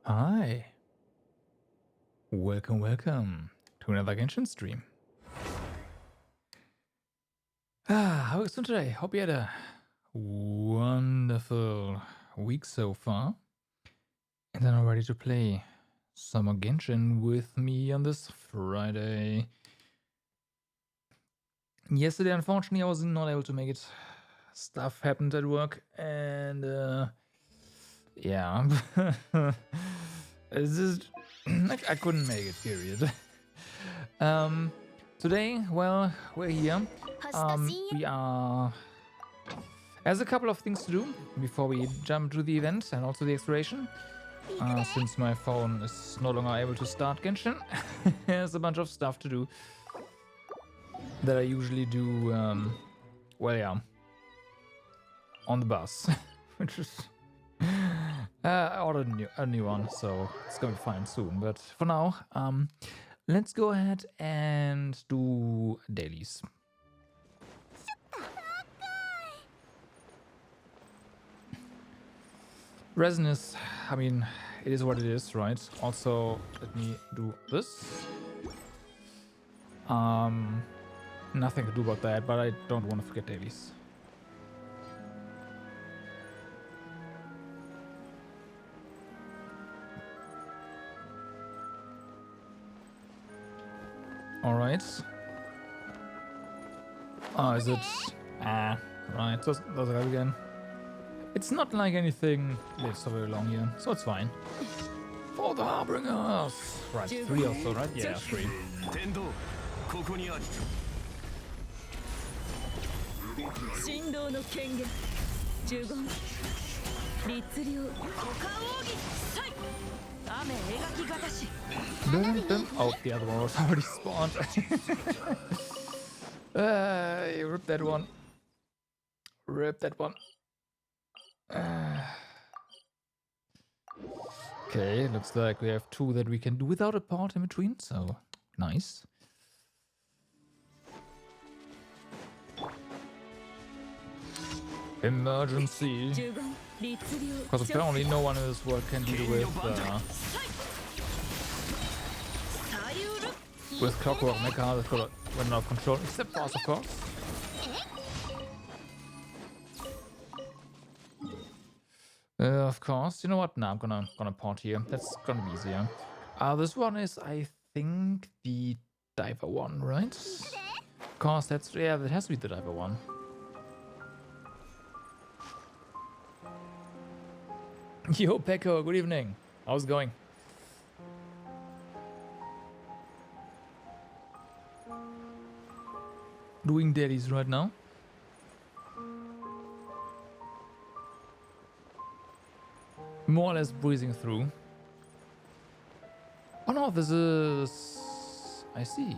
Hi. Welcome to another Genshin stream. How is it today? Hope you had a wonderful week so far. And then I'm ready to play some more Genshin with me on this Friday. Yesterday, unfortunately, I was not able to make it. Stuff happened at work and yeah. It's just I couldn't make it, period. Today, well, we're here. We are... There's a couple of things to do before we jump to the event and also the exploration. Since my phone is no longer able to start Genshin, there's a bunch of stuff to do that I usually do, well, yeah, on the bus, which is... I ordered a new one, so it's gonna be fine soon. But for now, let's go ahead and do dailies. Resin is, I mean, it is what it is, right? Also, let me do this. Nothing to do about that, but I don't want to forget dailies. Alright. Oh, is it? Right. Does that again? It's not like anything lives so very long here, so it's fine. For the Harbingers! Right, 3 also, right? Yeah, 3. Oh, the other one was already spawned. Rip that one. Rip that one. Okay, looks like we have 2 that we can do without a port in between, so nice. Emergency. Because apparently no one in this world can deal with Clockwork Mecha that got run out of control, except for us, of course. Of course. You know what? Nah, I'm gonna port here. That's gonna be easier. This one is, I think, the diver one, right? Of course, that has to be the diver one. Yo, Pekko, good evening. How's it going? Doing dailies right now. More or less breezing through. Oh no, this is... I see.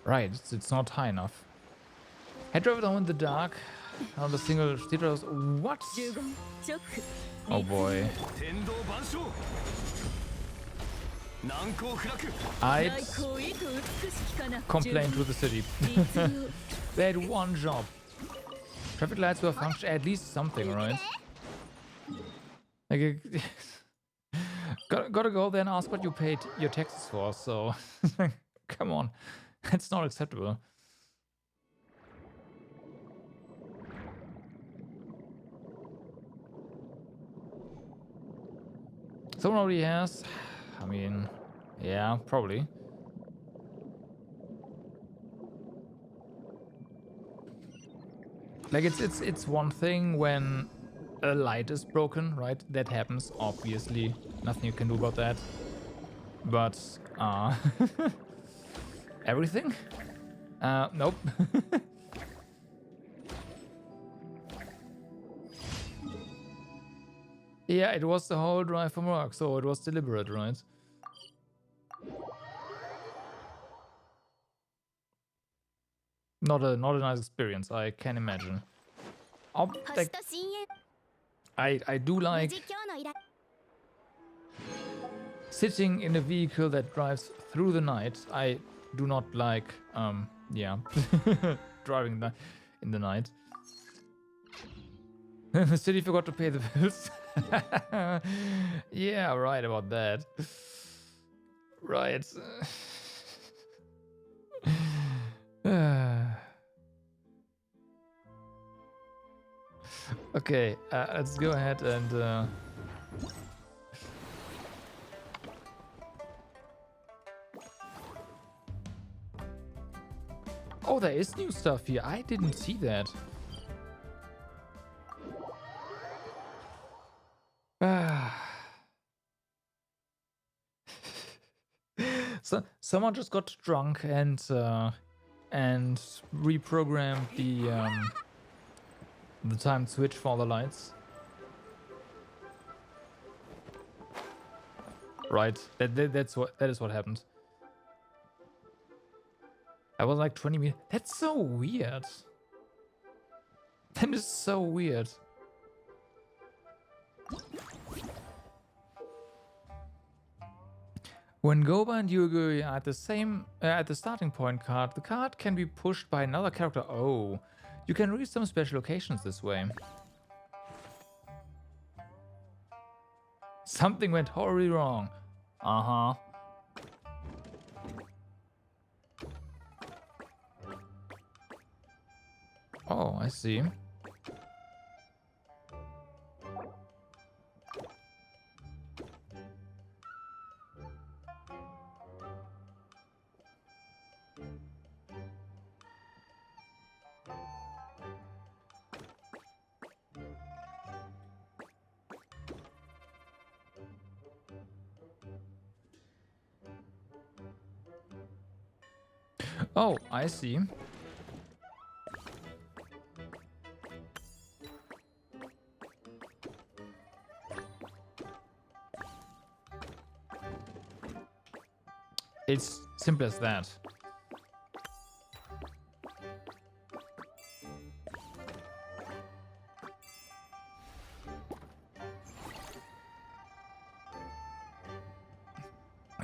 Right, it's not high enough. Head driver down in the dark. On the single theaters. What? Oh boy. I'd complain to the city. They had one job. Traffic lights will function, at least something, right? Like, gotta go there and ask what you paid your taxes for, so... Come on. That's not acceptable. Someone already has. I mean, yeah, probably. Like it's one thing when a light is broken, right? That happens, obviously. Nothing you can do about that. But everything? Nope. Yeah, it was the whole drive from work, so it was deliberate, right? Not a nice experience, I can imagine. Like, I do like sitting in a vehicle that drives through the night. I do not like, yeah, driving in the night. The city forgot to pay the bills. Yeah, right about that. Right. Okay, let's go ahead and... Oh, there is new stuff here. I didn't see that. So someone just got drunk and reprogrammed the timed switch for the lights. Right. That is what happened. I was like 20 minutes. That's so weird. That is so weird. When Goba and Yugo are at the starting point card, the card can be pushed by another character. Oh, you can reach some special locations this way. Something went horribly wrong. Uh-huh. Oh, I see. Oh, I see. It's simple as that.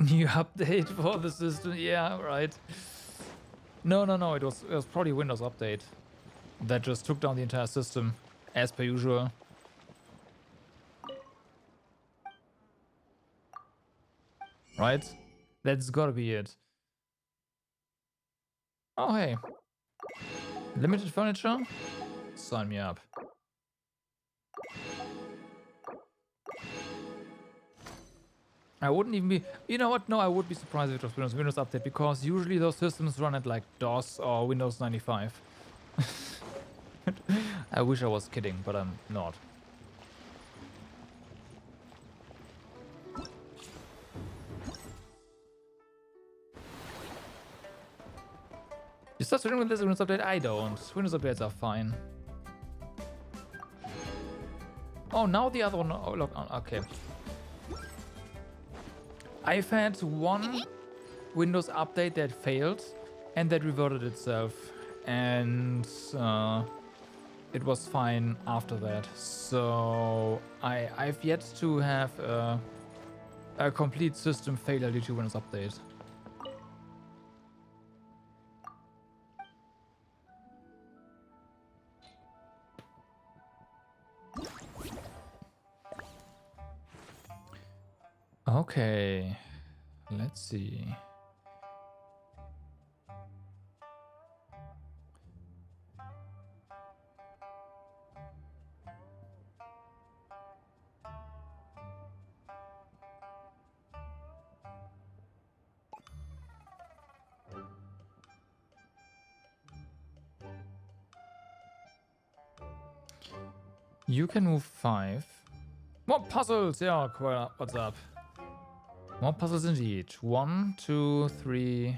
New update for the system. Yeah, right. No. It was probably a Windows update that just took down the entire system, as per usual. Right? That's gotta be it. Oh, hey. Limited furniture? Sign me up. I wouldn't even be... You know what? No, I would be surprised if it was Windows update, because usually those systems run at like DOS or Windows 95. I wish I was kidding, but I'm not. You start streaming with this Windows update? I don't. Windows updates are fine. Oh, now the other one. Oh, look. Okay. I've had one Windows update that failed and that reverted itself, and it was fine after that. So I've yet to have a complete system failure due to Windows update. Okay, let's see. You can move 5. More puzzles! Yeah, what's up? More puzzles indeed. 1, 2, 3,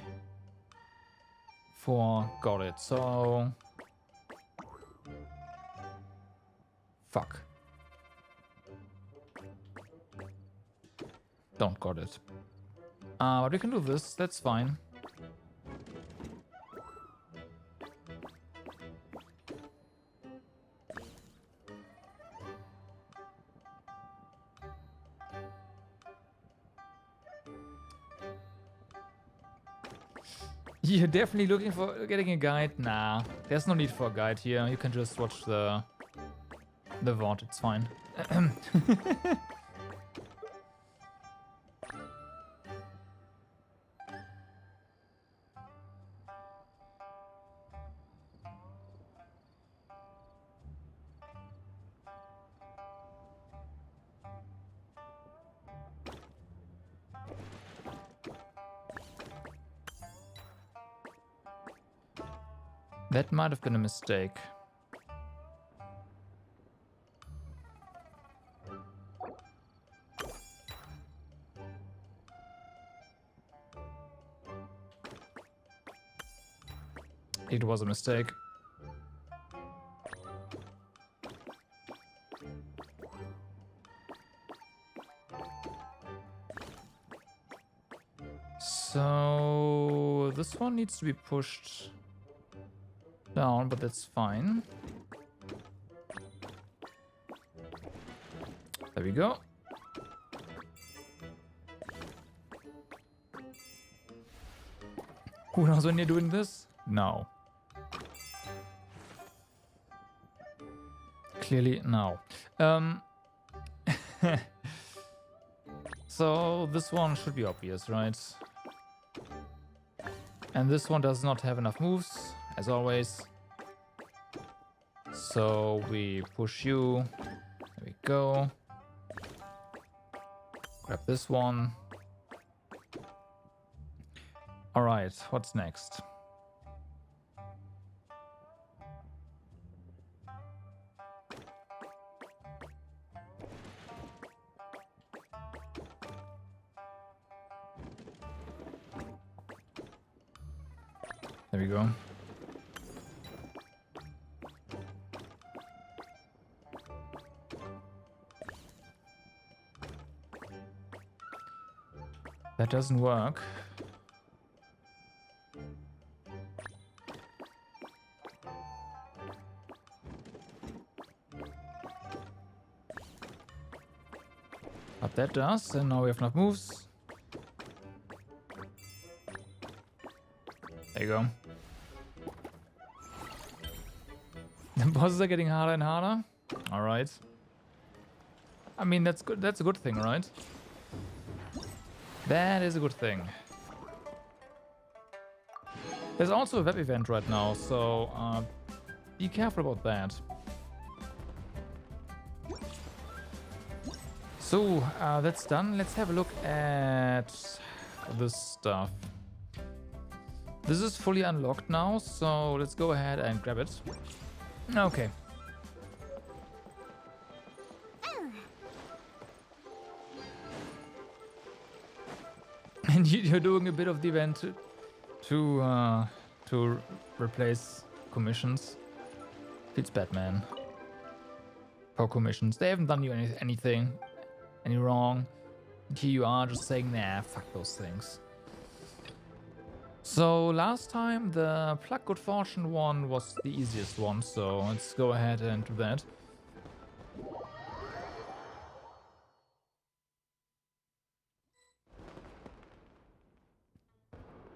4. Got it. So... Fuck. Don't got it. But we can do this. That's fine. You're definitely looking for getting a guide? Nah, there's no need for a guide here. You can just watch the the VOD, it's fine. That might have been a mistake. It was a mistake. So this one needs to be pushed down, but that's fine. There we go. Who knows when you're doing this? No. Clearly, no. So this one should be obvious, right? And this one does not have enough moves, as always. So we push you. There we go. Grab this one. Alright, what's next? There we go. That doesn't work. But that does, and now we have enough moves. There you go. The bosses are getting harder and harder. Alright. I mean, that's good. That's a good thing, right? That is a good thing. There's also a web event right now, so be careful about that. So, that's done. Let's have a look at this stuff. This is fully unlocked now, so let's go ahead and grab it. Okay. And you're doing a bit of the event to replace commissions. It's bad, man. For commissions, they haven't done you anything, any wrong. And here you are just saying, nah, fuck those things. So last time the Pluck Good Fortune one was the easiest one, so let's go ahead and do that.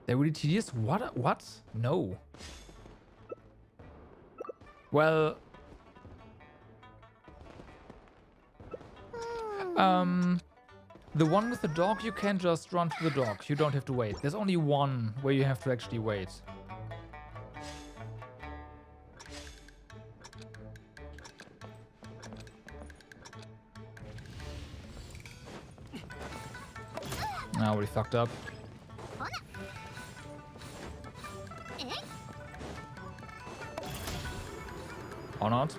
They're really tedious? What? No. Well... The one with the dog, you can just run to the dog. You don't have to wait. There's only one where you have to actually wait. Now we fucked up. Or not.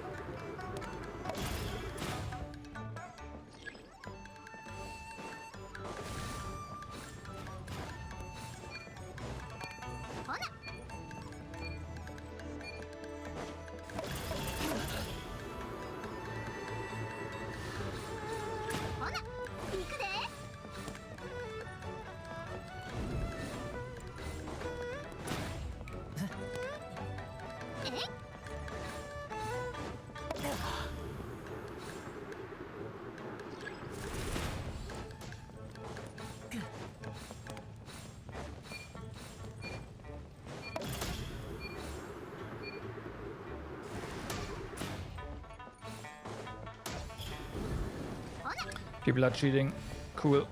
People are cheating. Cool.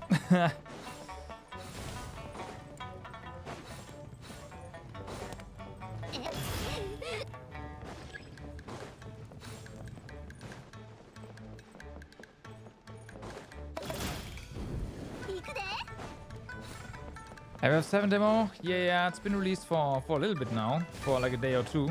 FF7 demo? Yeah, it's been released for a little bit now, for like a day or two.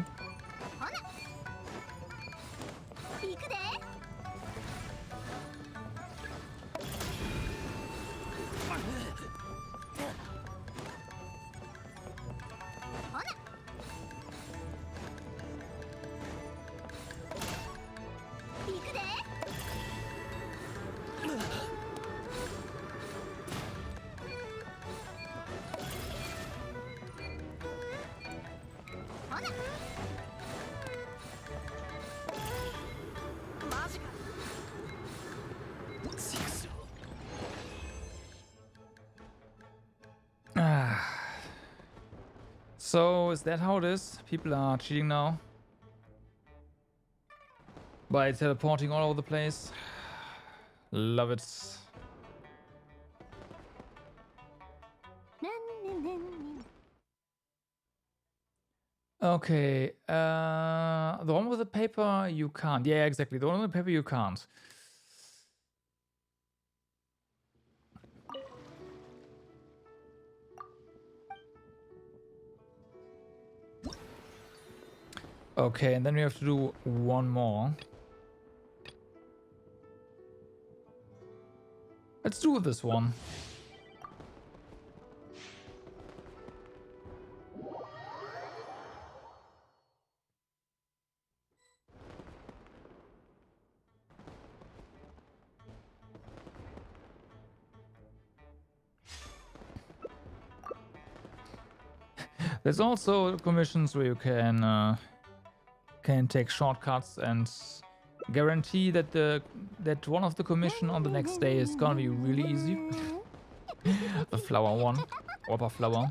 So, is that how it is? People are cheating now? By teleporting all over the place? Love it. Okay, the one with the paper you can't. Yeah, exactly. The one with the paper you can't. Okay, and then we have to do one more. Let's do this one. There's also commissions where you can take shortcuts and guarantee that that one of the commission on the next day is gonna be really easy. The flower one, Whopper flower.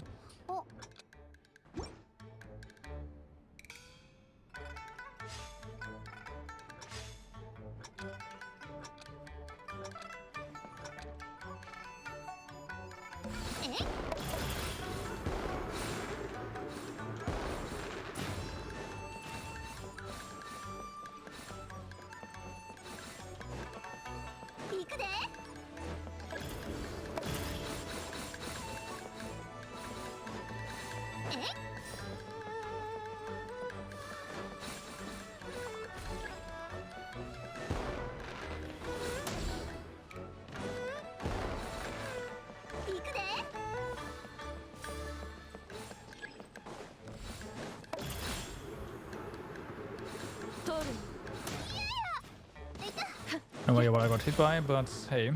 No idea what I got hit by, but hey,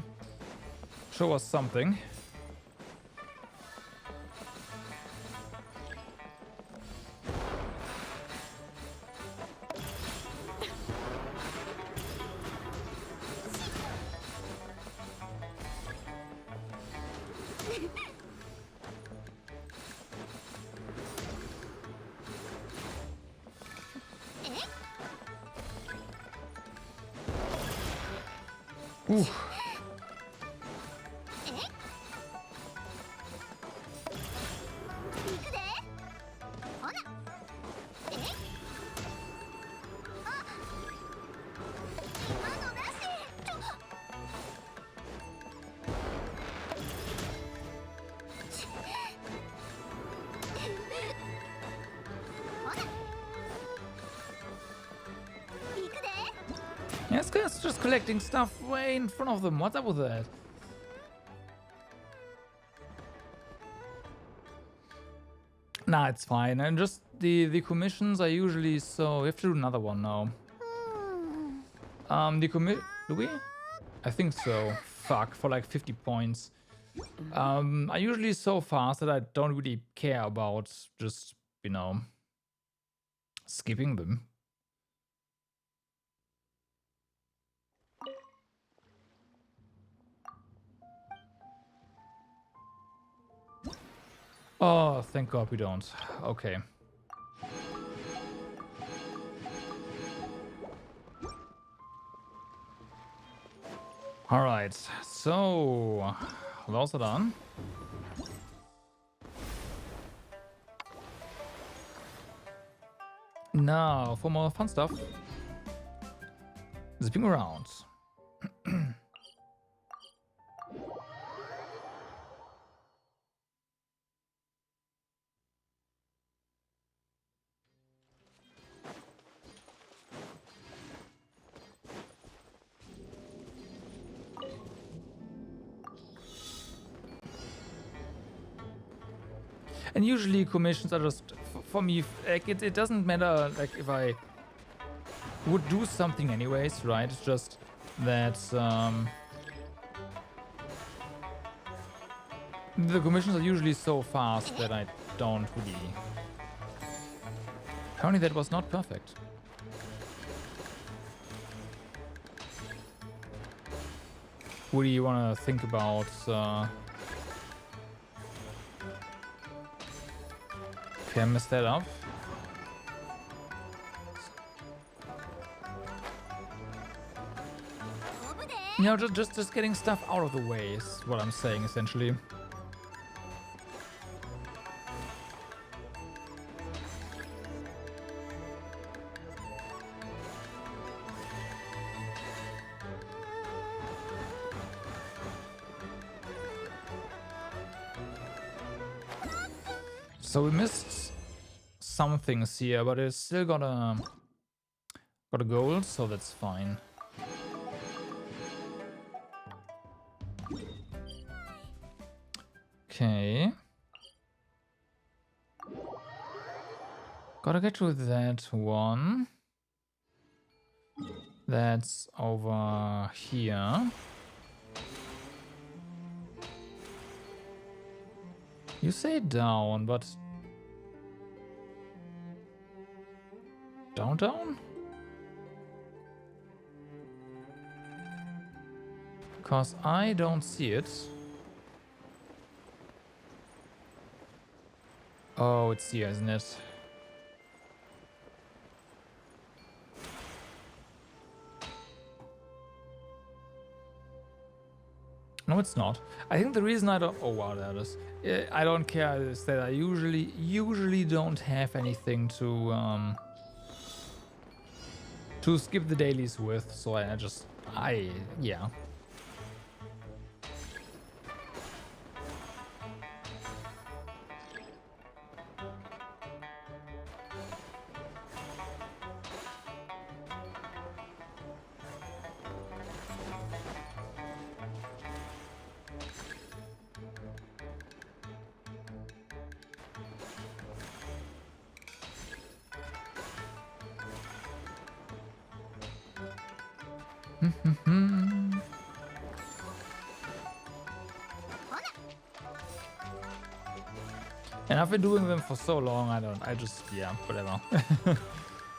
show us something. Ooh. Yeah, this guy's just collecting stuff way in front of them. What's up with that? Nah, it's fine. And just the commissions are usually so. We have to do another one now. Do we? I think so. Fuck, for like 50 points. Are usually so fast that I don't really care about just, you know, skipping them. Oh, thank God we don't. Okay. All right, so those are done. Now for more fun stuff. Zipping around. And usually commissions are just, for me, like it doesn't matter like if I would do something anyways, right? It's just that the commissions are usually so fast that I don't really... Apparently that was not perfect. What do you want to think about... Okay, I messed that up. You know, just getting stuff out of the way is what I'm saying, essentially. So we missed some things here, but it's still got a gold, so that's fine. Okay. Gotta get to that one. That's over here. You say down, but... Down? Because I don't see it. Oh, it's here, isn't it? No, it's not. I think the reason I don't... Oh, wow, that is... I don't care is that I usually don't have anything to skip the dailies with, so yeah. And I've been doing them for so long, yeah, whatever.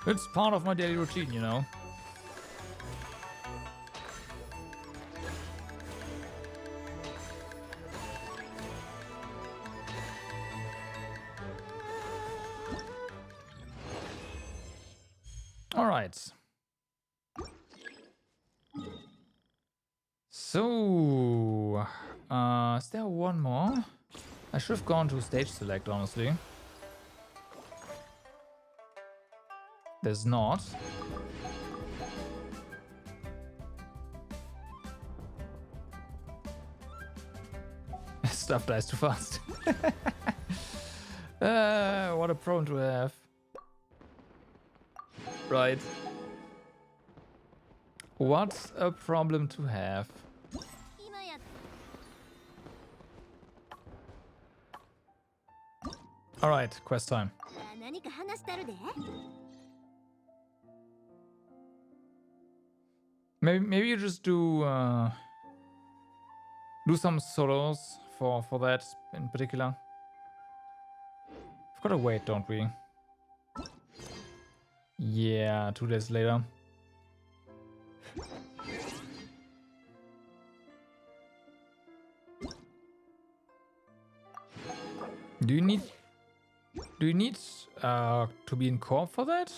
It's part of my daily routine, you know? All right. So, is there one more? I should have gone to stage select, honestly. There's not. Stuff dies too fast. What a problem to have. Right. What a problem to have. All right, quest time. Maybe you just do some solos for that in particular. We've got to wait, don't we? Yeah, 2 days later. Do you need to be in co-op for that?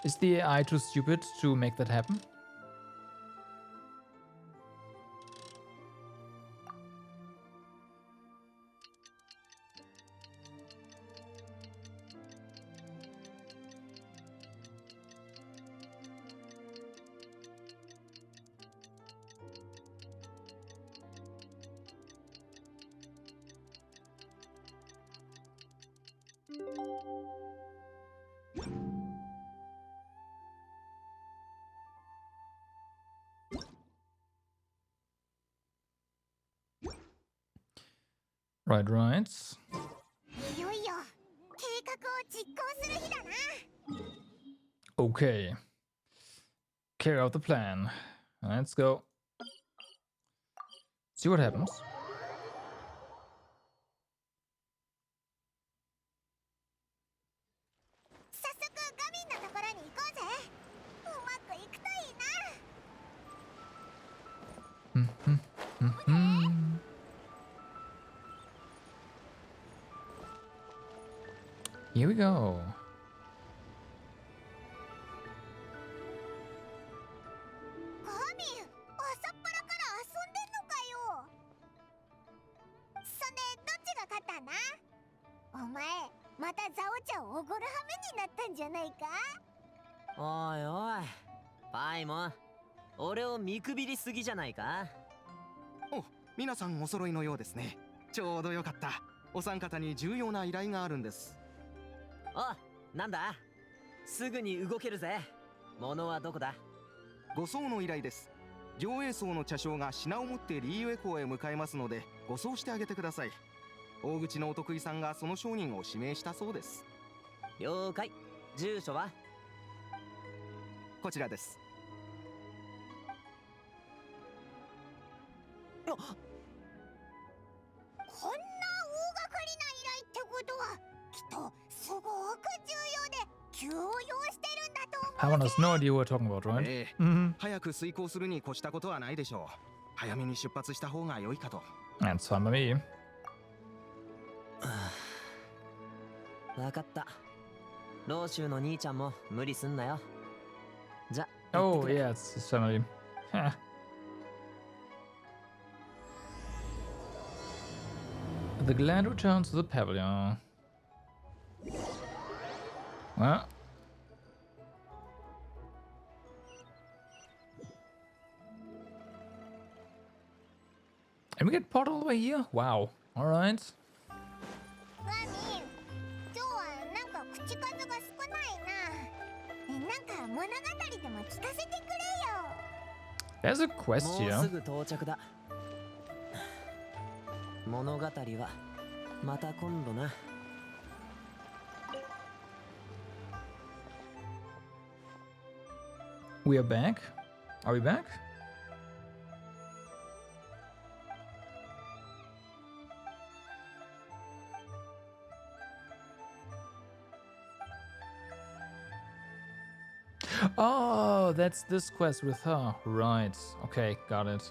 Is the AI too stupid to make that happen? Right, right. Okay. Carry out the plan. Let's go. See what happens. Here we go.おいおい、パイモン、俺を見くびりすぎじゃないか。お、皆さんお揃いのようですね。ちょうどよかった。お三方に重要な依頼があるんです。お、なんだ？すぐに動けるぜ。物はどこだ？護送の依頼です。上映層の茶商が品を持ってリーウェ港へ向かいますので、護送してあげてください。大口のお得意さんがその商人を指名したそうです。了解。住所は？こちらです。こんな大掛かりな依頼ってことはきっとすごく重要で急を要してるんだと思う。 Havana has no idea what we're talking about, right? 早く遂行するに越したことはないでしょう。早めに出発した方が良いかと。That's fine by me. わかった。老州の兄ちゃんも無理すんなよ。じゃ。Oh, yeah, it's family. The glad returns to the pavilion. Well. And we get pot all the way here? Wow. Alright. ワミン、今日はなんか口数が少ないな。なんか物語でも聞かせてくれよ。 There's a quest もう here. すぐ到着だ。物語はまた今度な。We are back. Are we back? Oh, that's this quest with her. Right. Okay, got it.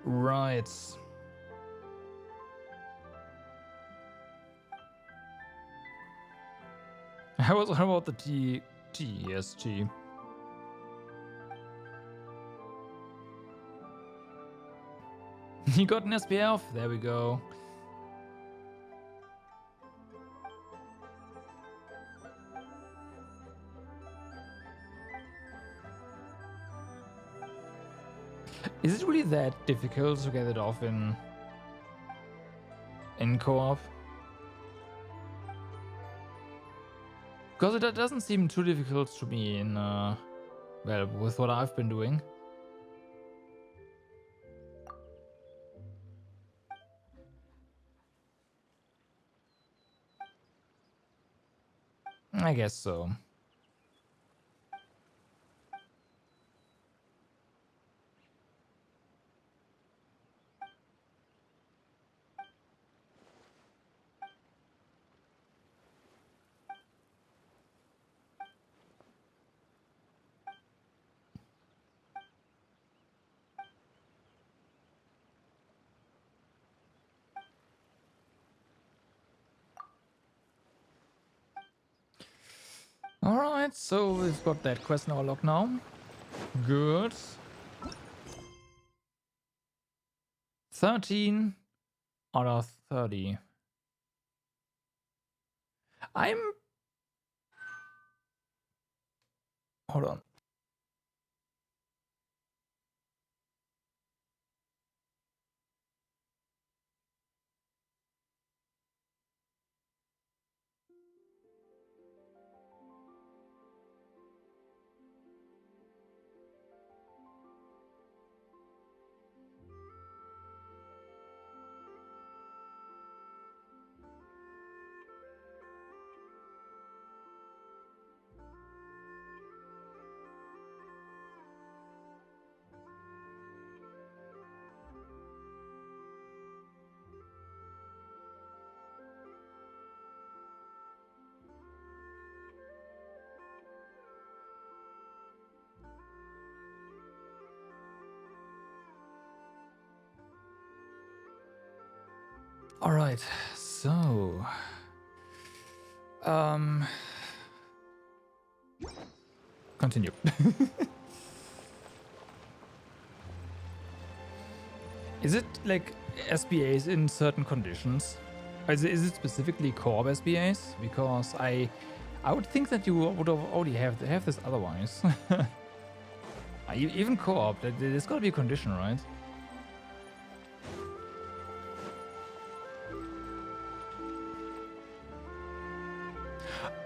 Right. How about the T? Yes, T. He got an SPF. There we go. Is it really that difficult to get it off in co-op? Because it doesn't seem too difficult to me in well, with what I've been doing. I guess so. Alright, so we've got that quest in our log now. Good. 13 out of 30. Hold on. All right, so continue. Is it like SBAs in certain conditions? Is it specifically co-op SBAs? Because I would think that you would already have this otherwise. Even co-op, there's got to be a condition, right?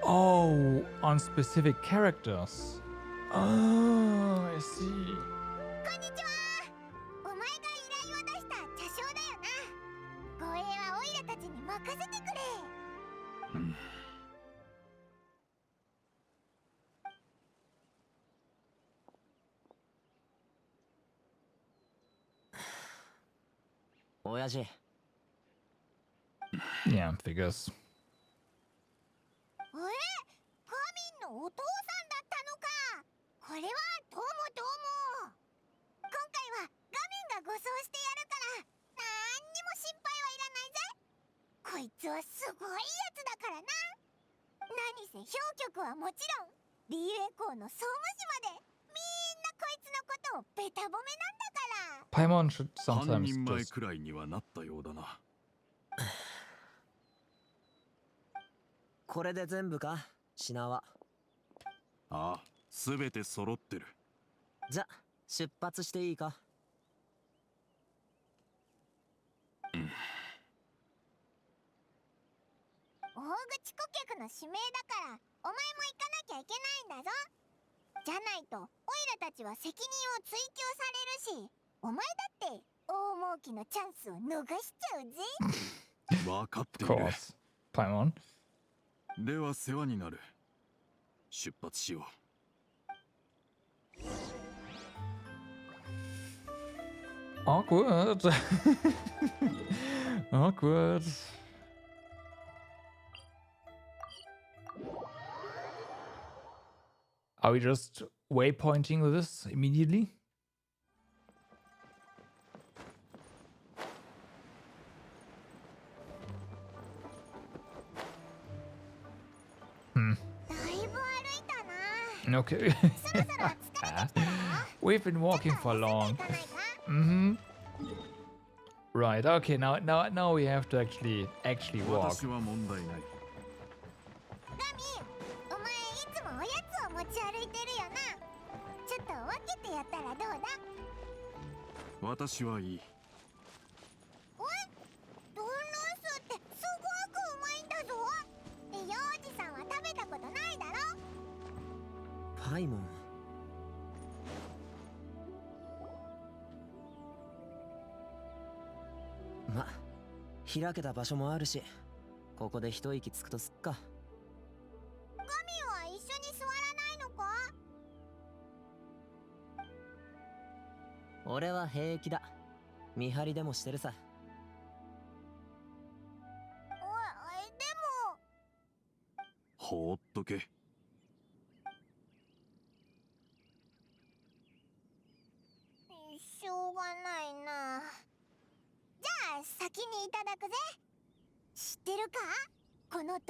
Oh, on specific characters. Oh, I see. こんにちは。お前が依頼を出した茶匠だよな。護衛はオイラたちに任せてくれ。親父。Yeah, figures. ガミンのお父さんだったのか。これはどうもどうも。今回はガミンが護送してやるからなんにも心配はいらないぜ。こいつはすごいやつだからな。何せ氷局はもちろんリーウェ校の総務士までみんなこいつのことをベタ褒めなんだから。 Paimon should 半 sometimes 人前 just くらいにはなったようだな。これで全部か、品は。ああ、すべて揃ってる。じゃ、出発していいか。大口顧客の指名だからお前も行かなきゃいけないんだぞ。じゃないとオイラたちは責任を追及されるし、お前だって大儲けのチャンスを逃しちゃうぜ。わかって of いる。 course. Paimon. では世話になる。出発しよう。Awkward. Awkward. Are we just waypointing this immediately? Hmm. だいぶ歩いたな。 Okay. そろそろ疲れてきたろ。 We've been walking for 行 long. かないか。 Mm-hmm. Right. Okay. Now we have to actually walk. 私は問題ない。ガミン、お前いつもおやつを持ち歩いてるよな。ちょっと分けてやったらどうだ。私はいい。おい、ドンロースってすごくうまいんだぞ。で、幼児さんは食べたことないだろ。パイモン。ま、開けた場所もあるし、ここで一息つくとすっか。ガミンは一緒に座らないのか。俺は平気だ。見張りでもしてるさ。でも放っとけ。しょうがないな。じゃあ先にいただくぜ。知ってるか、このドンロ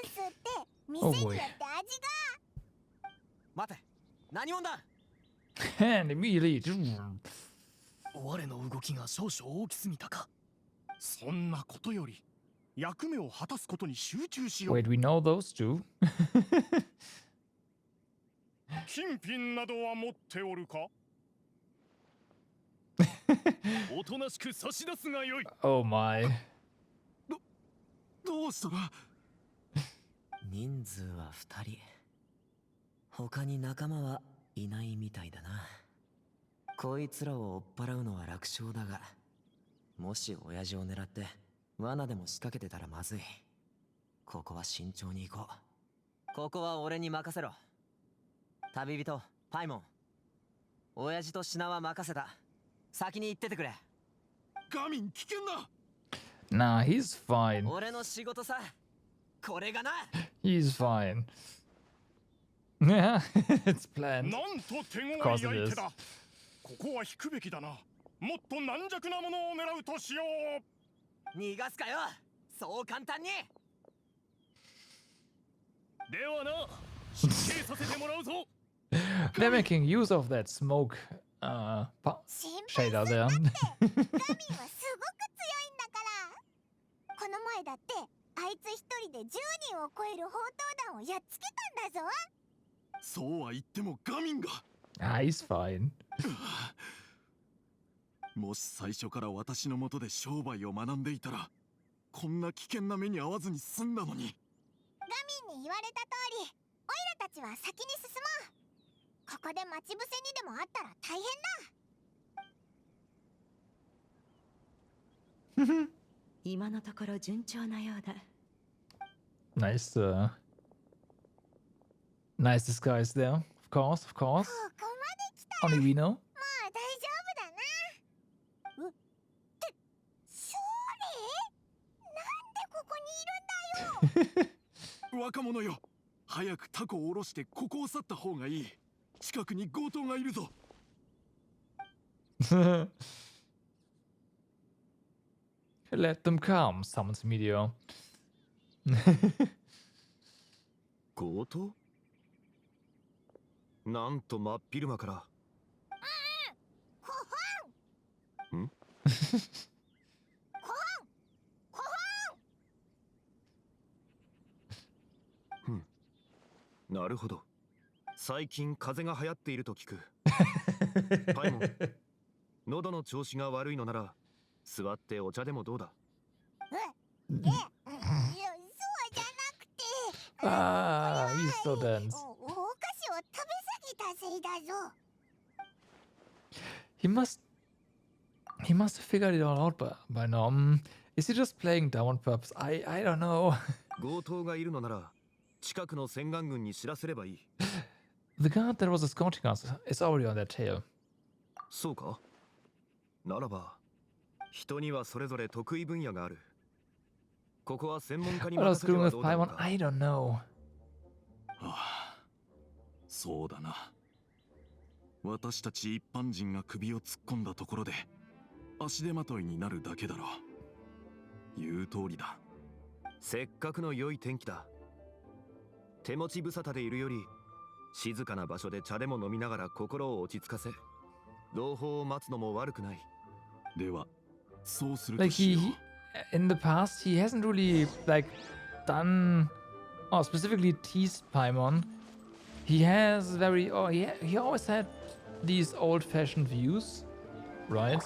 ンスって店によって味が。待て、何者だ。 And immediately. 我の動きが少々大きすぎたか。そんなことより役目を果たすことに集中しよう。 Wait, we know those two. 金品などは持っておるか。おとなしく差し出すがよい。 Oh my. どうしたら。人数は2人。他に仲間はいないみたいだな。こいつらを追っ払うのは楽勝だが、もし親父を狙って罠でも仕掛けてたらまずい。ここは慎重に行こう。ここは俺に任せろ。旅人パイモン、親父と品は任せた。先に行っててくれ。ガミン危険だ。 Nah, he's fine. 俺の仕事さ、これがな。 He's fine. Yeah, it's な planned. んと手 Of 強 course い it 相 is. 手だ。ここは引くべきだな。もっと軟弱なものを狙うとしよう。逃がすかよ、そう簡単に。ではな、失敬させてもらうぞ。 They're making use of that smoke 心配 shader す there. ガミンはすごく強いんだから。この前だってあいつ一人で10人を超える砲塔弾をやっつけたんだぞ。そうは言ってもガミンが。 Ah, he's fine. もし最初から私の下で商売を学んでいたら、こんな危険な目に遭わずに済んだのに。ガミンに言われた通り、オイラたちは先に進もう。ここで待ち伏せにでもあったら大変だ。今のところ順調なようだ。 Nice, nice disguise there. Of course, of course. ここまで来たら Only we know. もう大丈夫だな。ってそれなんでここにいるんだよ。若者よ、早くタコを下ろしてここを去った方がいい。近くに強盗がいるぞ。Let them come, summons Meteor. 強盗？なんと真っ昼間から。ん？なるほど。最近風邪が流行っていると聞く。パイモン、喉の調子が悪いのなら座ってお茶でもどうだ。そうじゃなくて、Ah, he's so お dense. 菓子を食べ過ぎたせいだぞ。 He must have figured it all out by now. Is he just playing dumb on purpose? I don't know. 強盗がいるのなら近くの洗顔軍に知らせればいい。 The guard that was escorting us is already on their tail. そうか。ならば人にはそれぞれ得意分野がある。ここは専門家に What I 任 was せて screwing は with どうだろう Paimon, か。 I don't know. はあ、そうだな。私たち一般人が首を突っ込んだところで足手まといになるだけだろう。言う通りだ。せっかくの良い天気だ。手持ち無沙汰でいるより静かな場所で茶でも飲みながら心を落ち着かせ、朗報を待つのも悪くない。では、そうすると Like しよ in the past, he hasn't really like done or specifically teased Paimon. He has he always had these old-fashioned views, right?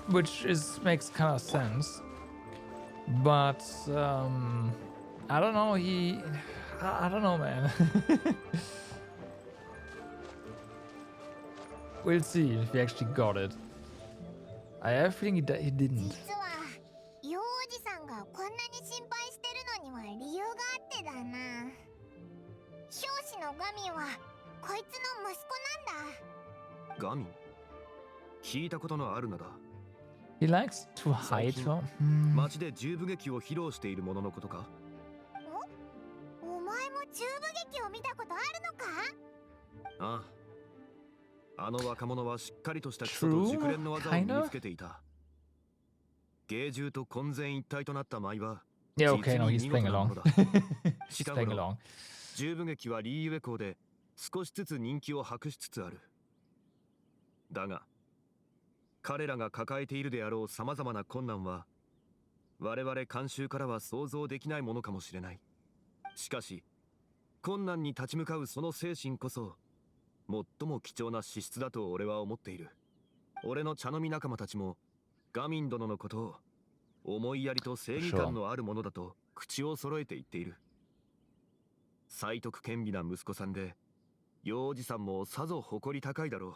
Which makes kind of sense. But I don't know. I don't know, man. We'll see if he actually got it. I have a feeling he didn't. 実は幼おじさんがこんなに心配してるのには理由があってだな。教師のガミはこいつの息子なんだ。ガミン、聞いたことのある名だ。 He likes to hide from. 街で重武劇を披露しているもののことか。お前も重武劇を見たことあるのか？ああ、あの若者はしっかりとした基礎と True, 熟練の技を身 kinda. につけていた。芸獣と混然一体となった舞は Yeah, okay, no, he's playing along. 近 He's playing 頃 along. 十部劇はリーユエ校で少しずつ人気を博しつつある。だが彼らが抱えているであろう様々な困難は我々監修からは想像できないものかもしれない。しかし困難に立ち向かうその精神こそ最も貴重な資質だと俺は思っている。俺の茶飲み仲間たちもガミン殿のことを思いやりと正義感のあるものだと口を揃えて言っている。才徳兼備な息子さんで幼おじさんもさぞ誇り高いだろう。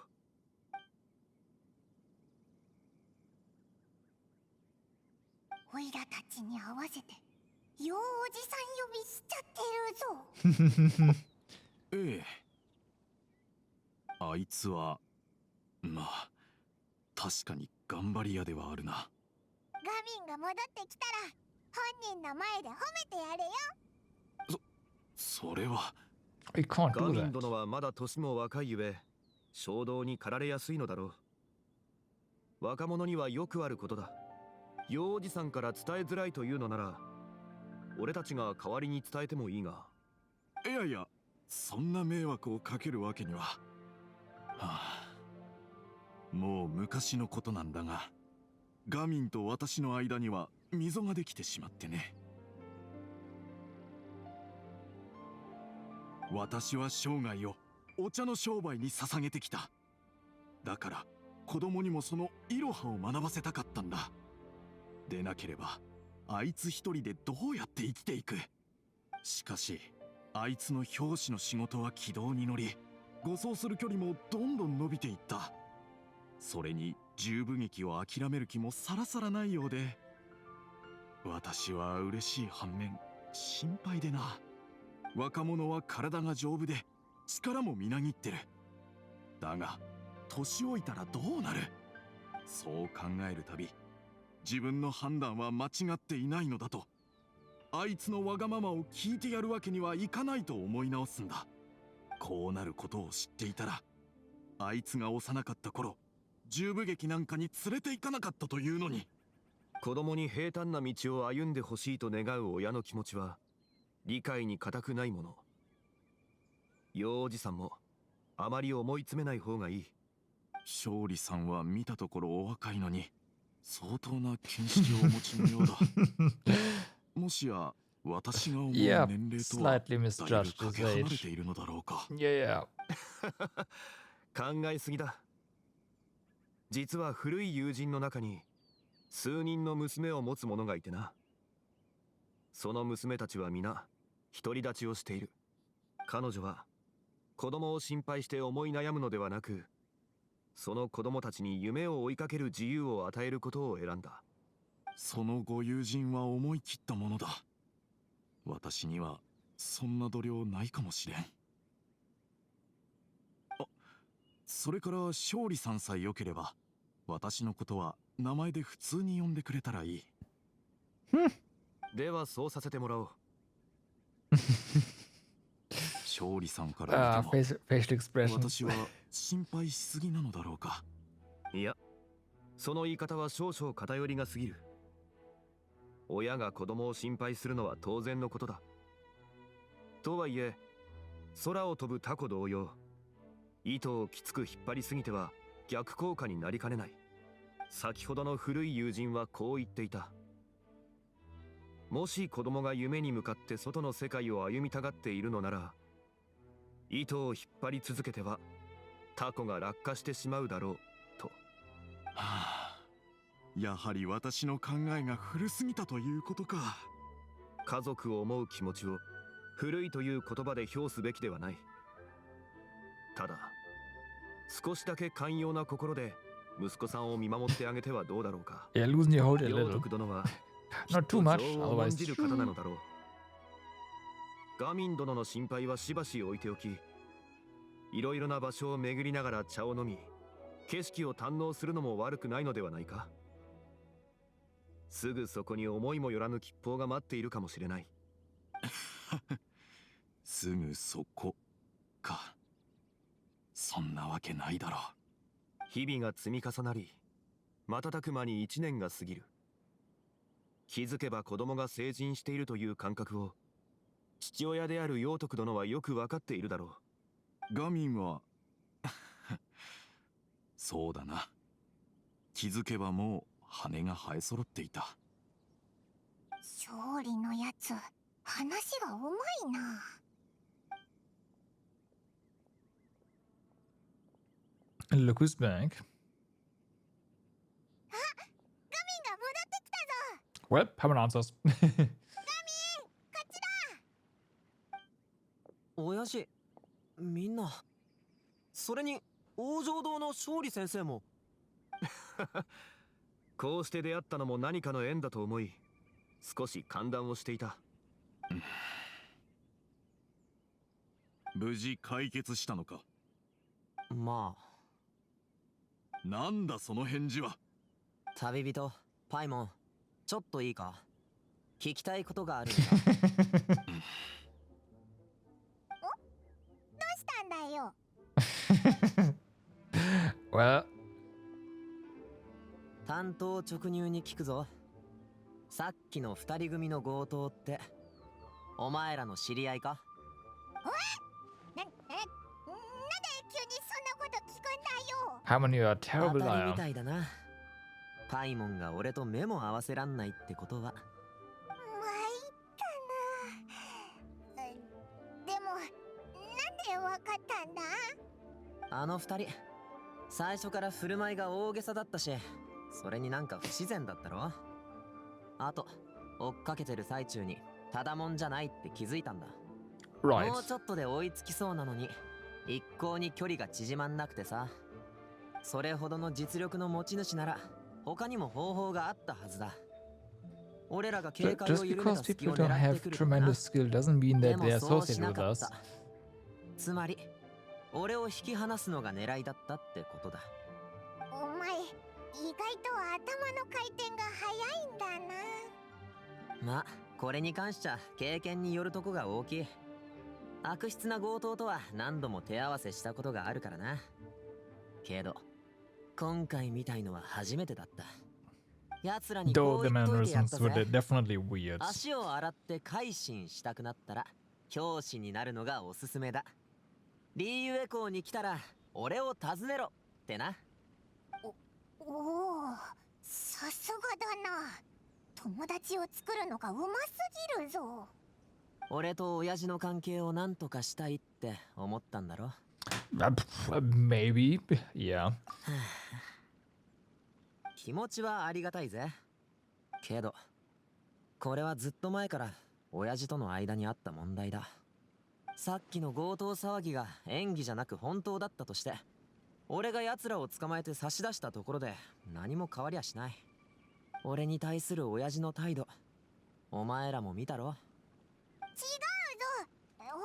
おいらたちに合わせてようおじさん呼びしちゃってるぞ。ええ。あいつはまあ確かに頑張り屋ではあるな。ガミンが戻ってきたら本人の前で褒めてやれよ。それは We can't ガ do ミン that. 殿はまだ年も若いゆえ衝動に駆られやすいのだろう。若者にはよくあることだ。幼おじさんから伝えづらいというのなら俺たちが代わりに伝えてもいいが。いやいや、そんな迷惑をかけるわけには。はあ、もう昔のことなんだが、ガミンと私の間には溝ができてしまってね。私は生涯をお茶の商売に捧げてきた。だから子供にもそのイロハを学ばせたかったんだ。でなければあいつ一人でどうやって生きていく。しかしあいつの教師の仕事は軌道に乗り、護送する距離もどんどん伸びていった。それに十部劇を諦める気もさらさらないようで、私は嬉しい反面心配でな。若者は体が丈夫で力もみなぎってる。だが年老いたらどうなる。そう考えるたび自分の判断は間違っていないのだと、あいつのわがままを聞いてやるわけにはいかないと思い直すんだ。こうなることを知っていたらあいつが幼かった頃十部劇なんかに連れて行かなかったというのに。子供に平坦な道を歩んでほしいと願う親の気持ちは理解に難くないもの。幼おじさんもあまり思い詰めない方がいい。勝利さんは見たところお若いのに相当な見識をお持ちのようだ。もしや私が思う Yeah, 年齢とは slightly だいぶ misjudged か his け離れ age. ているのだろうか。Yeah, yeah. 考えすぎだ。実は古い友人の中に数人の娘を持つ者がいてな。その娘たちは皆独り立ちをしている。彼女は子供を心配して思い悩むのではなく、その子供たちに夢を追いかける自由を与えることを選んだ。そのご友人は思い切ったものだ。私にはそんな度量ないかもしれん。あ、それから勝利さんさえ良ければ私のことは名前で普通に呼んでくれたらいい。ではそうさせてもらおう。勝利さんから見ても Facial expressions. 私は心配しすぎなのだろうか。いや、その言い方は少々偏りが過ぎる。親が子供を心配するのは当然のことだ。とはいえ、空を飛ぶタコ同様、糸をきつく引っ張りすぎては逆効果になりかねない。先ほどの古い友人はこう言っていた。もし子供が夢に向かって外の世界を歩みたがっているのなら、糸を引っ張り続けてはタコが落下してしまうだろうと。はあ、やはり私の考えが古すぎたということか。家族を思う気持ちを古いという言葉で評すべきではない。ただ少しだけ寛容な心で息子さんを見守ってあげてはどうだろうか。 Yeah, losing your hold a 楊 little. 徳殿は Not too much, 情を重ん otherwise. じる方なのだろう。ガミン殿の心配はしばし置いておき、いろいろな場所を巡りながら茶を飲み、景色を堪能するのも悪くないのではないか。すぐそこに思いもよらぬ吉報が待っているかもしれない。すぐそこか。そんなわけないだろう。日々が積み重なり、瞬く間に1年が過ぎる。気づけば子供が成人しているという感覚を父親である陽徳殿はよく分かっているだろう。ガミンはそうだな。気づけばもう羽が生え揃っていた。勝利のやつ、話がうまいな。Look who's back. あ、ガミンが戻ってきたぞ。 Well, haven't answers. ガミン、こっちだ。親父、みんな。それに王城堂の勝利先生も。こうして出会ったのも何かの縁だと思い、少し歓談をしていた。無事解決したのか。まあ。なんだその返事は。旅人パイモン、ちょっといいか。聞きたいことがあるんだ。どうしたんだよ。Well, 単刀直入に聞くぞ。さっきの二人組の強盗ってお前らの知り合いか？なんで急にそんなこと聞くんだよ。 Harmony, you're a 当 terrible たりみ liar. たいだな。パイモンが俺と目も合わせらんないってことは。参ったな。でもなんでわかったんだ？あの二人最初から振る舞いが大げさだったし、それになんか不自然だったろ。あと追っかけてる最中にただもんじゃないって気づいたんだ。Right. もうちょっとで追いつきそうなのに一向に距離が縮まんなくてさ。それほどの実力の持ち主なら他にも方法があったはずだ。俺らが警戒 Just を緩め because た隙 people を don't 狙っ have てくるとかな。 tremendous skill doesn't mean で that も they're そうし associated な with かっ us. た。つまり俺を引き離すのが狙いだったってことだ。お前、意外と頭の回転が早いんだな。まあこれに関しちゃ経験によるとこが大きい。悪質な強盗とは何度も手合わせしたことがあるからな。けど今回みたいのは初めてだった。奴らにこ Though う the 言っといてやっ mannerisms た were ぜ。 definitely weird. 足を洗って改心したくなったら教師になるのがおすすめだ。リーユエ校に来たら俺を訪ねろってな。おお、さすがだな。友達を作るのがうますぎるぞ。俺と親父の関係を何とかしたいって思ったんだろ。Maybe. Yeah. 気持ちはありがたいぜ。けどこれはずっと前から親父との間にあった問題だ。さっきの強盗騒ぎが演技じゃなく本当だったとして、俺が奴らを捕まえて差し出したところで何も変わりゃしない。俺に対する親父の態度、お前らも見たろ。違うぞ。本当は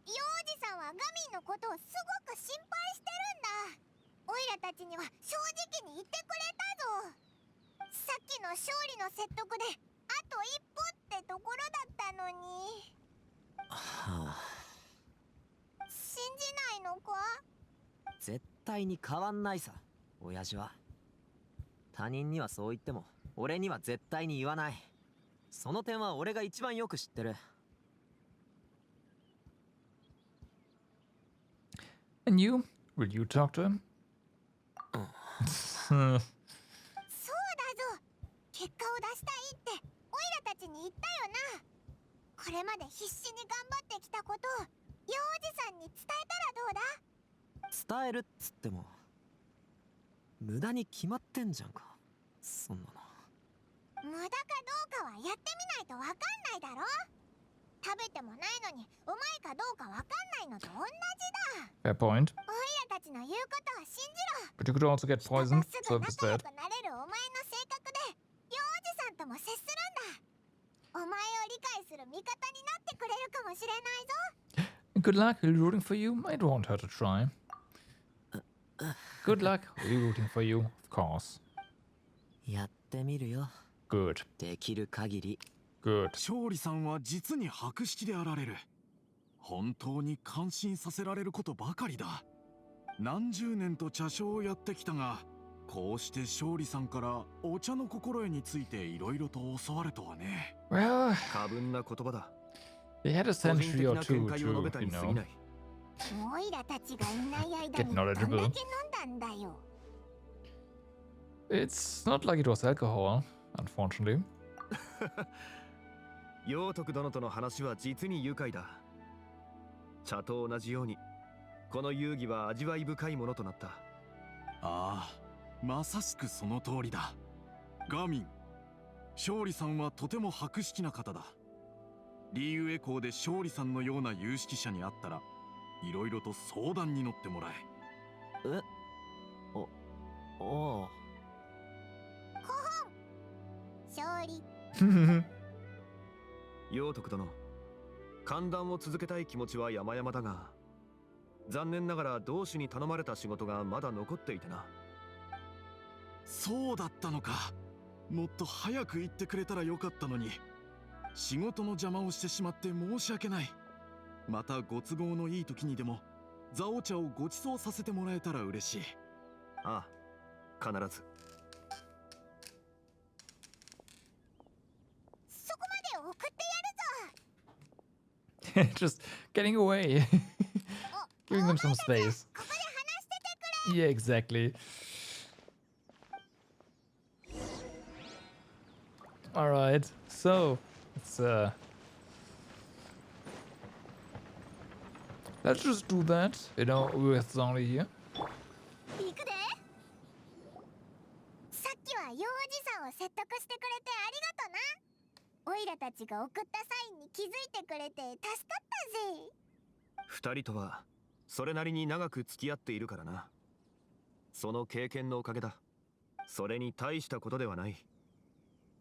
幼児さんはガミンのことをすごく心配してるんだ。オイラたちには正直に言ってくれたぞ。さっきの勝利の説得であと一歩ってところだったのに。はあ、信じないのか？絶対に変わんないさ、親父は。他人にはそう言っても俺には絶対に言わない。その点は俺が一番よく知ってる。And you? Will you talk to him? そうだぞ。結果を出したいってオイラたちに言ったよな。これまで必死に頑張ってきたことを幼児さんに伝えたらどうだ？伝えるっつっても無駄に決まってんじゃんか、そんなの。無駄かどうかはやってみないとわかんないだろ。食べてもないのにうまいかどうかわかんないのと同じだ。 Fair point. オイラたちの言うことは信じろ。 But you could also get 人と poisoned, す so ぐ there's 仲良 that. くなれるお前の性格で幼児さんとも接するんだ。お前を理解する味方になってくれるかもしれないぞ。 Good luck. We're rooting for you. It won't hurt to try. Good luck. We're rooting for you, of course. やってみるよ。 Good. できる限り。 Good. 勝利さんは実に博識であられる。本当に感心させられることばかりだ。何十年と茶商をやってきたが、こうして勝利さんからお茶の心得についていろいろと教わるとはね。Well, 過分な言葉だ。 they had a 個人 century 的 or な two 見解を述 to, べた you に過ぎ know, ない。オイラたちがいない間 get にどんだけ飲 knowledgeable. んだんだよ。 It's not like it was alcohol, unfortunately. 陽徳殿との話は実に愉快だ。茶と同じようにこの遊戯は味わい深いものとなった。ああ、まさしくその通りだ。ガミン、勝利さんはとても博識な方だ。リーウェ校で勝利さんのような有識者に会ったらいろいろと相談に乗ってもらえ。え、おう。勝利。陽徳殿、歓談を続けたい気持ちは山々だが、残念ながら同志に頼まれた仕事がまだ残っていてな。そうだったのか。もっと早く言ってくれたらよかったのに。仕事の邪魔をしてしまって申し訳ない。またご都合のいい時にでもザオ茶をご馳走させてもらえたら嬉しい。ああ、必ず。そこまで送ってや Just getting away. Giving them some space. ここで話しててくれ。 Yeah, exactly. Alright, so let's just do that, you know, with Zhongli here. 行くで。さっきは幼児さんを説得してくれてありがとな。オイラたちが送ったサインに気づいてくれて助かったぜ。二人とはそれなりに長く付き合っているからな。その経験のおかげだ。それに大したことではない。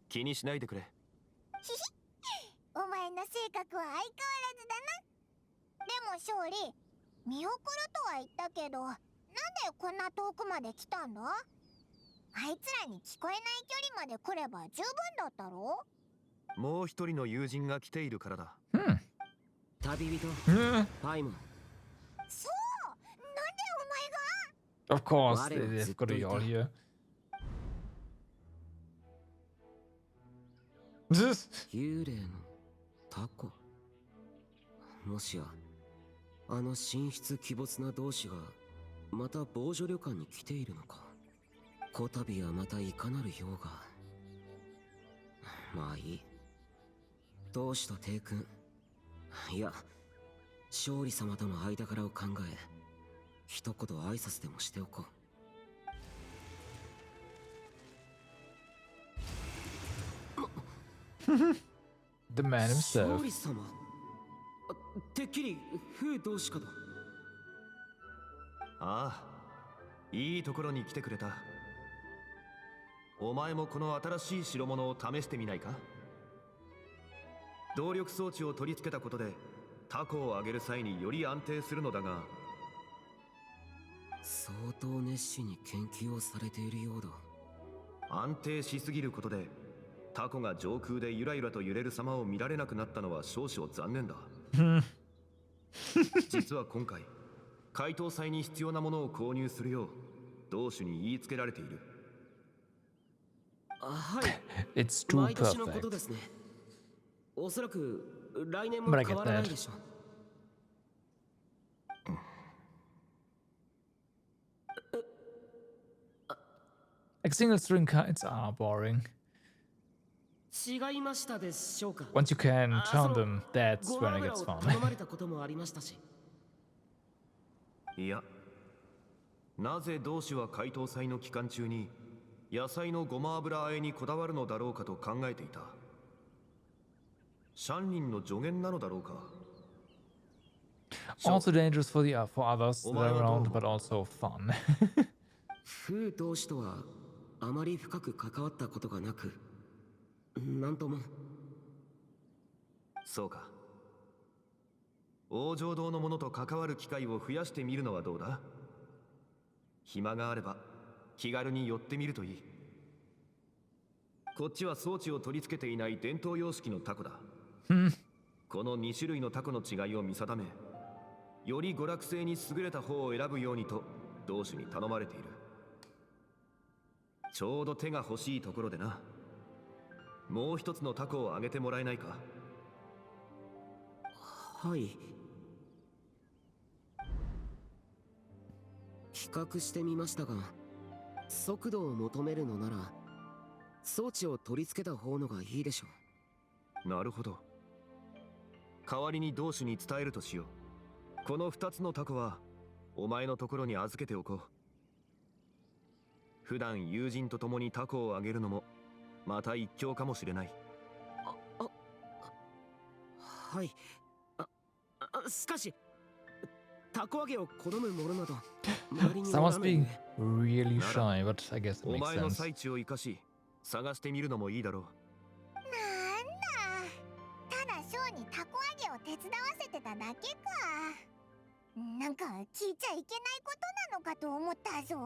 気にしないでくれ。ひひ、お前の性格は相変わらずだな。でも勝利、見送るとは言ったけど、なんでこんな遠くまで来たんだ？あいつらに聞こえない距離まで来れば十分だったろ？もう一人の友人が来ているからだ。旅人、パイモン。そう、なんでお前が？ Of course, they've got to be all here. 幽霊のタコ。もしやあの神出鬼没な同士がまた防除旅館に来ているのか。こたびはまたいかなる用が。まあいい。同志と帝君、いや勝利様との間柄を考え、一言挨拶でもしておこう。The man himself. 勝利様、てっきり風同志かと。ああ、いいところに来てくれた。お前もこの新しい代物を試してみないか。動力装置を取り付けたことでタコを上げる際により安定するのだが、相当熱心に研究をされているようだ。安定しすぎることでタコが上空でゆらゆらと揺れる様を見られなくなったのは少々残念だ。実は今回解凍祭に必要なものを購入するよう同種に言いつけられている。はい。It's too 毎年のこと perfect. ですね。おそらく来年も But I 変 get わらない that. でしょう。Like single string cards are boring. 違いましたでしょうか。 Once you can あ、 turn them, that's ご when ま it 油 gets を fun. 頼まれたこともありましたし。いや、なぜ同種は解凍祭の期間中に野菜のごま油和えにこだわるのだろうかと考えていた。シャンリンの助言なのだろうか。 Also dangerous for for others that are around, but also fun. 風同士とはあまり深く関わったことがなく、なんとも。そうか。王城堂の者と関わる機会を増やしてみるのはどうだ。暇があれば気軽に寄ってみるといい。こっちは装置を取り付けていない伝統様式のタコだ。この2種類のタコの違いを見定め、より娯楽性に優れた方を選ぶようにと同種に頼まれている。ちょうど手が欲しいところでな。もう一つのタコをあげてもらえないか。はい。比較してみましたが、速度を求めるのなら装置を取り付けた方のがいいでしょう。なるほど。代わりに同種に伝えるとしよう。この2つのタコはお前のところに預けておこう。普段友人と共にタコをあげるのもまた一興かもしれない。はい。しかしタコ揚げを好む者など周りにおら Someone's ない being ね。 really shy, but I guess it お makes 前の sense. 最中を生かし探してみるのもいいだろう。なんだ、ただショーにタコ揚げを手伝わせてただけか。なんか聞いちゃいけないことなのかと思ったぞ。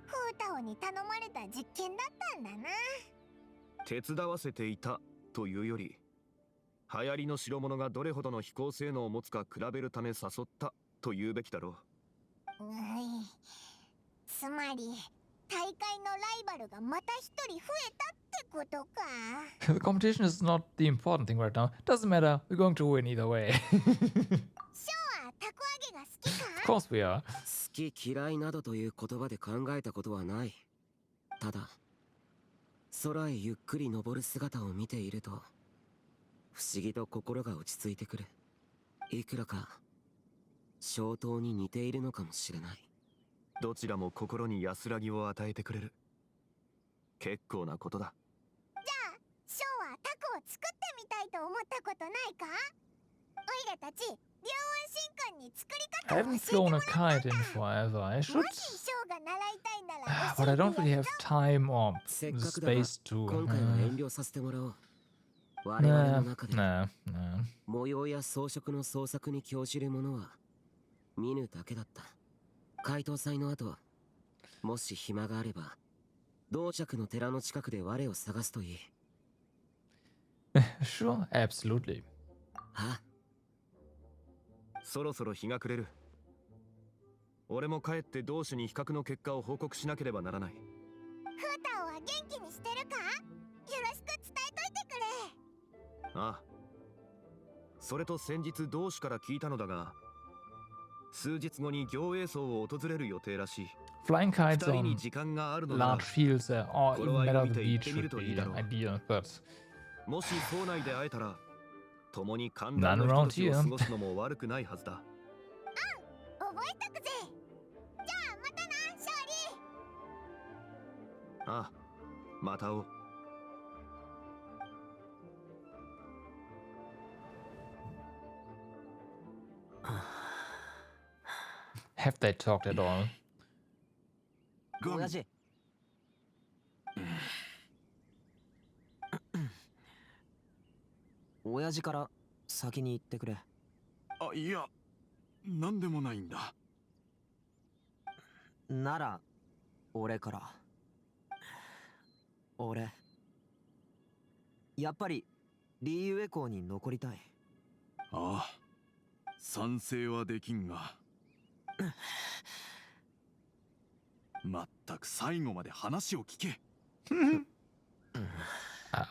フータオに頼まれた実験だったんだな。手伝わせていたというより、流行りの代物がどれほどの飛行性能を持つか比べるため誘ったと言うべきだろう。つまり大会のライバルがまた一人増えたってことか。The competition is not the important thing right now. Doesn't matter. We're going to win either way. ショーはタコ揚げが好きか？ Of course we are. 好き嫌いなどという言葉で考えたことはない。ただ空へゆっくり登る姿を見ていると不思議と心が落ち着いてくる。いくらか消灯に似ているのかもしれない。どちらも心に安らぎを与えてくれる。結構なことだ。じゃあショーはタコを作ってみたいと思ったことないか？オイラたち竜雲神官に作り I 方を haven't 教えて flown も a らったん kite だ。 in forever. I も should. しショーが習いたいなら But I don't 教 really え have てやるよ。 time or せっかくだが space to. 今回は遠慮させてもらおう。我々 Nah, の中で nah. 模様や装飾の創作に興じる者は見ぬだけだった。解答祭の後、もし暇があれば同着の寺の近くで我を探すといい。Sure, absolutely. あ、そろそろ日が暮れる。俺も帰って同種に比較の結果を報告しなければならない。フータオは元気にしてるか？よろしく伝えといてくれ。ああ。それと先日同種から聞いたのだが、数日後に行営層を訪れる予定らしい。 Flying 二 kites 人に on 時間があるのなら large fields or even better the beach これは読みて行ってみるといいだろう。 would be an ideal, but もし島内で会えたら共に寒暖のひとときを過ごすのも悪くないはずだ。覚えとくぜ。じゃあまたな、勝利。ああ、また会おう。have they talked at all? 親父。親父から先に言ってくれ。あ、いや、なんでもないんだ。なら俺から。俺やっぱりリーユエ校に残りたい。ああ、賛成はできんが。まったく最後まで話を聞け。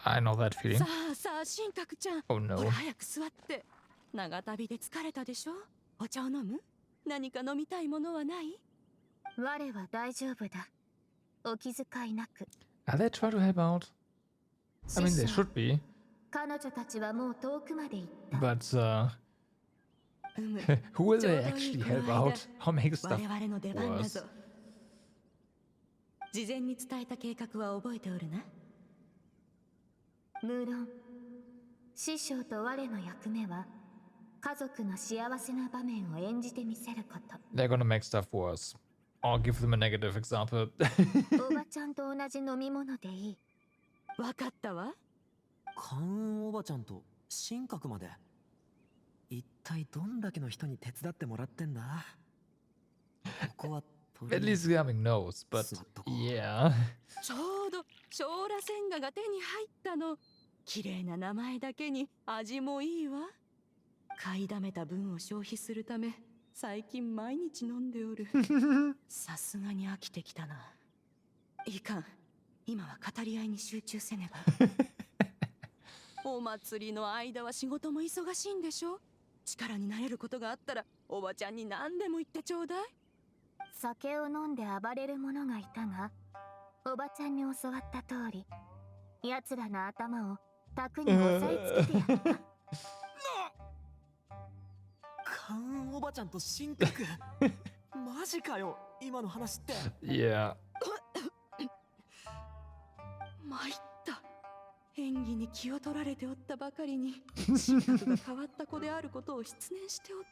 I know that feeling. さあさあ、神格ちゃん。 Oh no. ほら早く座って。長旅で疲れたでしょ。お茶を飲む？何か飲みたいものはない？我は大丈夫だ。お気遣いなく。 Are they trying to help out? I mean, they should be, 彼女たちはもう遠くまで行った。 but うむ。 who will ちょう they どいい actually 具合 help だ。 out? How make 我 stuff 々の出番だぞ worse?。事前に伝えた計画は覚えておるな。無論、師匠と我の役目は家族の幸せな場面を演じてみせること。They're gonna make stuff worse. Or give them a negative example. おばちゃんと同じ飲み物でいい。わかったわ。関雲おばちゃんと神格まで。一体どんだけの人に手伝ってもらってんだ。ここはとり At あえ least ず Gaming knows, but 座っとこう。 yeah. ちょうど小螺旋河が手に入ったの。綺麗な名前だけに味もいいわ。買いだめた分を消費するため最近毎日飲んでおる。さすがに飽きてきたな。いかん、今は語り合いに集中せねば。お祭りの間は仕事も忙しいんでしょ。力になれることがあったらおばちゃんに何でも言ってちょうだい。酒を飲んで暴れる者がいたが、おばちゃんに教わった通り、奴らの頭を卓に押さえつけてやった。カウンおばちゃんと神格マジかよ、今の話って。Yeah. 参った。演技に気を取られておったばかりに神格が変わった子であることを失念しておっ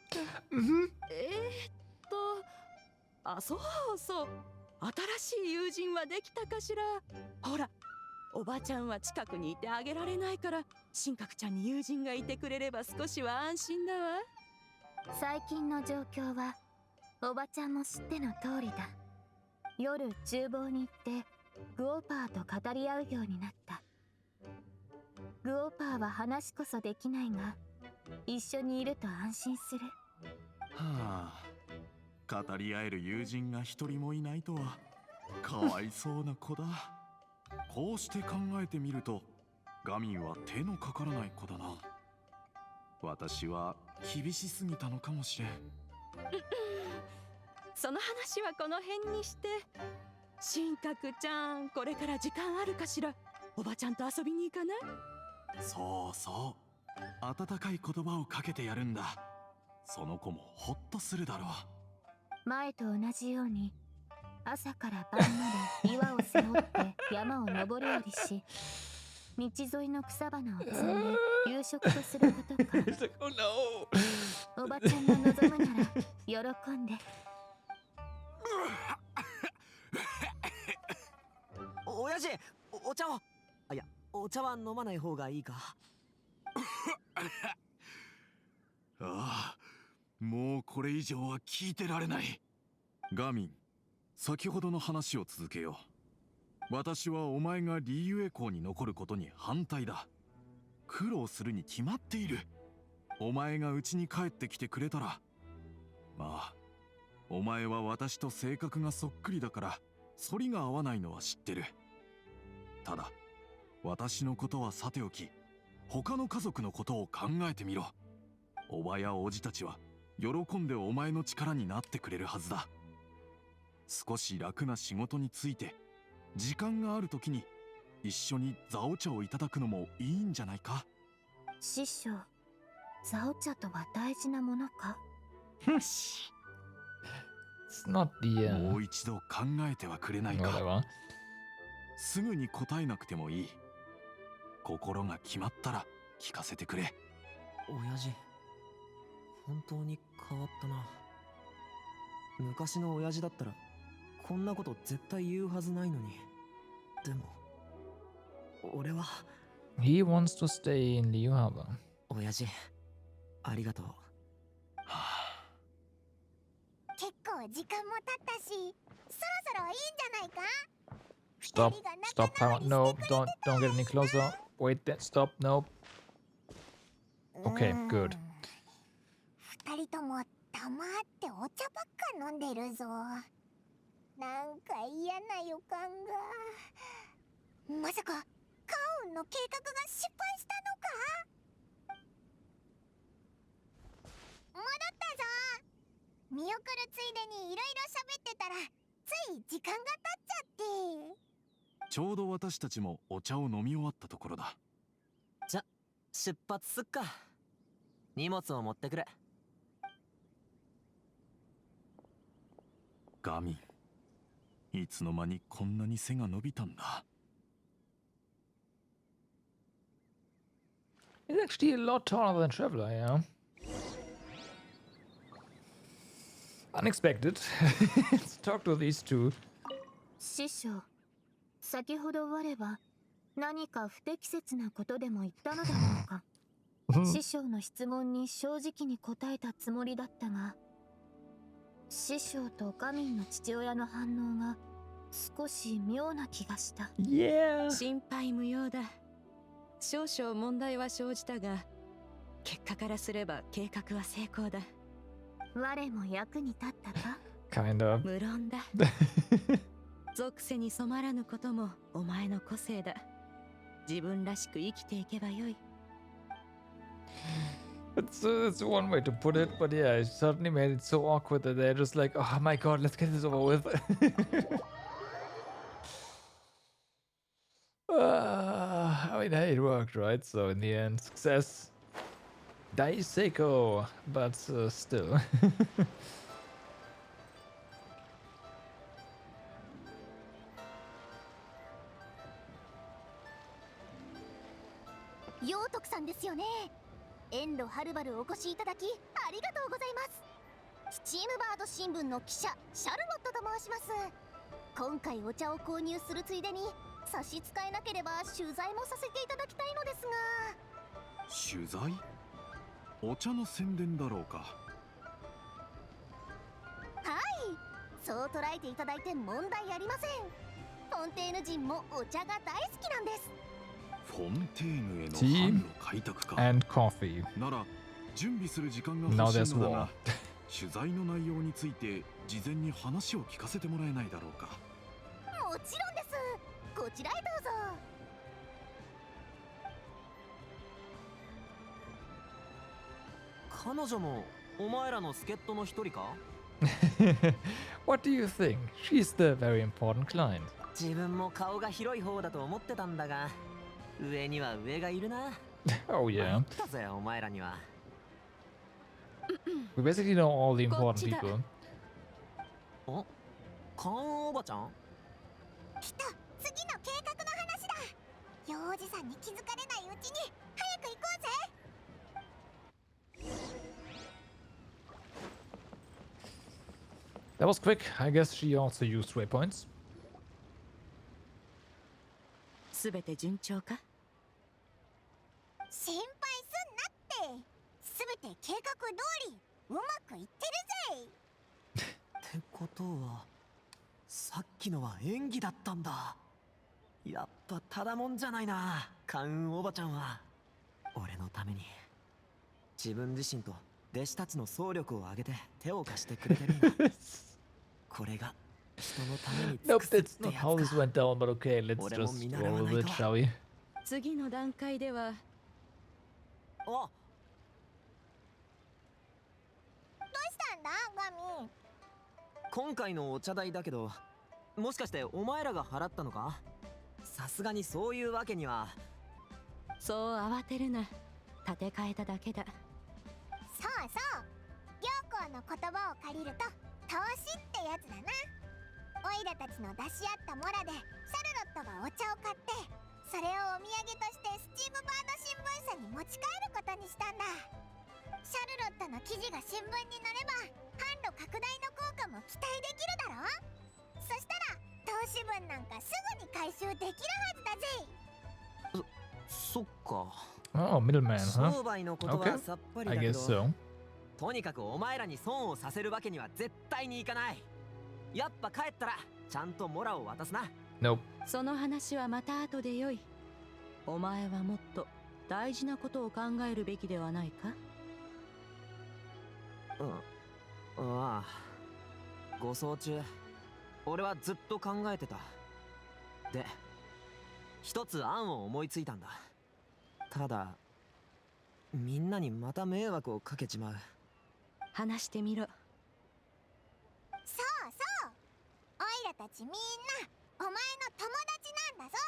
た。あ、そうそう、新しい友人はできたかしら。ほら、おばちゃんは近くにいてあげられないから、神格ちゃんに友人がいてくれれば少しは安心だわ。最近の状況はおばちゃんも知っての通りだ。夜厨房に行ってグオパーと語り合うようになった。グオパーは話こそできないが、一緒にいると安心する。はあ、語り合える友人が一人もいないとはかわいそうな子だ。こうして考えてみるとガミンは手のかからない子だな。私は厳しすぎたのかもしれん。その話はこの辺にして、神格ちゃん、これから時間あるかしら。おばちゃんと遊びに行かない？そうそう、温かい言葉をかけてやるんだ。その子もホッとするだろう。前と同じように朝から晩まで岩を背負って山を登り降りし、道沿いの草花を摘んで夕食とすることか。Oh no! おばちゃんが望むなら喜んで。親父、お茶を。いや、お茶は飲まない方がいいか。ああ、もうこれ以上は聞いてられない。ガミン、先ほどの話を続けよう。私はお前がリーユエ校に残ることに反対だ。苦労するに決まっている。お前が家に帰ってきてくれたら、まあお前は私と性格がそっくりだから反りが合わないのは知ってる。ただ私のことはさておき、他の家族のことを考えてみろ。おばやおじたちは喜んでお前の力になってくれるはずだ。少し楽な仕事について時間がある時に一緒にザオ茶をいただくのもいいんじゃないか。師匠、ザオ茶とは大事なものか？ It's not the もう一度考えてはくれないか。 whatever. すぐに答えなくてもいい。心が決まったら聞かせてくれ。親父、本当に変わったな。昔の親父だったらこんなこと絶対言うはずないのに。でも俺は。 He wants to stay in Liu Harbor. 親父、ありがとう。結構時間も経ったし、そろそろいいんじゃないか？ Stop, stop, no, don't get any closer. Wait, stop, no. Okay, good. 二人とも黙ってお茶ばっか飲んでるぞ。なんか嫌な予感が。まさかカオンの計画が失敗したのか？戻ったぞ。見送るついでにいろいろ喋ってたらつい時間が経っちゃって。ちょうど私たちもお茶を飲み終わったところだ。じゃ出発すっか。荷物を持ってくれ。ガミン、いつの間にこんなに背が伸びたんだ。He's actually a lot taller than Traveler, yeah. Unexpected. Let's talk to these two. 師匠、先ほど我は何か不適切なことでも言ったのだろうか？師匠の質問に正直に答えたつもりだったが、師匠とガミンの父親の反応が少し妙な気がした。Yeah. 心配無用だ。少々問題は生じたが、結果からすれば計画は成功だ。我も役に立ったか？ Kind of. 無論だ。属くせに染まらぬこともお前の個性だ。自分らしく生きていけばよい。It's one way to put it, but yeah, it certainly made it so awkward that they're just like, oh my god, let's get this over with. I mean, hey, it worked, right? So in the end, success. Daiseko, but still. 陽徳さんですよね。遠路はるばるお越しいただきありがとうございます。スチームバード新聞の記者シャルロットと申します。今回お茶を購入するついでに差し支えなければ取材もさせていただきたいのですが。取材？お茶の宣伝だろうか。はい、そう捉えていただいて問題ありません。フォンテーヌ人もお茶が大好きなんです。フォンテーヌへの Tea 販路開拓か。 and coffee. なら準備する時間が Now 欲 there's しいのだ war. が、取材の内容について事前に話を聞かせてもらえないだろうか。もちろんです。こちらへどうぞ。彼女もお前らの助っ人の一人か？What do you think? She's the very important client. 自分も顔が広い方だと思ってたんだが、上には上がいるな。Oh yeah. 参ったぜお前らには。We basically know all the important people. お、カーンおばちゃん？来た、次の計画の話だ。幼児さんに気づかれないうちに早く行こうぜ。That was quick. I guess she also used waypoints. すべて順調か？心配すんなって。すべて計画通りうまくいってるぜ。ってことは、さっきのは演技だったんだ。やっぱただもんじゃないな、カンおばちゃんは。俺のために自分自身と弟子たちの総力を挙げて手を貸してくれてるんだ。これが人のために尽 Nope, くすっ that's て not や how つ this か。 went down, but okay, let's俺も just 見習 roll わ with ない it, と。 shall we? 次の段階ではあ、どうしたんだガミ。今回のお茶代だけど、もしかしてお前らが払ったのか？さすがにそういうわけには。そう慌てるな。立て替えただけだ。そうそう。良子の言葉を借りると投資ってやつだな。オイラたちの出し合ったモラでシャルロットがお茶を買って、それをお土産としてスチームバード新聞社に持ち帰ることにしたんだ。シャルロットの記事が新聞に載れば販路拡大の効果も期待できるだろ。そしたら投資分なんかすぐに回収できるはずだぜ。そっか。 Oh, middleman, 商 huh? 売のこと Okay. はさっぱり I だけ guess ど、 so. とにかくお前らに損をさせるわけには絶対にいかない。やっぱ帰ったらちゃんとモラを渡すな。 Nope. その話はまた後でよい。お前はもっと大事なことを考えるべきではないか？ああ、護送中俺はずっと考えてた。で、一つ案を思いついたんだ。ただみんなにまた迷惑をかけちまう。話してみろ。そうそう。オイラたちみんなお前の友達なんだぞ。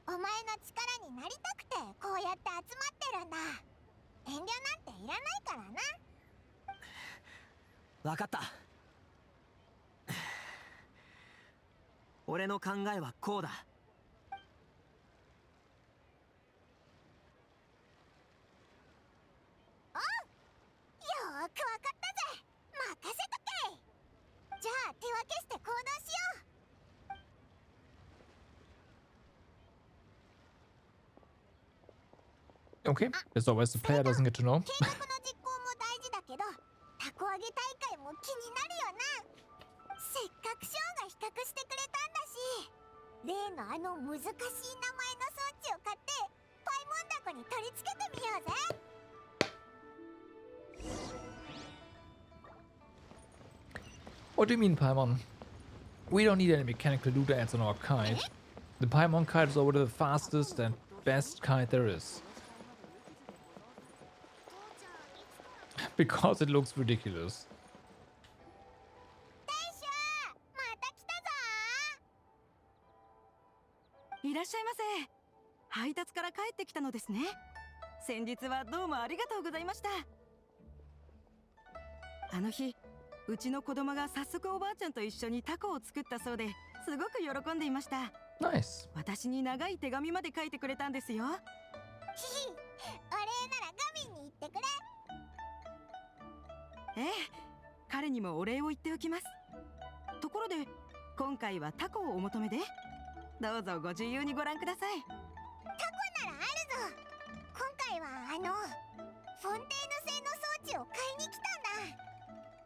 お前の力になりたくてこうやって集まってるんだ。遠慮なんていらないからな。わかった。俺の考えはこうだ。よーくわかったぜ。任せとけ。じゃあ手分けして行動しよう。Okay, as always, the player doesn't get to know. 計画の実行も大事だけど、たこ揚げ大会も気になるよな。せっかくショーが比較してくれたんだし、例のあの難しい名前の装置を買ってパイモンダコに取り付けてみようぜ。What do you mean, Paimon? We don't need any mechanical loot ants on our kite. The Paimon kite is already the fastest and best kite there is. Because it looks ridiculous. 店主また来たぞいらっしゃいませ。配達から帰ってきたのですね。先日はどうもありがとうございました。あの日、うちの子供が早速おばあちゃんと一緒にタコを作ったそうで、すごく喜んでいました。Nice. 私に長い手紙まで書いてくれたんですよ。ひひお礼ならガミンに言ってくれ。ええ、彼にもお礼を言っておきます。ところで、今回はタコをお求めで。どうぞご自由にご覧ください。タコならあるぞ。今回はフォンテーヌ製の装置を買いに来たんだ。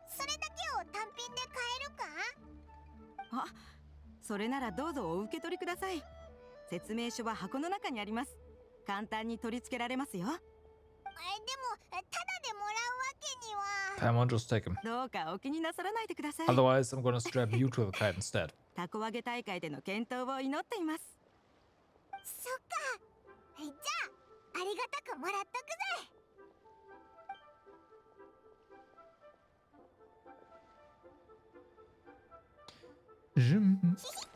それだけを単品で買えるか？あ、それならどうぞお受け取りください。説明書は箱の中にあります。簡単に取り付けられますよ。でもタダでもらうわけには。Paimon, just take him. どうかお気になさらないでください。 Otherwise, I'm gonna strap you to the kite instead. タコ揚げ大会での健闘を祈っています。そっか。じゃあありがたくもらっとくぜ。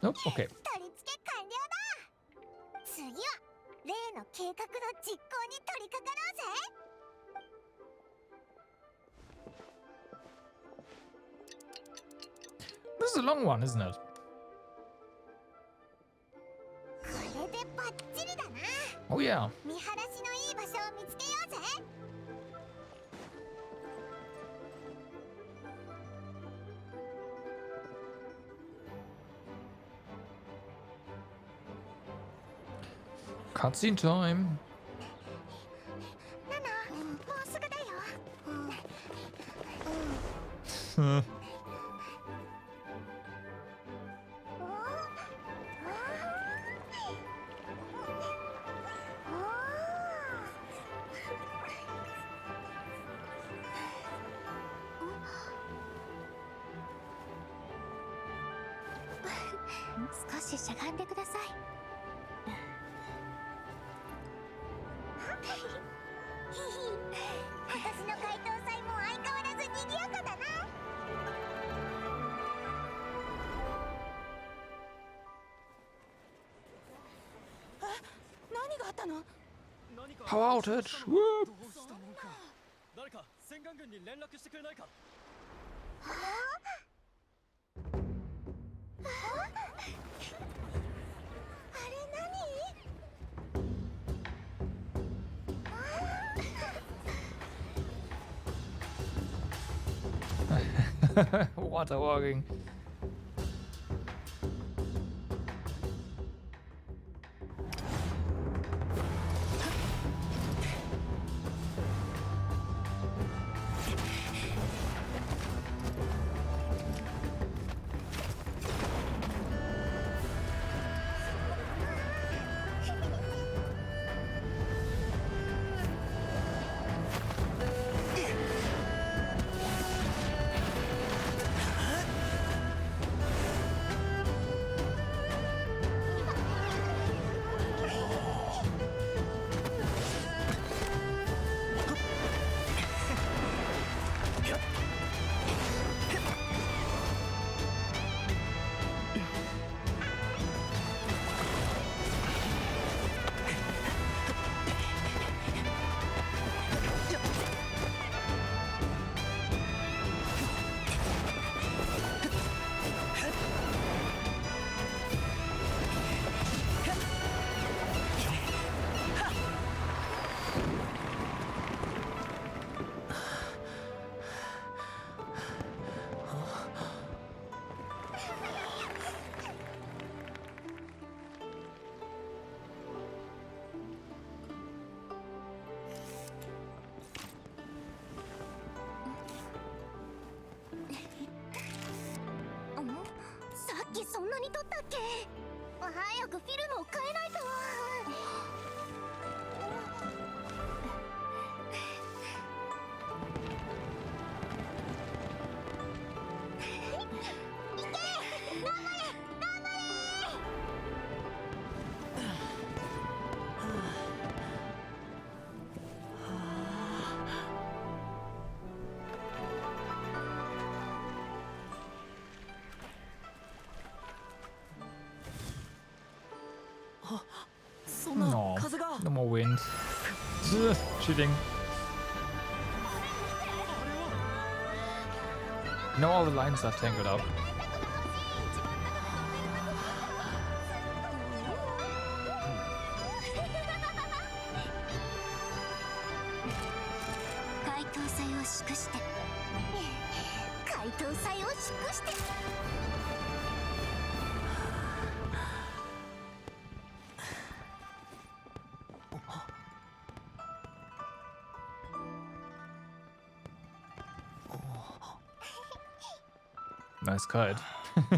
Nope, okay. 取り付け完了だ。次は例の計画の実行に取り掛かろうぜ。This is a long one, isn't it? これでバッチリだな。 Oh yeah. 見晴らしのいい場所を見つけようぜ。Cutscene time. ナナ、もうすぐだよ。少ししゃがんでください。今年の怪盗祭も相変わらず賑やかだな。何があったの？ Power outage. Whoop. 誰か戦艦軍に連絡してくれないか。あれ何Waterlogging.そんなに取ったっけ？早くフィルムを変えないと。いけ！頑張れ！そんな No, 風が no more wind. Cheating. Now all the lines are tangled up. 解凍祭を祝して解凍祭を祝して Nice kite. さっ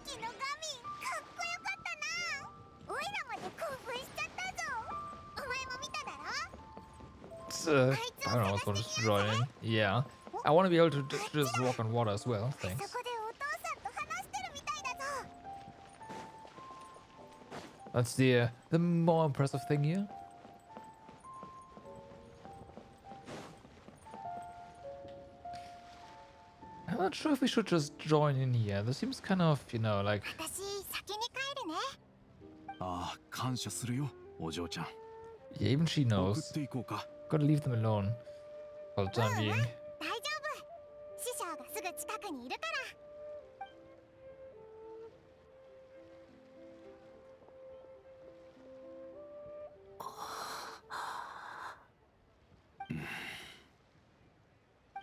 きのガミンかっこよかったな。オイラまで興奮しちゃったぞ。お前も見ただろ。 I don't know what's going to join in. Yeah. I want to be able to just walk on water as well. そ Thanks. こでお父さんと話してるみたいだぞ。 That's the more impressive thing here. I'm not sure if we should just join in here. This seems kind of, you know, like 私先に帰るね。ああ、感謝するよ、お嬢ちゃん。 yeah, even she 送 knows. っていこうか。 Gotta leave them alone for the time being. 大丈夫。師匠がすぐ近くにいるから。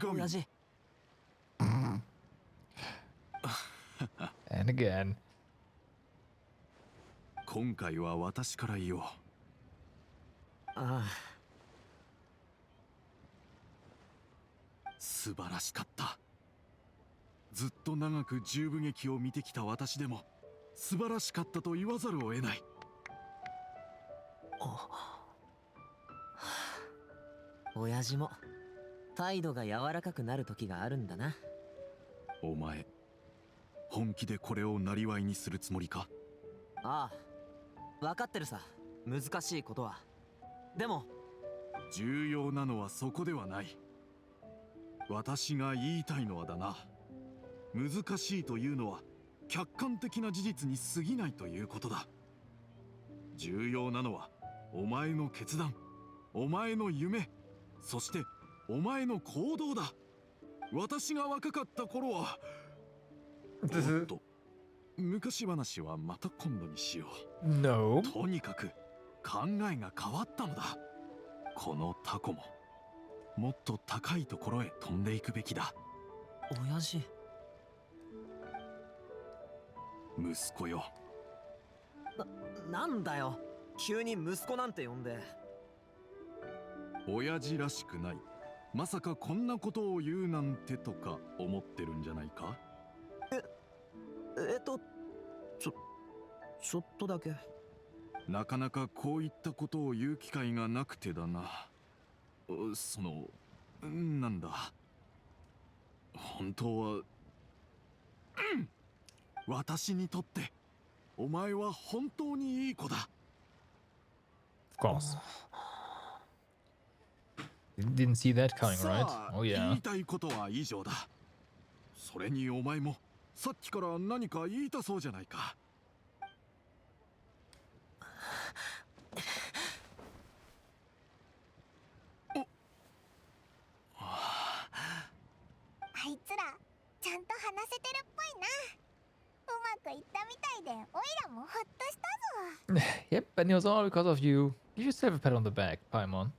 ガミ親父 And again. 今回は私から言おう。あ素晴らしかった。ずっと長く十部劇を見てきた私でも素晴らしかったと言わざるを得ない。親父も態度が柔らかくなる時があるんだな。お前、本気でこれを生業にするつもりか？ああ、分かってるさ。難しいことは。でも重要なのはそこではない。私が言いたいのはだな。難しいというのは客観的な事実に過ぎないということだ。重要なのはお前の決断、お前の夢、そしてお前の行動だ。私が若かった頃はおっと、昔話はまた今度にしよう。 No. とにかく考えが変わったのだ。このタコももっと高いところへ飛んでいくべきだ。親父、息子よ。なんだよ、急に息子なんて呼んで。親父らしくない。まさかこんなことを言うなんてとか思ってるんじゃないか？ちょっとだけ。なかなかこういったことを言う機会がなくてだな。なんだ。本当は、私にとってお前は本当にいい子だ。 Of course. You didn't see that coming, さ right? あ、 Oh 言 yeah. いたいことは以上だ。それにお前もさっきから何か言いたそうじゃないか。あいつらちゃんと話せてるっぽいな。うまくいったみたいでオイラもほっとしたぞ。 Yep, and it was all because of you. Give yourself a pat on the back, Paimon.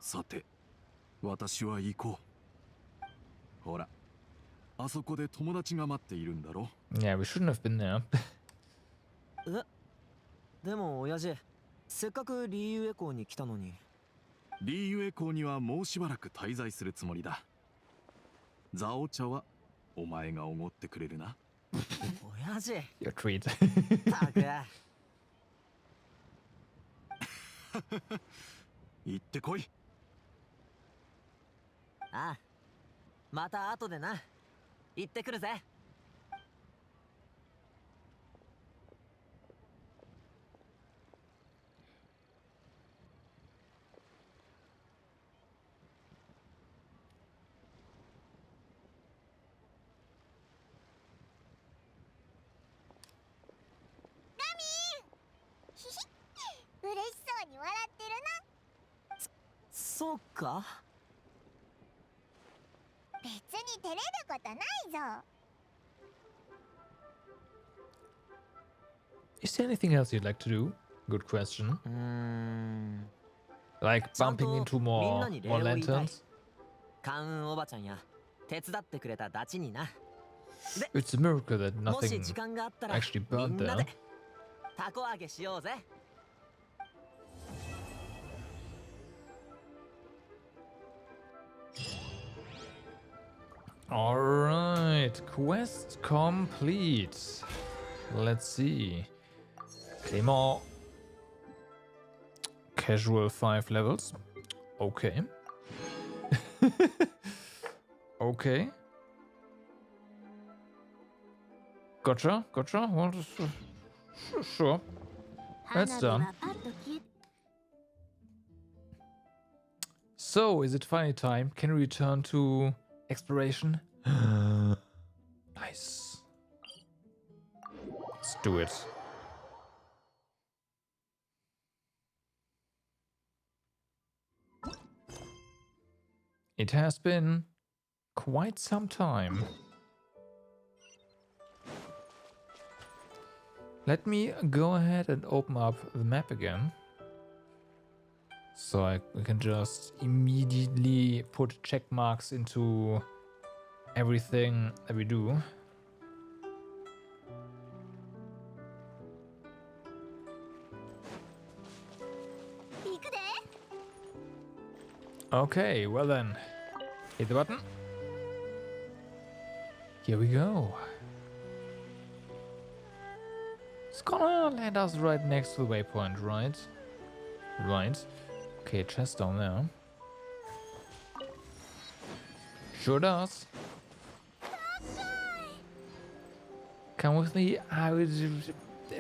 さて、私は行こう。ほら、あそこで友達が待っているんだろ。 Yeah, we shouldn't have been there. でも親父、せっかくリーユエ港に来たのに。リーユエ港にはもうしばらく滞在するつもりだ。ザオ茶はお前がおごってくれるな。親父、 Your treat. たく。行ってこい。ああ、また後でな。行ってくるぜ。そうか。別に照れることないぞ。 Is there anything else you'd like to do? Good question. うーん。 Like ちゃん bumping と into みん more なに礼 more を言いたい。 lanterns. 関運おばちゃんや手伝ってくれたダチにな。 It's a miracle that もし nothing 時間があったら actually み burned んな there. でたこ揚げしようぜ。 Alright, quest complete. Let's see. Claymore. Casual 5 levels. Okay. Okay. Gotcha. Well, sure. That's done. So, is it finally time? Can we return to exploration? Nice. Let's do it. It has been quite some time. Let me go ahead and open up the map again. So we can just immediately put check marks into everything that we do. Okay, well then, hit the button. Here we go. It's gonna land us right next to the waypoint, right? Right. Okay, chest down there. Sure does. Come with me. I will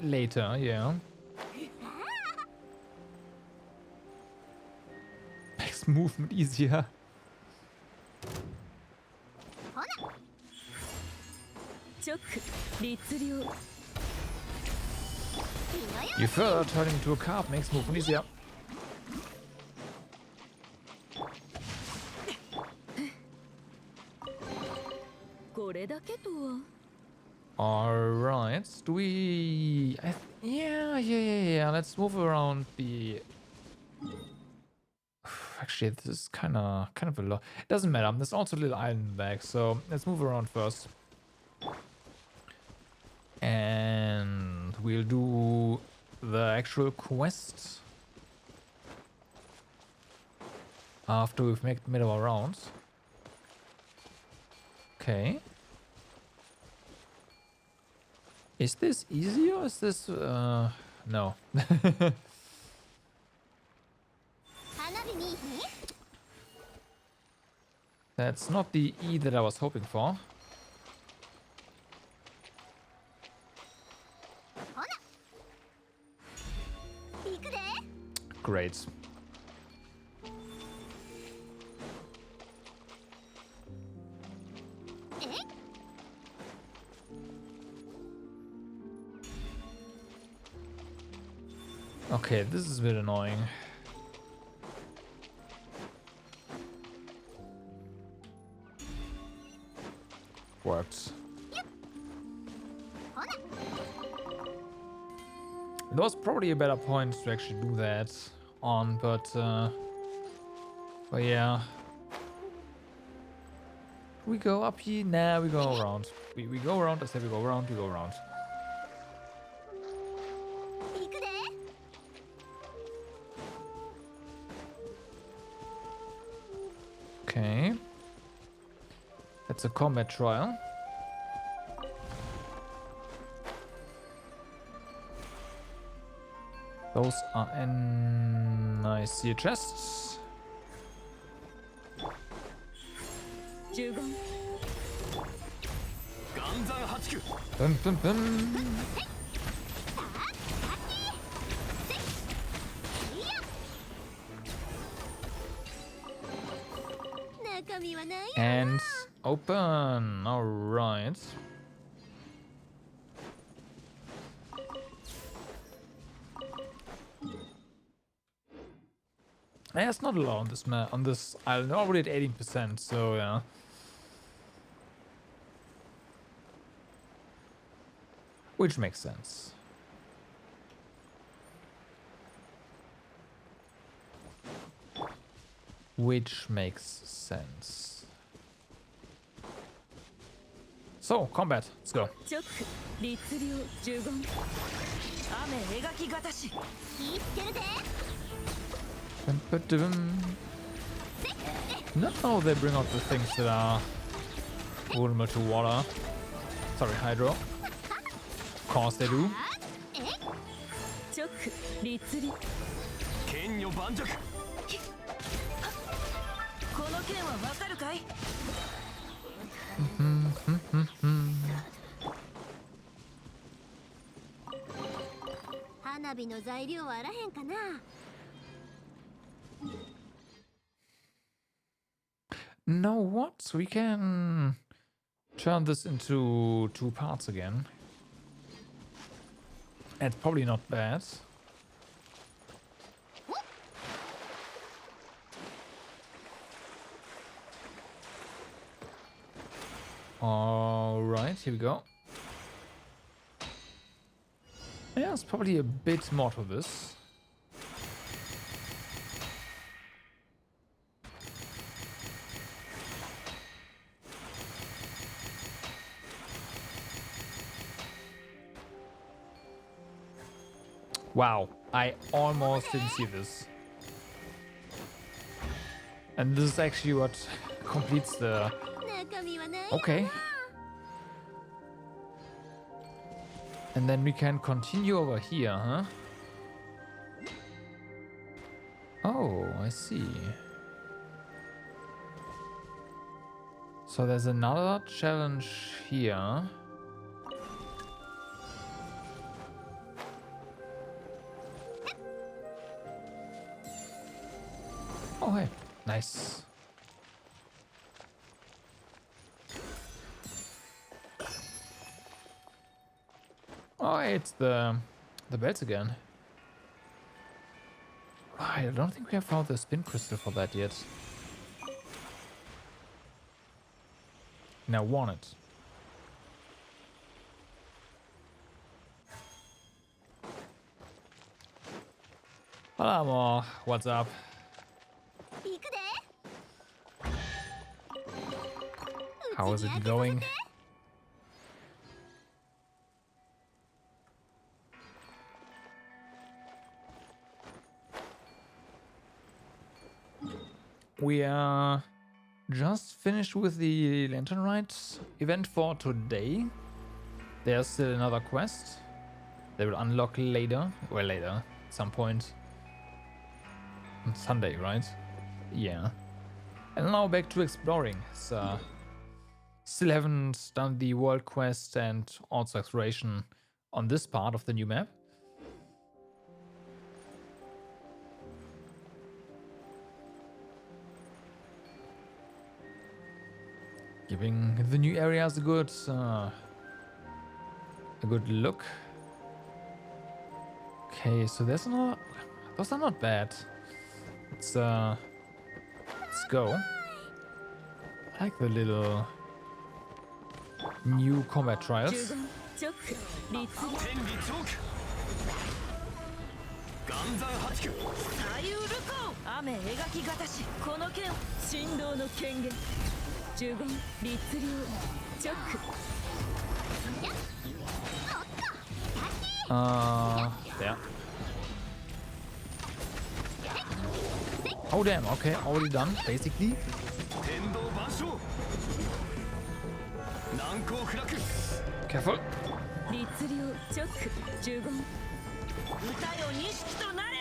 later, yeah. Makes movement easier. You further turning into a carp makes movement easier. Alright, do we... Yeah, let's move around the... Actually, this is kind of a lot. It doesn't matter, there's also a little island back, so let's move around first. And we'll do the actual quest after we've made our rounds. Okay. Is this easy or is this no? That's not the E that I was hoping for. Great. Okay, this is a bit annoying. Worked. There was probably a better point to actually do that on, but yeah. We go up here? Nah, we go around. We go around. I said we go around, we go around. Okay. That's a combat trial. Those are nice here chests. Bum, bum, bum. And open. All right. Yeah, it's not a lot on this map. On this island, already at 18%. So yeah. Which makes sense. Which makes sense. So, combat. Let's go. チョック律令十言雨描きがたし気ぃつけるぜ Now they bring out the things that are vulnerable to water. Sorry, Hydro. Of course they do. チョック律令剣女盤石この件はわかるかい花火の材料はあらへんかな Know what? We can turn this into 2 parts again. It's probably not bad. Alright, here we go. Yeah, it's probably a bit more to this. Wow, I almost didn't see this. And this is actually what completes the... 中身はない Okay. And then we can continue over here, huh? Oh, I see. So there's another challenge here. Oh, hey. Nice. Oh, it's the belts again. I don't think we have found the spin crystal for that yet. Now want it. Hello, what's up? 行くで How is it going? We are just finished with the Lantern Ride event for today. There's still another quest. They will unlock later. Well, later. At some point. On Sunday, right? Yeah. And now back to exploring. So, still haven't done the world quest and also exploration on this part of the new map. Giving the new areas a good look. Okay, so there's no, those are not bad. Let's go. I like the little new combat trials. チョック律令天理チョーク岩山八九左右ルコ雨描きがたしこの剣振動の権限呪言律令チョック Yeah. Oh damn, okay, already done, basically. 天道万象難攻不落 Careful. 律令チョック呪言歌よ錦となれ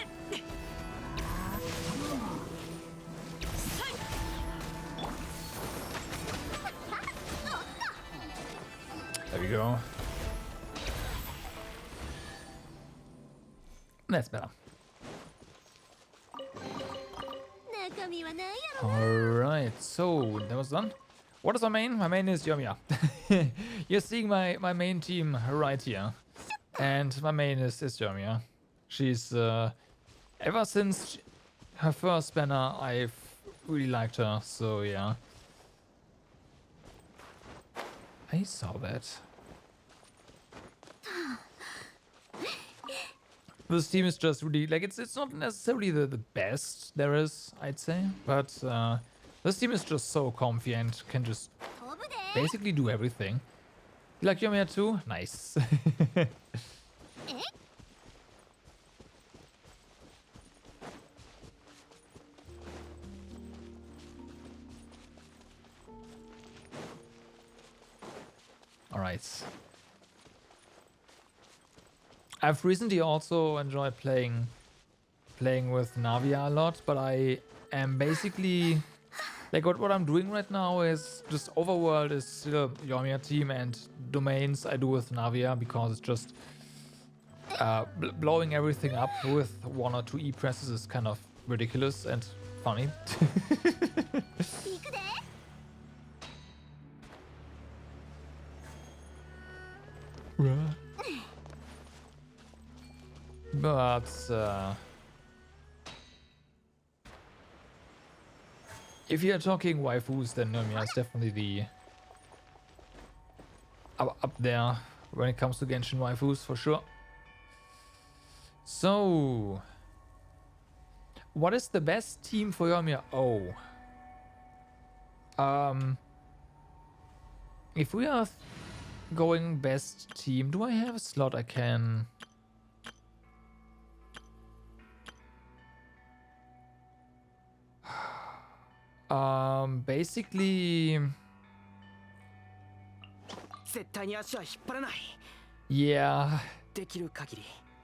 There we go. That's better. 中身はないやろ Alright, so that was done. What is my main? My main is Yomiya. You're seeing my main team right here. And my main is Yomiya. She's, ever since her first banner, I've really liked her, so yeah. I saw that. This team is just really, like, it's not necessarily the best there is, I'd say, but this team is just so comfy and can just basically do everything. You like Yomiya too? Nice. Alright. I've recently also enjoyed playing with Navia a lot, but I am basically like what I'm doing right now is just overworld is still Yomiya team, and domains I do with Navia because it's just blowing everything up with 1 or 2 E presses is kind of ridiculous and funny. But if you're talking waifus, then Yomiya is definitely the up there when it comes to Genshin waifus for sure. So, what is the best team for Yomiya? Oh, if we are going best team, do I have a slot I can? Basically, yeah.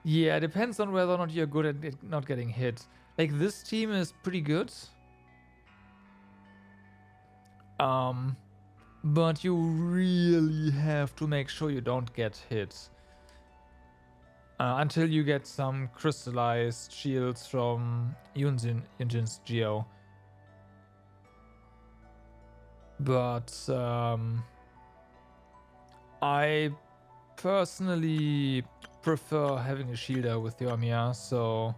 Yeah, it depends on whether or not you're good at it not getting hit. Like, this team is pretty good. But you really have to make sure you don't get hit. Until you get some crystallized shields from Yunjin's Geo. But I personally prefer having a shielder with Yomiya, so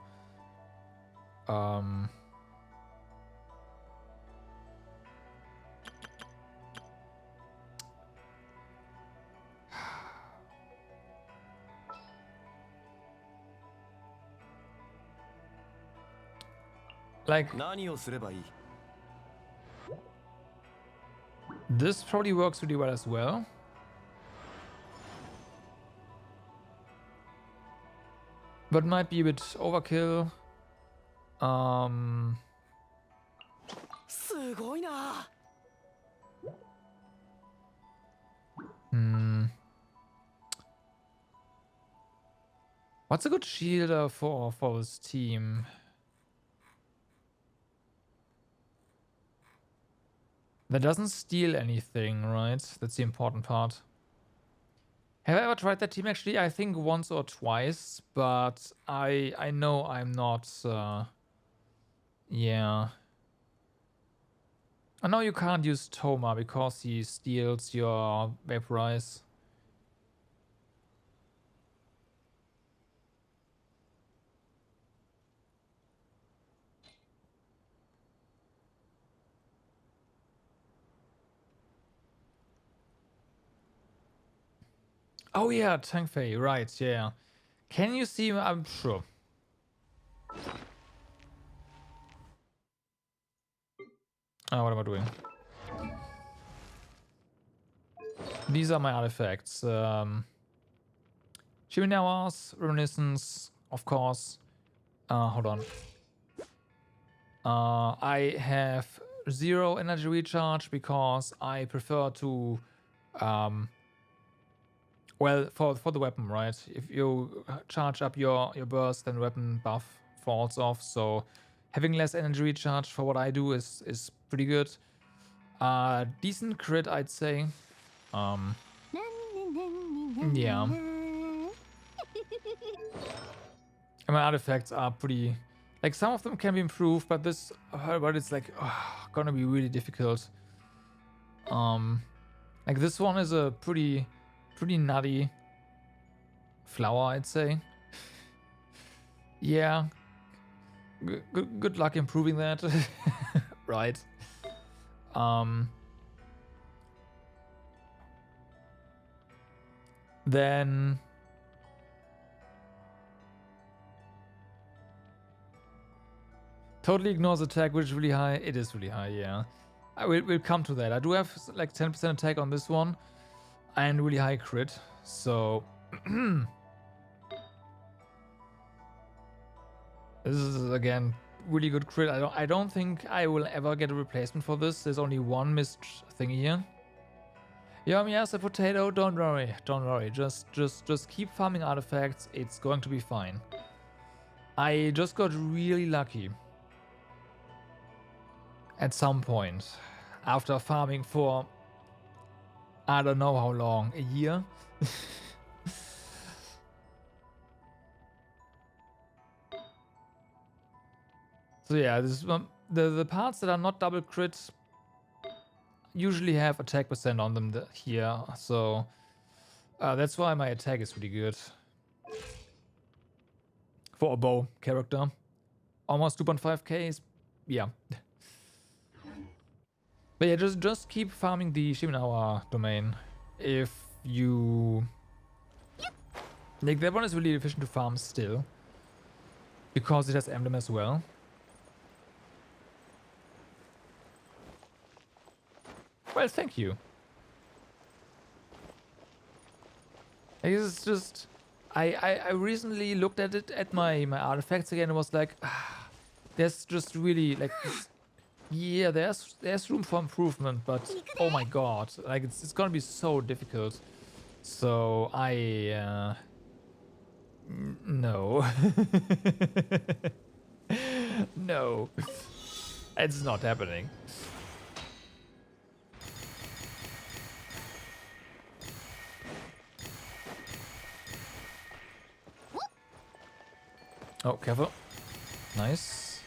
like this probably works really well as well. But might be a bit overkill. What's a good shielder for this team? That doesn't steal anything, right? That's the important part. Have I ever tried that team? Actually, I think once or twice, but I know I'm not. Yeah. I know you can't use Toma because he steals your Vaporize. Oh yeah, Tank Fei, right, yeah. Can you see? I'm sure. Oh, what am I doing? These are my artifacts. Chimney Reminiscence, of course. Hold on. I have 0 energy recharge because I prefer to well, for the weapon, right? If you charge up your burst, then weapon buff falls off. So having less energy recharge for what I do is pretty good. Decent crit, I'd say. Yeah. And my artifacts are pretty, like, some of them can be improved, but this, but it's like gonna be really difficult. Like this one is a pretty nutty flower, I'd say. Yeah. Good luck improving that. Right. Then totally ignores attack, which is really high. It is really high, yeah. We'll come to that. I do have like 10% attack on this one and really high crit. So this is again really good crit. I don't think I will ever get a replacement for this. There's only one missed thing here. Yes, a potato. Don't worry. Just keep farming artifacts. It's going to be fine. I just got really lucky at some point after farming for I don't know how long, a year. So yeah, this the parts that are not double crit usually have attack percent on them here, so that's why my attack is really good for a bow character. Almost 2.5k is, yeah. But yeah, just keep farming the Shiminawa domain if you like. That one is really efficient to farm still because it has emblem as well. Well, thank you. I guess it's just I recently looked at it at my artifacts again and was like, there's just really like this, yeah, there's room for improvement, but oh my god, like it's gonna be so difficult. So no. No. It's not happening. Oh, careful. Nice.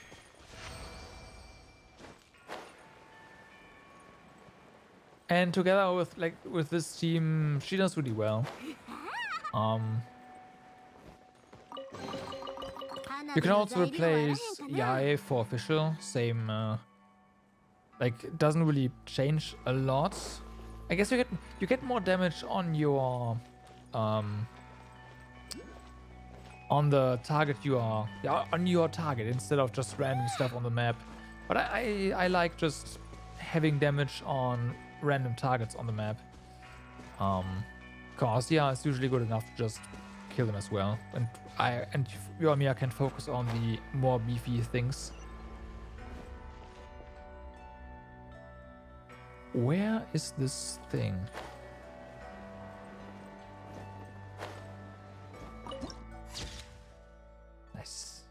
And together with this team, she does really well. You can also replace Yae for official. Same, like it doesn't really change a lot. I guess you get more damage on your on the target on your target instead of just random stuff on the map. But I like just having damage on random targets on the map. Cause yeah, it's usually good enough to just kill them as well. And Yoimiya can focus on the more beefy things. Where is this thing? Nice.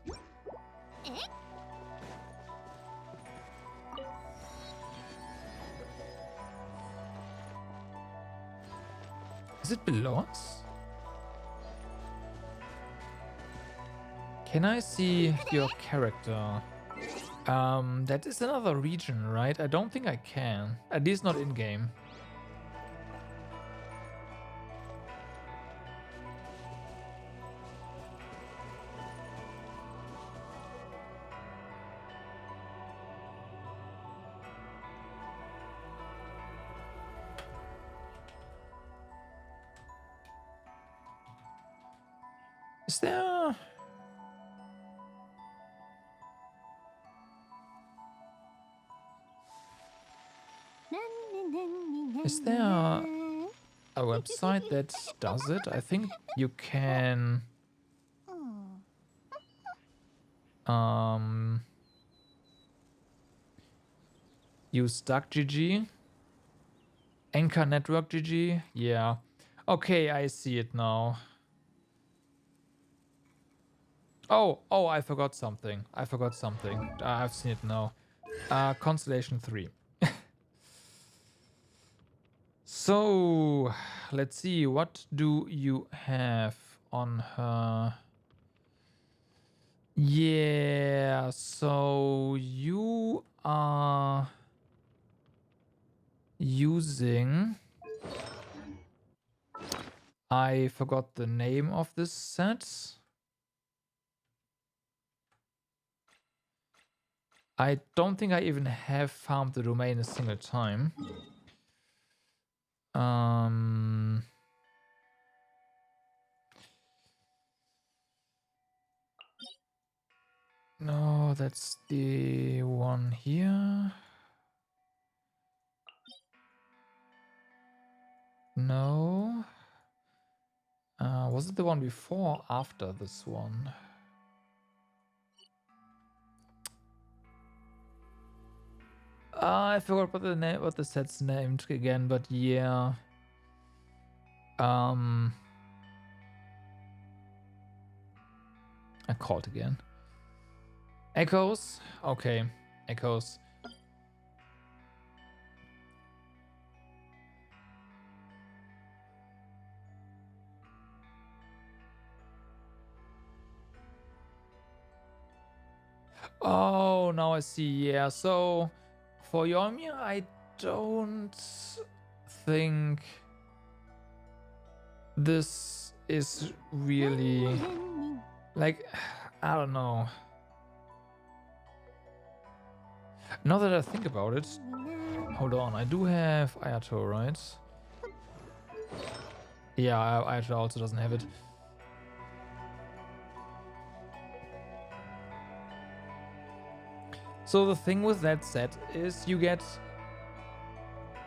Is it below us? Can I see your character? That is another region, right? I don't think I can. At least not in-game. Is there... Is there a website that does it? I think you can use DuckGG, Anchor Network GG. Yeah. Okay, I see it now. Oh, I forgot something. I've seen it now. Constellation 3. So, let's see. What do you have on her? Yeah, so you are using... I forgot the name of this set. I don't think I even have farmed the domain a single time. No, that's the one here. No. Was it the one before or after this one? I forgot what the set's named again, but yeah. I called again. Echoes? Okay, Echoes. Oh, now I see. Yeah, so for Yomi, I don't think this is really like, I don't know. Now that I think about it, hold on, I do have Ayato, right? Yeah, Ayato also doesn't have it. So the thing with that set is you get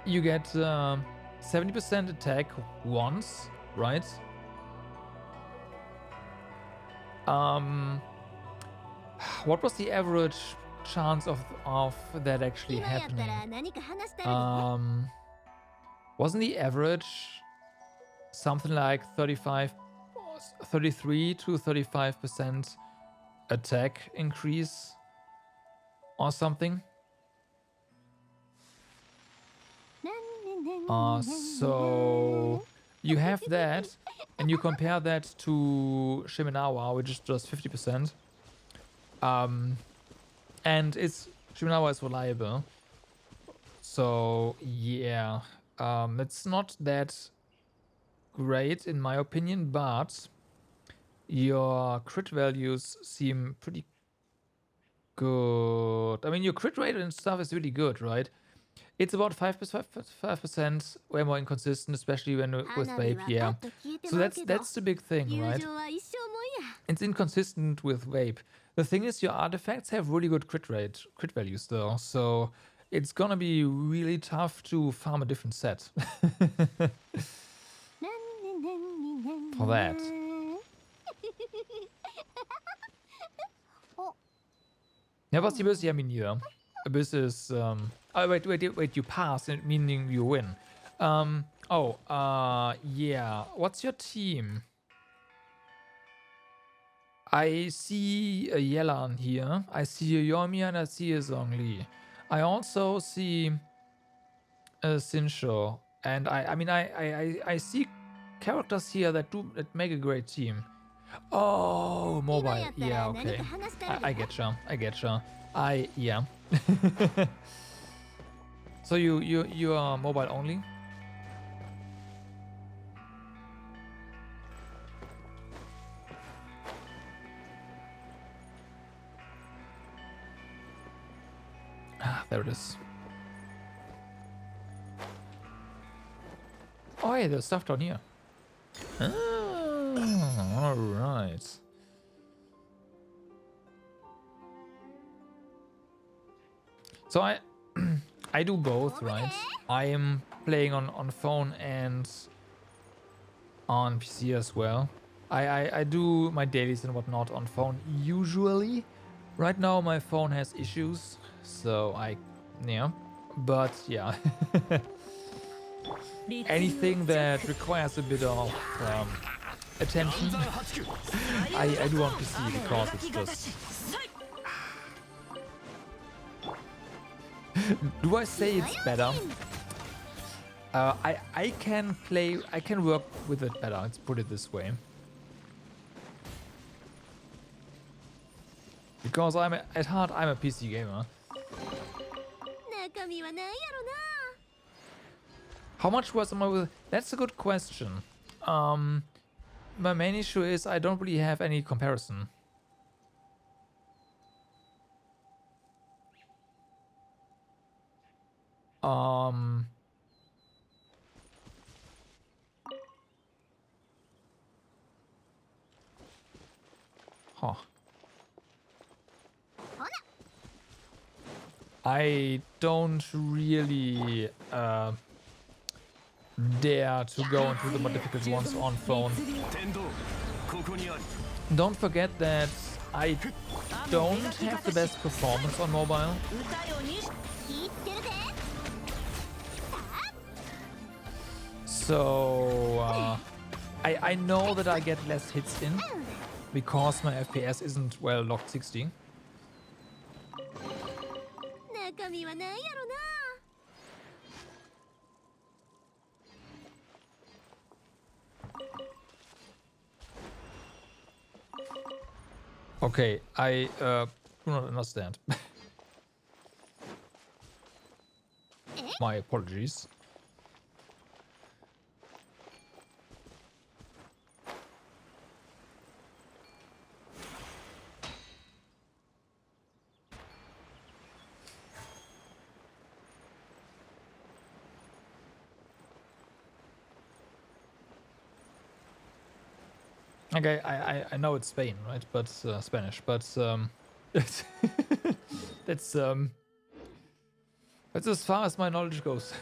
70% attack once, right? What was the average chance of that actually happening? Wasn't the average something like 33 to 35% attack increase or something? So you have that, and you compare that to Shiminawa, which is just 50%. And Shiminawa is reliable. So yeah, it's not that great in my opinion, but your crit values seem pretty good. I mean, your crit rate and stuff is really good, right? It's about 5%, way more inconsistent, especially when with vape, yeah. So that's the big thing, right? It's inconsistent with vape. The thing is, your artifacts have really good crit values though, so it's gonna be really tough to farm a different set. For that. Ja, was die Abyss? Yeah, me neither. Abyss is, oh, wait, you pass, meaning you win. Yeah. What's your team? I see a Yelan here. I see a Yomi and I see a Zhongli. I also see a Sincho. And I see characters here that make a great team. Oh, mobile. Yeah, okay. I getcha. Yeah. So you are mobile only? Ah, there it is. Oh, hey, there's stuff down here. Ah, all right. So I do both, right? I am playing on phone and on PC as well. I do my dailies and whatnot on phone usually. Right now my phone has issues, so yeah. But yeah. Anything that requires a bit of attention, I do on PC because it's just... Do I say it's better? I can work with it better, let's put it this way. Because at heart, I'm a PC gamer. How much was am I with? That's a good question. My main issue is I don't really have any comparison. Huh. I don't really dare to go into the more difficult ones on phone. Don't forget that I don't have the best performance on mobile. So I know that I get less hits in because my FPS isn't well locked 60. Okay, I do not understand. My apologies. Okay, I know it's Spain, right? But Spanish, but that's as far as my knowledge goes.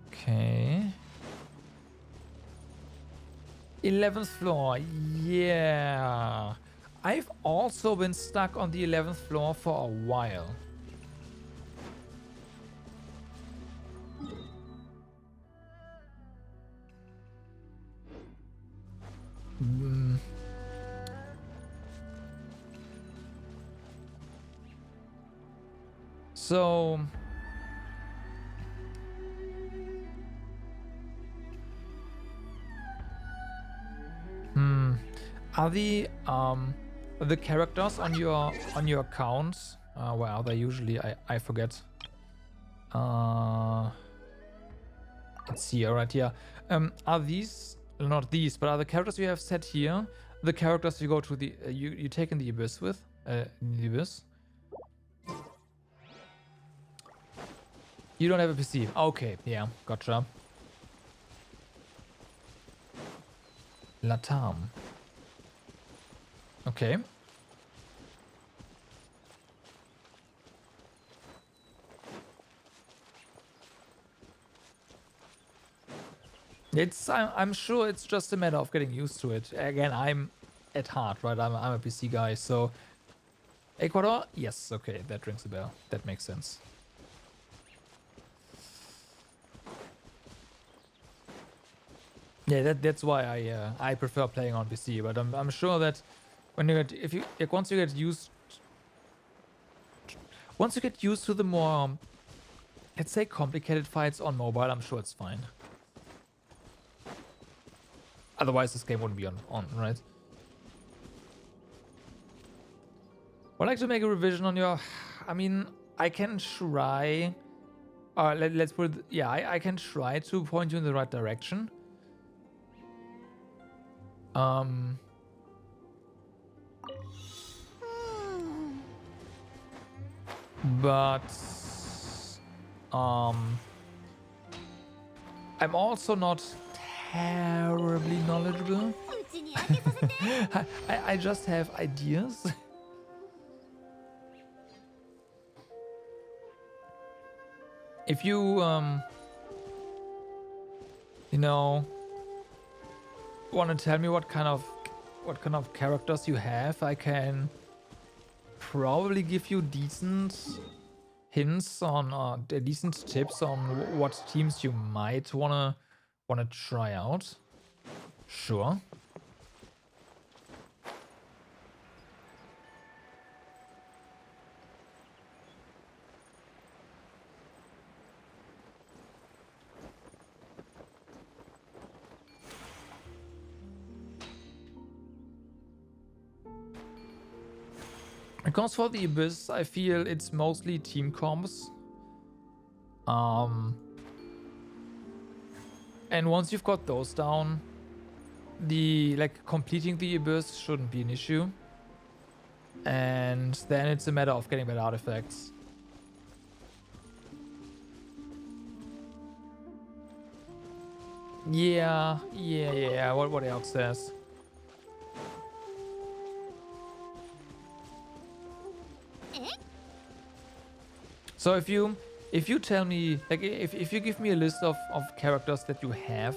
Okay. 11th floor, yeah. I've also been stuck on the 11th floor for a while. So are the characters on your accounts, where are they usually? I forget. Let's see. All right, yeah. Are these not these, but are the characters you have set here the characters you go to the you take in the abyss with? The abyss. You don't have a PC. Okay, yeah, gotcha. Latam. Okay. I'm sure it's just a matter of getting used to it. Again, I'm at heart, right? I'm a PC guy, so Ecuador? Yes, okay, that rings a bell. That makes sense. Yeah, that's why I prefer playing on PC, but I'm sure that when you get once you get used to the more, let's say, complicated fights on mobile, I'm sure it's fine. Otherwise this game wouldn't be on, right? I'd like to make a revision on your, I mean, I can try, let's put it, yeah, I can try to point you in the right direction. But I'm also not terribly knowledgeable. I just have ideas. If you you know, want to tell me what kind of characters you have, I can probably give you decent hints on decent tips on what teams you might wanna try out. Sure. Because for the Abyss, I feel it's mostly team comps. And once you've got those down, the completing the abyss shouldn't be an issue. And then it's a matter of getting better artifacts. Yeah. What else says? So if you tell me, like, if you give me a list of characters that you have,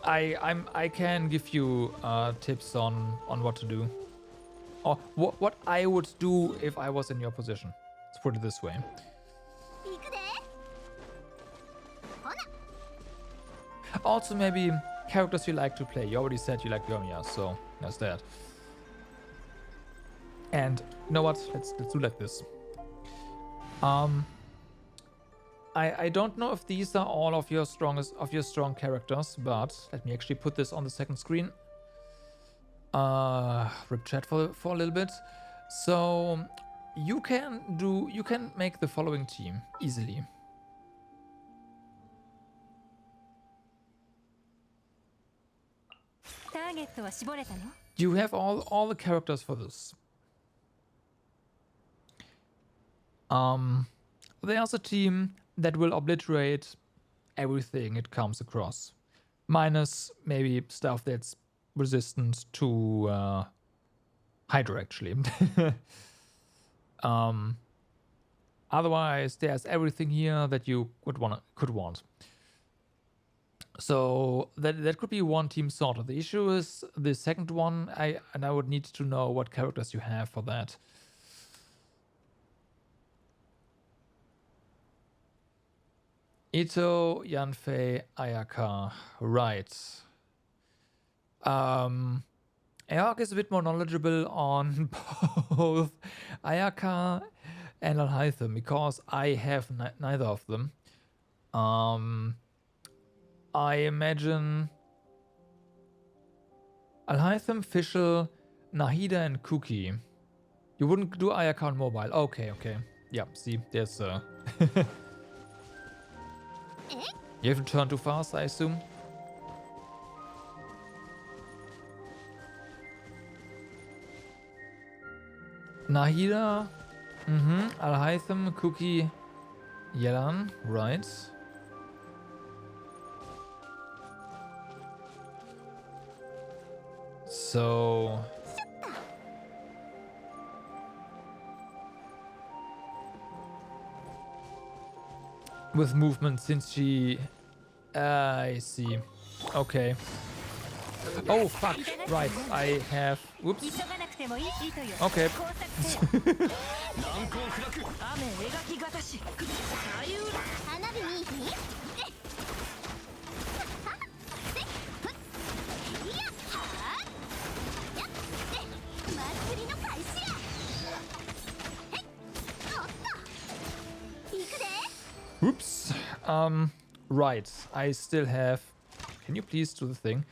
I can give you tips on what to do, or what I would do if I was in your position. Let's put it this way. Also, maybe characters you like to play. You already said you like Yomiya, so there's that. And you know what? Let's do like this. I don't know if these are all of your strong characters, but let me actually put this on the second screen. Rip chat for a little bit. So you can make the following team easily. You have all the characters for this. There's a team that will obliterate everything it comes across, minus maybe stuff that's resistant to Hydra, actually. Otherwise, there's everything here that you could want. So that could be one team sorted. The issue is the second one. I would need to know what characters you have for that. Ito, Yanfei, Ayaka, right. Ayaka is a bit more knowledgeable on both Ayaka and Alhaitham because I have neither of them. I imagine Alhaitham, Fischl, Nahida, and Kuki. You wouldn't do Ayaka on mobile. Okay. Yeah, see, there's You have to turn too fast, I assume. Nahida, Alhaitham, Kuki, Yelan, right. So with movement, since she I see. Okay. Oh fuck, right, I have whoops. Okay. Oops. Right. I still have. Can you please do the thing?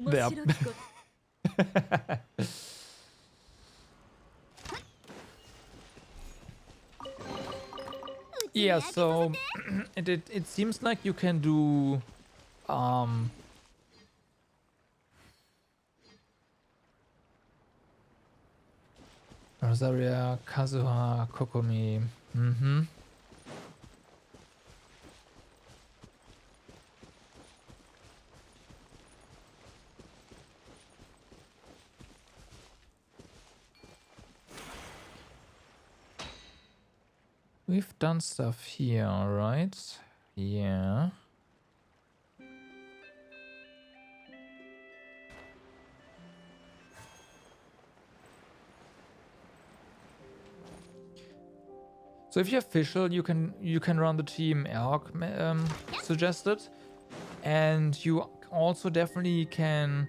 There. Yeah. So it seems like you can do. Rosaria, Kazuha, Kokomi. We've done stuff here, right? Yeah. So if you have Fischl, you can run the team Erhok suggested, and you also definitely can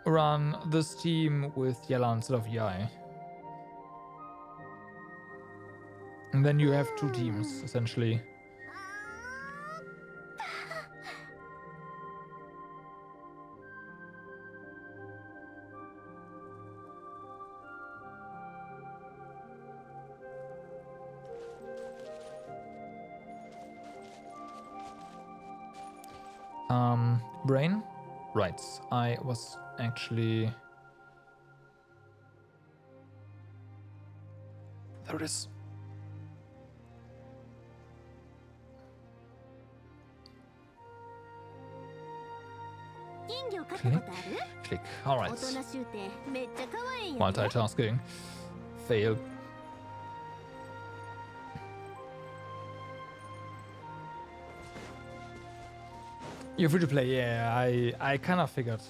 run this team with Yella instead of Yai. And then you have two teams essentially. Brain? Right. I was actually... There it is. Click, click. Alright. Multitasking. Fail. You're free to play, yeah, I kind of figured.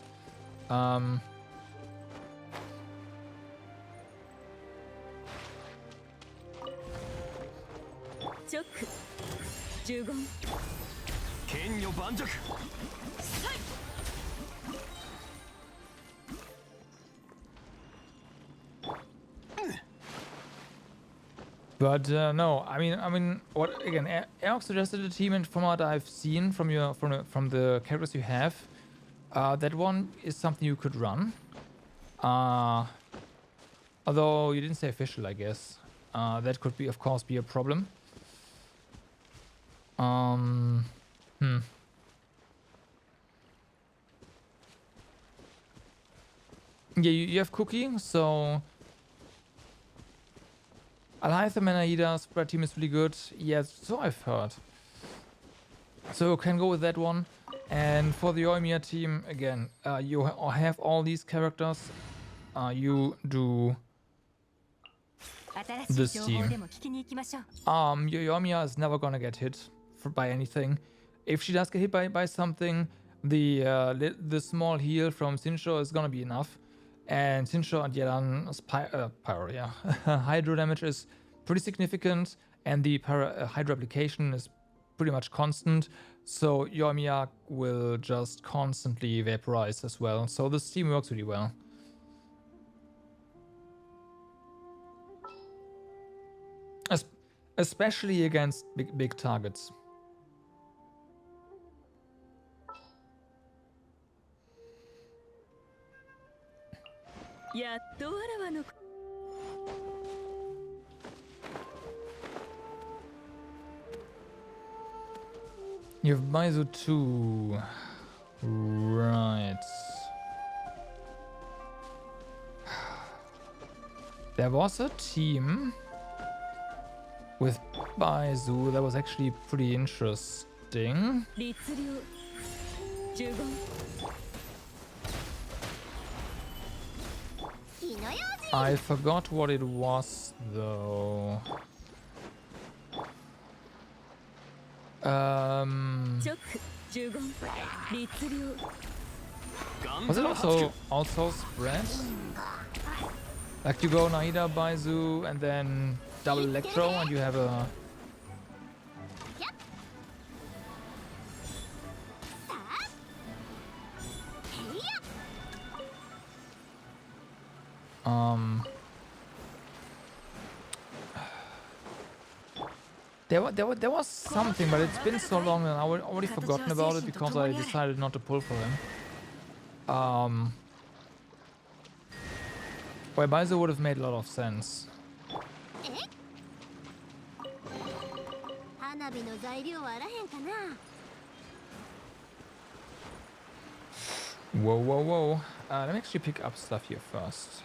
But no, I mean, what again? Eric suggested a team, and from what I've seen from the characters you have, that one is something you could run. Although you didn't say official, I guess. That could be, of course, be a problem. Yeah, you have Cookie, so Alhaitham and Aida spread team is really good. Yes, so I've heard. So can go with that one. And for the Yoimiya team, again, you have all these characters. You do this team. Yoimiya is never gonna get hit by anything. If she does get hit by something, the small heal from Shinsho is gonna be enough. And Shinsho and Yelan's pyro, yeah. Hydro damage is pretty significant, and the hydro application is pretty much constant. So Yoimiya will just constantly vaporize as well. So this team works really well. Especially against big targets. You have Baizu 2. Right. There was a team with Baizu that was actually pretty interesting. I forgot what it was though. Was it also spread? Like you go Naida, Baizu, and then double Electro, and you have a... There was something, but it's been so long and I already forgotten about it because I decided not to pull for him. Well, Baizu would have made a lot of sense. Whoa, whoa, whoa. Let me actually pick up stuff here first.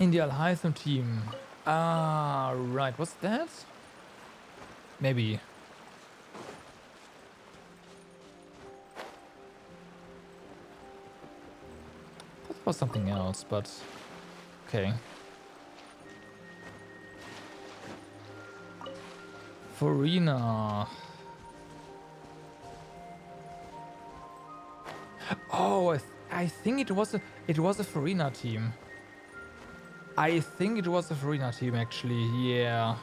In the Alhaitham team. Ah, right. What's that? Maybe. That was something else, but okay. Farina. Oh, I think it was a Farina team. I think it was a Farina team actually, yeah.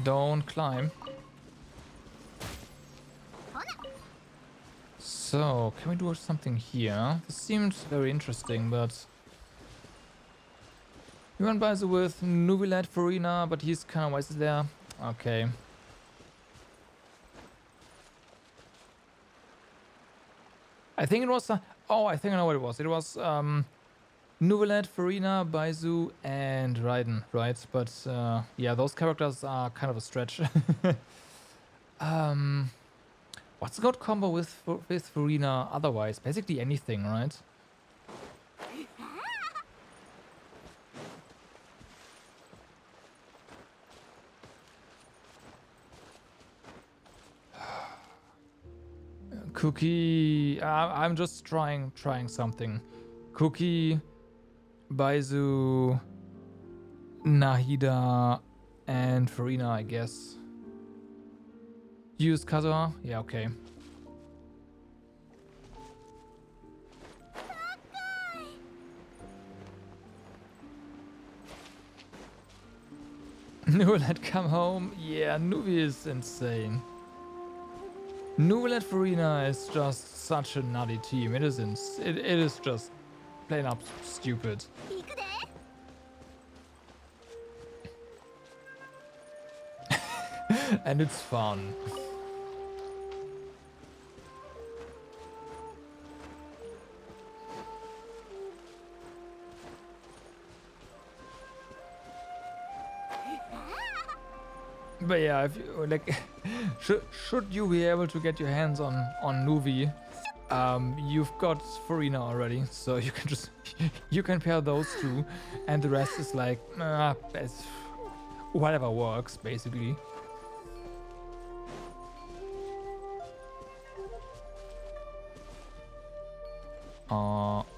Don't climb. So, can we do something here? This seems very interesting, but... We went by the with Nuvilat Farina, but he's kind of why is it there? Okay. I think it was... oh, I think I know what it was. It was Nuvilat, Farina, Baizu, and Raiden, right? But yeah, those characters are kind of a stretch. What's a good combo with Farina otherwise? Basically anything, right? Cookie, I'm just trying something. Cookie, Baizu, Nahida, and Farina, I guess. Use Kazuha? Yeah, okay. Nuvilat come home? Yeah, Nuvi is insane. Nuvilat Farina is just such a nutty team. It is it is just plain up stupid. And it's fun. But yeah, if you, like, should you be able to get your hands on Nuvi, you've got Farina already, so you can just you can pair those two, and the rest is like whatever works basically.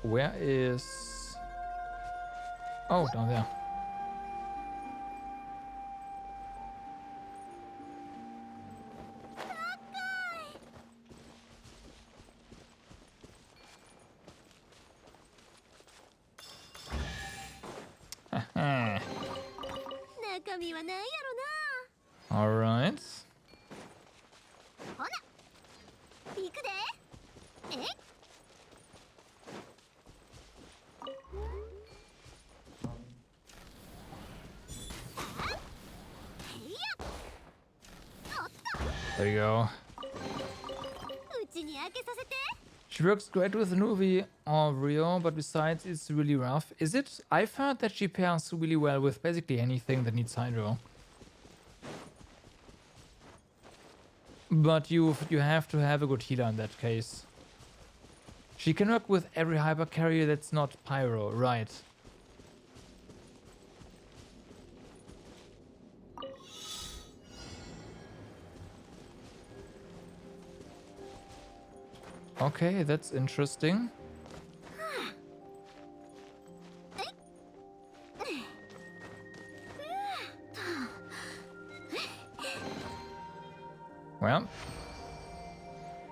Where is? Oh, down there. All right. There you go. She works great with Nuvi or Rio, but besides it's really rough. Is it? I've heard that she pairs really well with basically anything that needs Hydro. But you have to have a good healer in that case. She can work with every hyper carrier that's not Pyro, right? Okay, that's interesting. Well,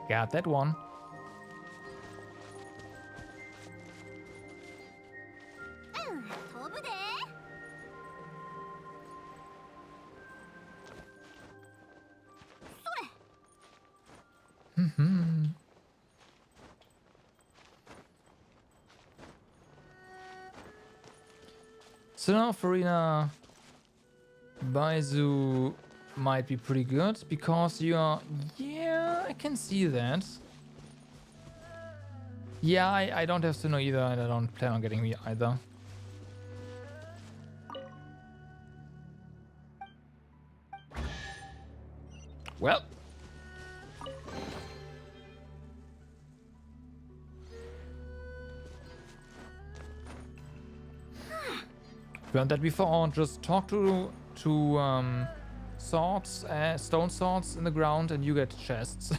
got that one. So now Farina, Baizu might be pretty good because you are... Yeah, I can see that. Yeah, I don't have to know either, and I don't plan on getting me either. Well. Learned that before. Just talk to swords, stone swords in the ground, and you get chests.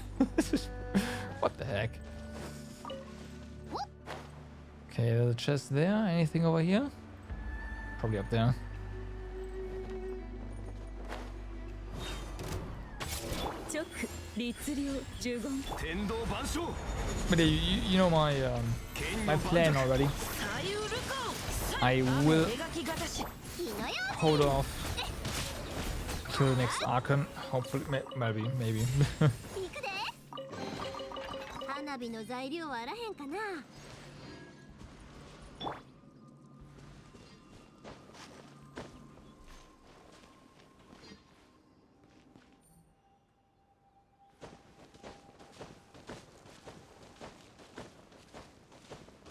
What the heck? Okay, there's a chest there. Anything over here? Probably up there. But you know my plan already. I will hold off till the next Archon. Hopefully, maybe. 行くで。花火の材料はあらへんかな。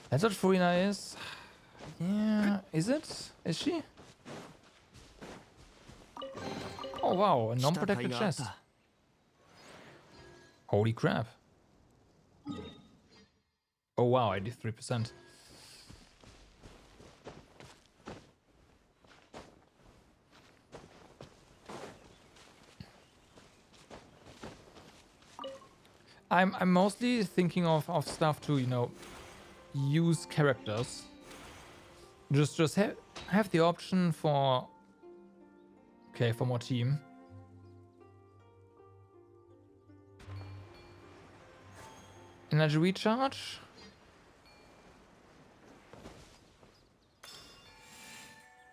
That's what Furina is. Yeah, is it? Is she? Oh wow, a non-protected chest. Holy crap. Oh wow, 83%. I'm mostly thinking of stuff to, you know, use characters. Just have the option for, okay, for more team. Energy recharge.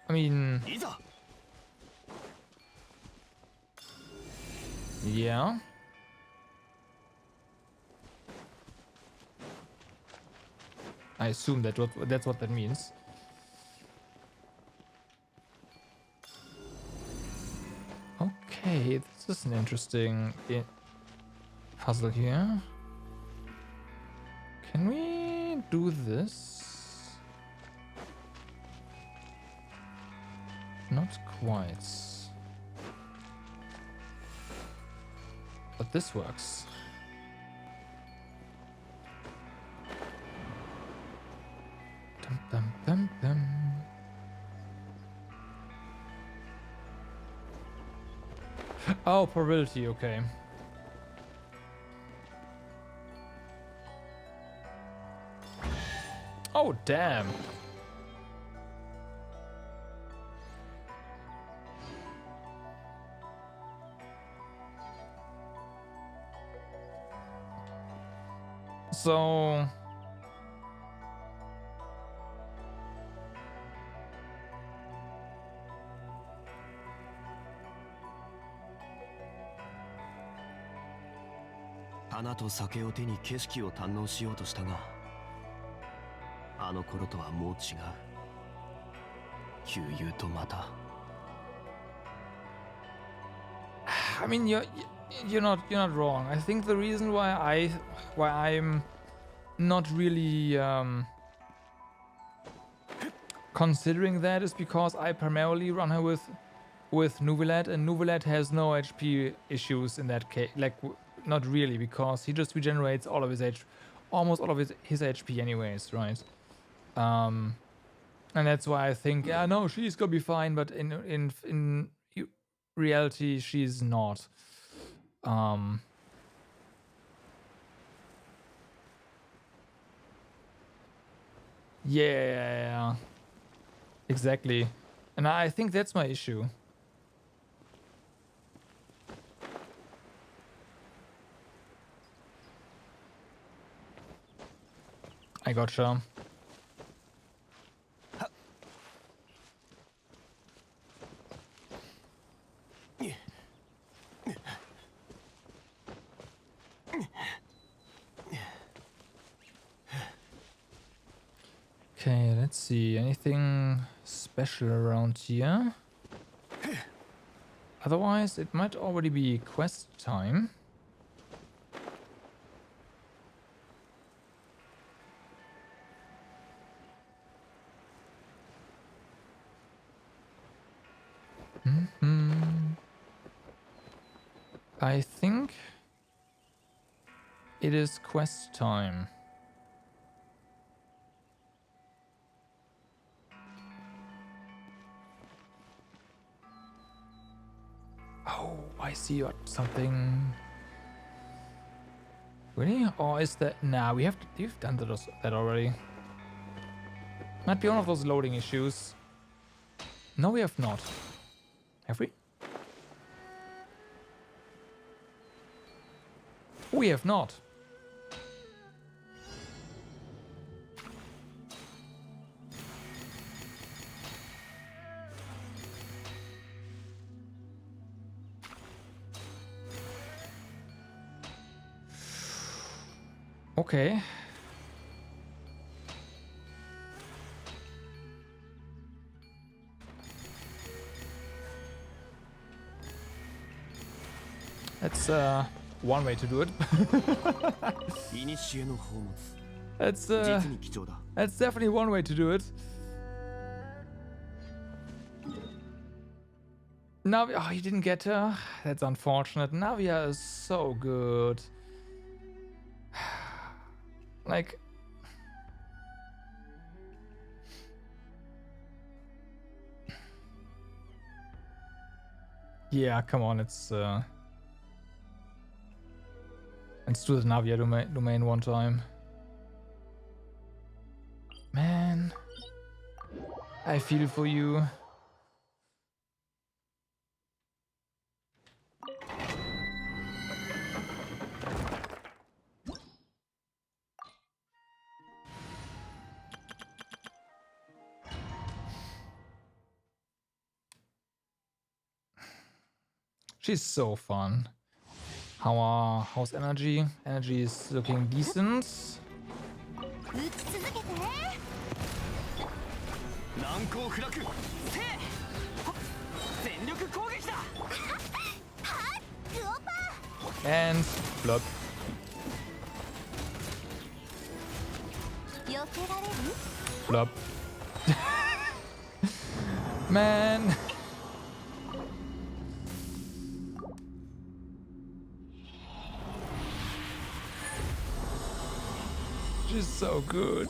I mean, yeah. I assume that's what that means. Okay, this is an interesting puzzle here. Can we do this? Not quite. But this works. Dum, dum, dum, dum. Oh, probability, okay. Oh, damn. So...花と酒を手に景色を堪能しようとしたが、あの頃とはもう違う。旧友とまた。I mean, you're not wrong. I think the reason why I'm not really considering that is because I primarily run her with Nuvilat, and Nuvilat has no HP issues in that case. Like, not really, because he just regenerates all of his almost all of his HP anyways, right? And that's why I think, yeah, no, she's gonna be fine, but in reality, she's not. Yeah, exactly. And I think that's my issue. I gotcha. Okay, let's see. Anything special around here? Otherwise, it might already be quest time. I think it is quest time. Oh, I see something. Really? Or is that... Nah, we've done that already. Might be one of those loading issues. No, we have not. Have we? We have not. Okay. That's one way to do it. That's definitely one way to do it. Navia, oh, you didn't get her? That's unfortunate. Navia is so good. Like... Yeah, come on, let's do the Navia domain one time. Man, I feel for you. She's so fun. How's energy? Energy is looking decent. And flop. Flop. Man. She's so good.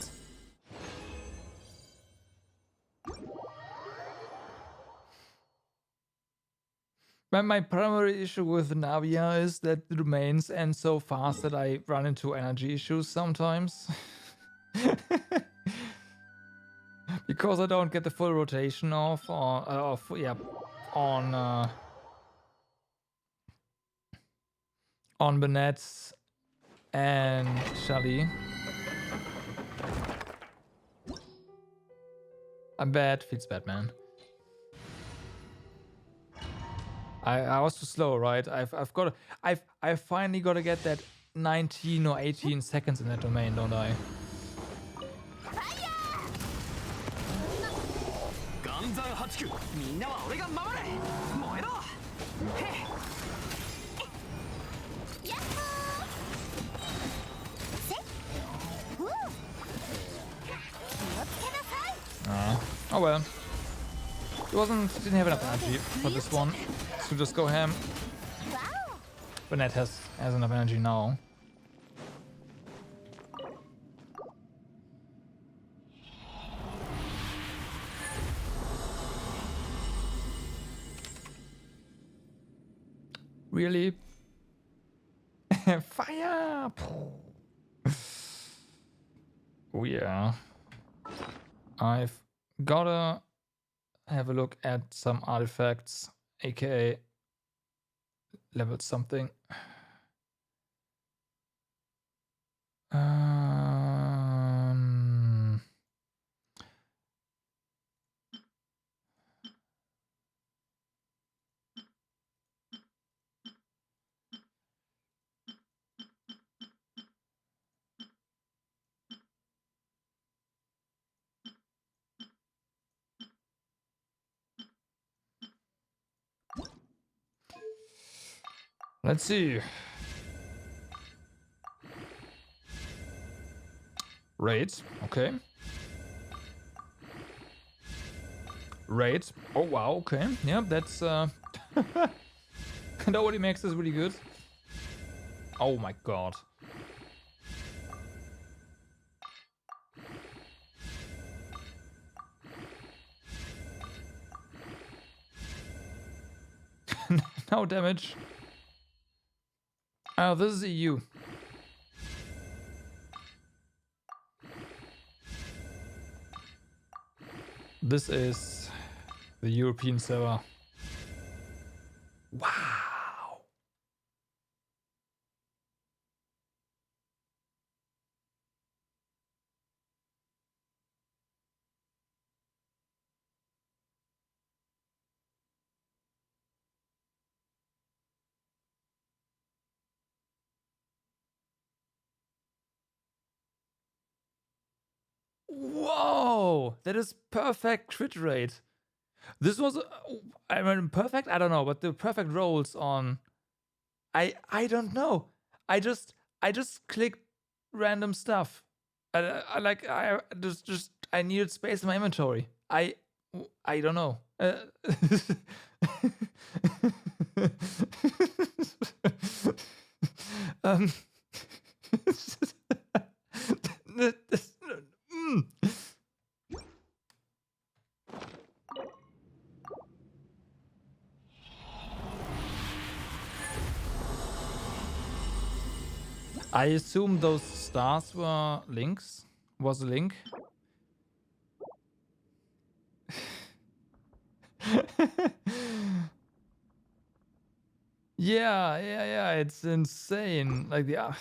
But my primary issue with Navia is that the domains end so fast that I run into energy issues sometimes. Because I don't get the full rotation off, on Bennett and Shelly. I'm bad, feels bad, man. I was too slow, right? I finally got to get that 19 or 18 seconds in that domain, don't I? Oh well. Didn't have enough energy for this one, so just go ham. Bennett has enough energy now. Really? Fire! Oh yeah. I've gotta have a look at some artifacts, aka level something. Let's see. Raids, okay. Raids. Oh wow, okay. Yeah, that's nobody makes this really good. Oh my god. No damage. Oh, this is EU. This is the European server. Wow. Whoa! That is perfect crit rate. This was, I mean, perfect. I don't know, but the perfect rolls on. I don't know. I just clicked random stuff. I just I needed space in my inventory. I don't know. um. I assume those stars were links. Was a link. Yeah. It's insane. Like the.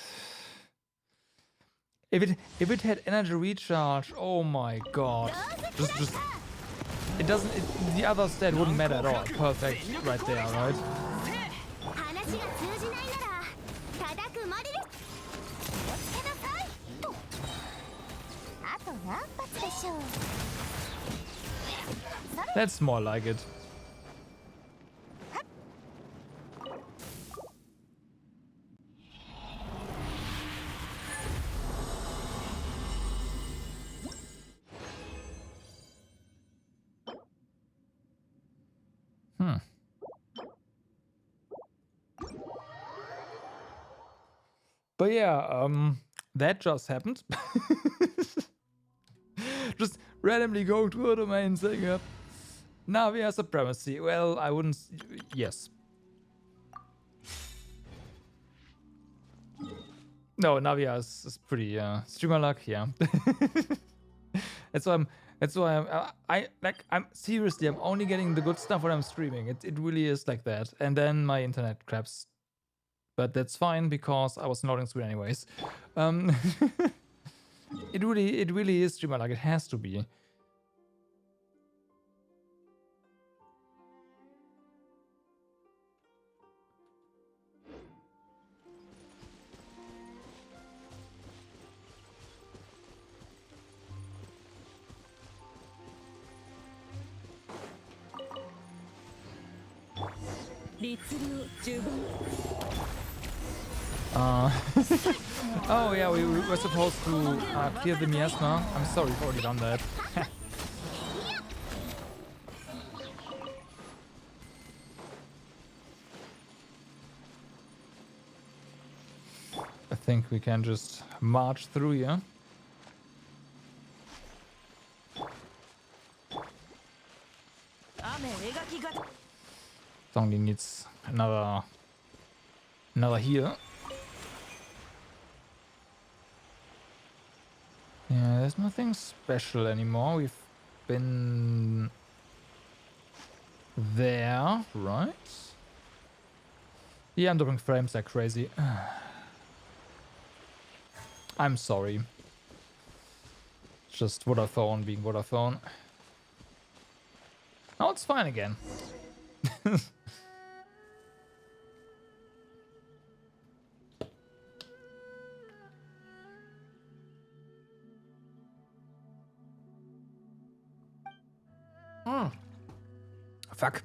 If it had energy recharge, oh my god. Just it doesn't. The other stat wouldn't matter at all. Perfect, right there, right? That's more like it. But yeah, that just happened. Just randomly go to a domain saying up. Navia supremacy. Well, I wouldn't. Yes. No, Navia is pretty streamer luck. Yeah. That's why I'm seriously. I'm only getting the good stuff when I'm streaming. It really is like that. And then my internet craps. But that's fine because I was loading screen anyways. It really is streamer like it has to be. Oh yeah, we were supposed to clear the miasma. I'm sorry, we've already done that. I think we can just march through here. It only needs another heal. Yeah, there's nothing special anymore. We've been there, right? Yeah, I'm dropping frames like crazy. I'm sorry. Just Vodafone being Vodafone. Oh, it's fine again. Fuck.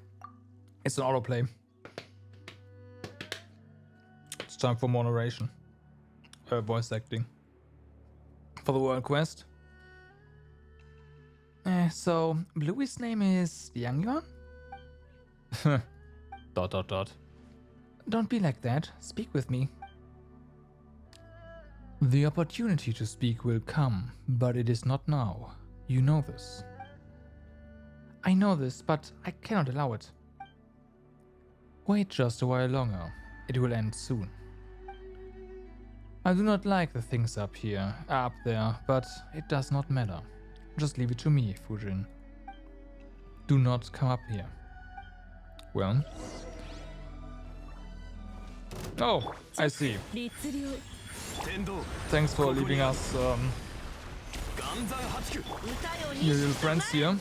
It's an autoplay. It's time for more narration. Voice acting. For the world quest. So, Bluey's name is Yangyuan? Dot. Don't be like that. Speak with me. The opportunity to speak will come, but it is not now. You know this. I know this, but I cannot allow it. Wait just a while longer. It will end soon. I do not like the things up there, but it does not matter. Just leave it to me, Fujin. Do not come up here. Well? Oh, I see. Thanks for leaving us your little friends here.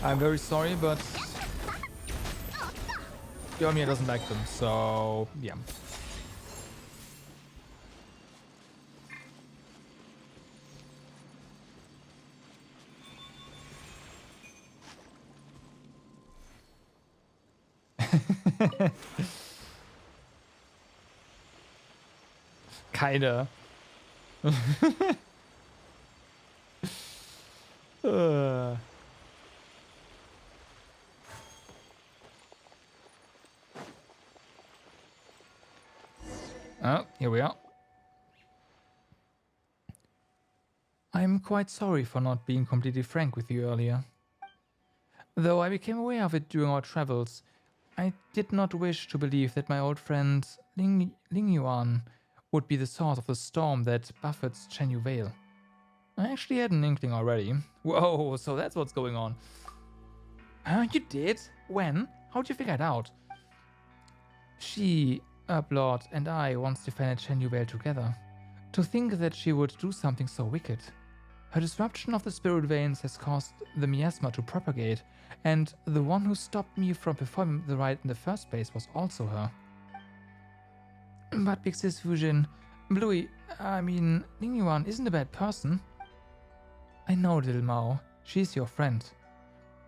I'm very sorry, but Yomiya doesn't like them, so yeah. Kinda. uh. Oh, here we are. I'm quite sorry for not being completely frank with you earlier. Though I became aware of it during our travels, I did not wish to believe that my old friend Ling Yuan would be the source of the storm that buffets Chenyu Vale. I actually had an inkling already. Whoa, so that's what's going on. You did? When? How'd you figure it out? She, Lord, and I once defended Chenyu Vale together. To think that she would do something so wicked. Her disruption of the spirit veins has caused the miasma to propagate, and the one who stopped me from performing the rite in the first place was also her. But Big Sis Fujin, Bluey, Ling Yuan isn't a bad person. I know, little Mao, she's your friend.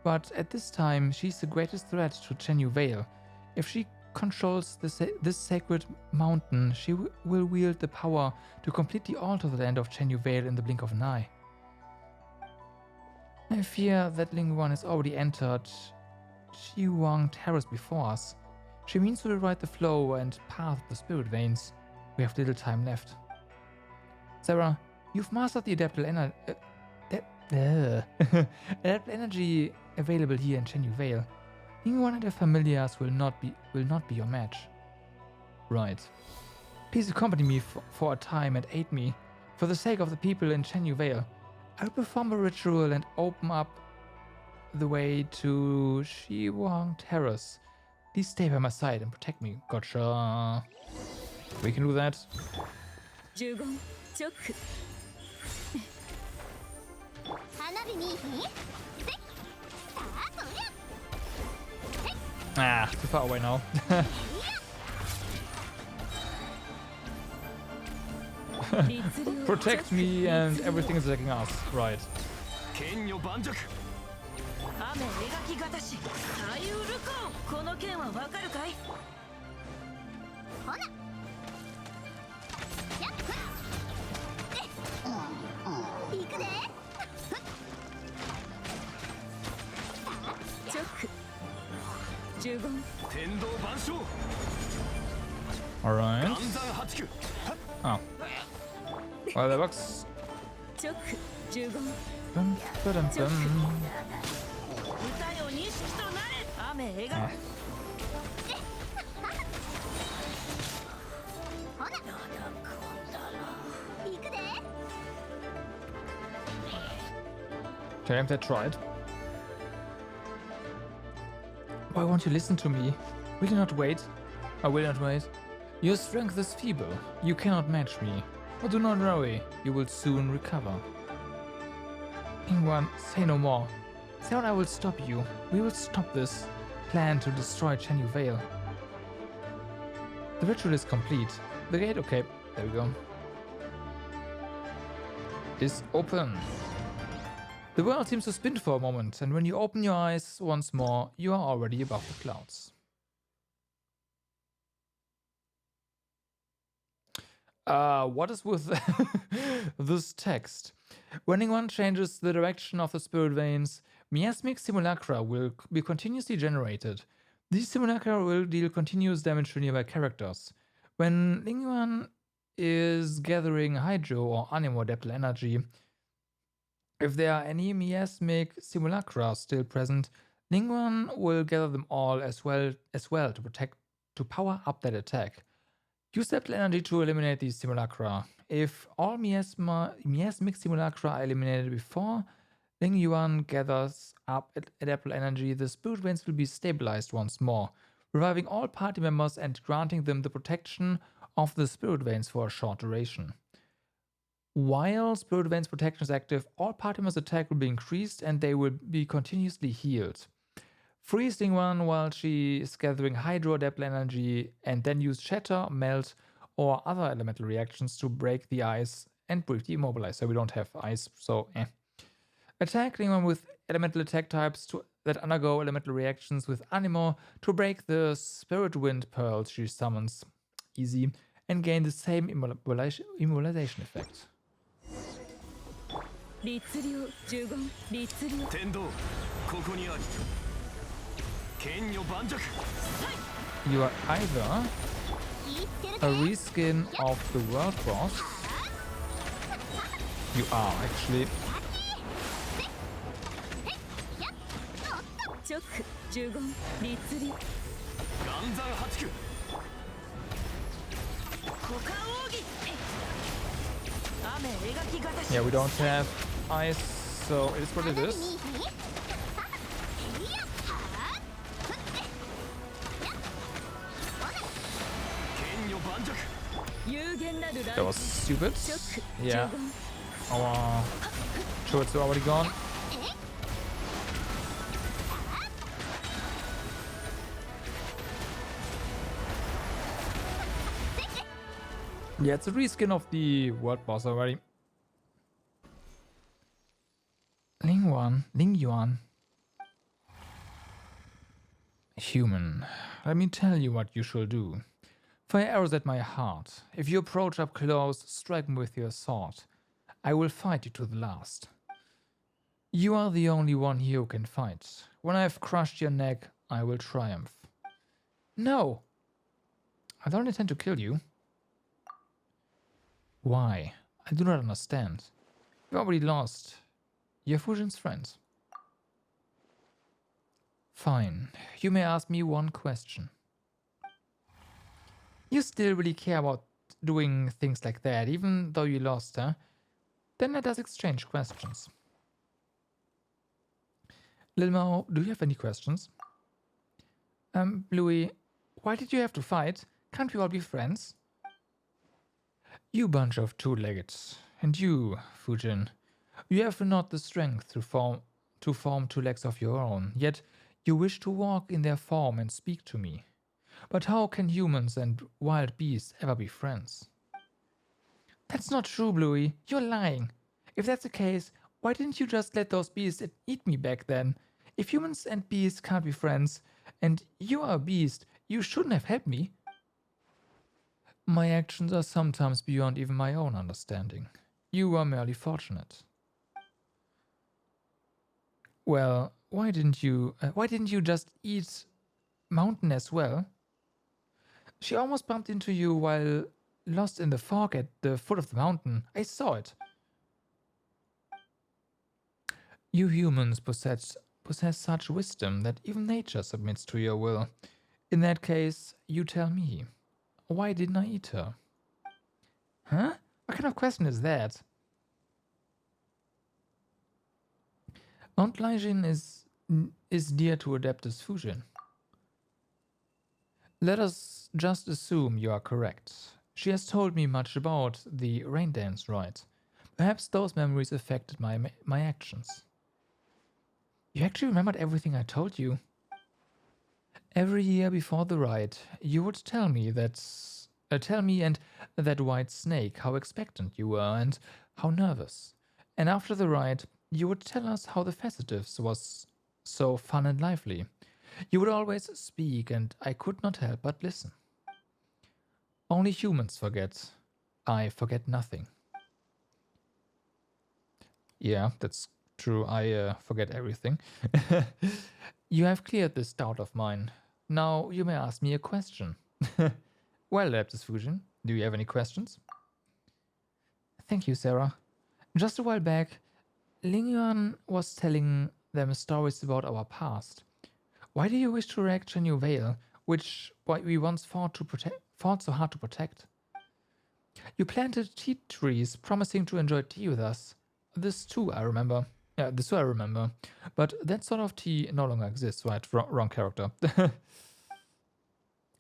But at this time, she's the greatest threat to Chenyu Vale. If she controls this sacred mountain, she will wield the power to completely alter the land of Chenyu Vale in the blink of an eye. I fear that Ling Yuan has already entered Xiwang Terrace before us. She means to rewrite the flow and path of the spirit veins. We have little time left. Sarah, you've mastered the adaptable energy available here in Chenyu Vale. Ling Yuan and her familiars will not be your match. Right. Please accompany me for a time and aid me. For the sake of the people in Chenyu Vale, I'll perform a ritual and open up the way to Xiwang Terrace. Please stay by my side and protect me. Gotcha. We can do that. Ah, too far away now. Protect me and everything is attacking us. Right. Alright. Oh. Well, that works. Dun, dun, dun. Ah. Okay, I tried. Why won't you listen to me? Will you not wait? I will not wait. Your strength is feeble. You cannot match me. But do not worry, you will soon recover. Ingwan, say no more. Say I will stop you. We will stop this plan to destroy Chenyu Vale. The ritual is complete. The gate, okay, there we go. Is open. The world seems to spin for a moment, and when you open your eyes once more, you are already above the clouds. What is with this text? When anyone changes the direction of the spirit veins, miasmic simulacra will be continuously generated. These simulacra will deal continuous damage to nearby characters. When Ling Yuan is gathering hydro or anemo adaptable energy, if there are any miasmic simulacra still present, Ling Yuan will gather them all as well to power up that attack. Use that energy to eliminate these simulacra. If all miasmic simulacra are eliminated before Ling Yuan gathers up adaptable energy, the spirit veins will be stabilized once more, reviving all party members and granting them the protection of the spirit veins for a short duration. While spirit veins protection is active, all party members' attack will be increased and they will be continuously healed. Freeze Ling Yuan while she is gathering hydro adaptable energy and then use shatter, melt, or other elemental reactions to break the ice and briefly immobilize. So we don't have ice, so eh. Attack Ling Yuan with elemental attack types to that undergo elemental reactions with Animo to break the spirit wind pearls she summons. Easy. And gain the same immolation effect. 律令呪言律令天道ここにあり剣女盤石 You are either 言ってる a reskin of the world boss. You are actually. チョック呪言律令岩山八九 Yeah, we don't have ice, so it is what it is. 剣女盤石 有限なるライ That was stupid. チョック Yeah. 呪言 Our shorts are already gone. Yeah, it's a reskin of the world boss already. Ling Yuan. Human, let me tell you what you shall do. Fire arrows at my heart. If you approach up close, strike me with your sword. I will fight you to the last. You are the only one here who can fight. When I have crushed your neck, I will triumph. No! I don't intend to kill you. Why? I do not understand. You've already lost. You're Fujin's friends. Fine. You may ask me one question. You still really care about doing things like that, even though you lost, huh? Then let us exchange questions. Lil Mao, do you have any questions? Bluey, why did you have to fight? Can't we all be friends? You bunch of two-leggeds. And you, Fujin, you have not the strength to form two legs of your own, yet you wish to walk in their form and speak to me. But how can humans and wild beasts ever be friends? That's not true, Bluey. You're lying. If that's the case, why didn't you just let those beasts eat me back then? If humans and beasts can't be friends, and you are a beast, you shouldn't have helped me. My actions are sometimes beyond even my own understanding. You were merely fortunate. Well, why didn't you just eat Mountain as well? She almost bumped into you while lost in the fog at the foot of the mountain. I saw it. You humans possess such wisdom that even nature submits to your will. In that case, you tell me, why didn't I eat her? Huh? What kind of question is that? Mount Laijin is dear to Adeptus Fujin. Let us just assume you are correct. She has told me much about the rain dance rite. Perhaps those memories affected my actions. You actually remembered everything I told you. Every year before the rite, you would tell me and that white snake how expectant you were and how nervous. And after the rite, you would tell us how the festivities was so fun and lively. You would always speak, and I could not help but listen. Only humans forget. I forget nothing. Yeah, that's true. I forget everything. You have cleared this doubt of mine. Now you may ask me a question. Well, Adeptus Fujin, do you have any questions? Thank you, Sarah. Just a while back, Ling Yuan was telling them stories about our past. Why do you wish to react to New Vale, which we once fought so hard to protect? You planted tea trees, promising to enjoy tea with us. This too, I remember. Yeah, this too I remember. But that sort of tea no longer exists, right? Wrong character.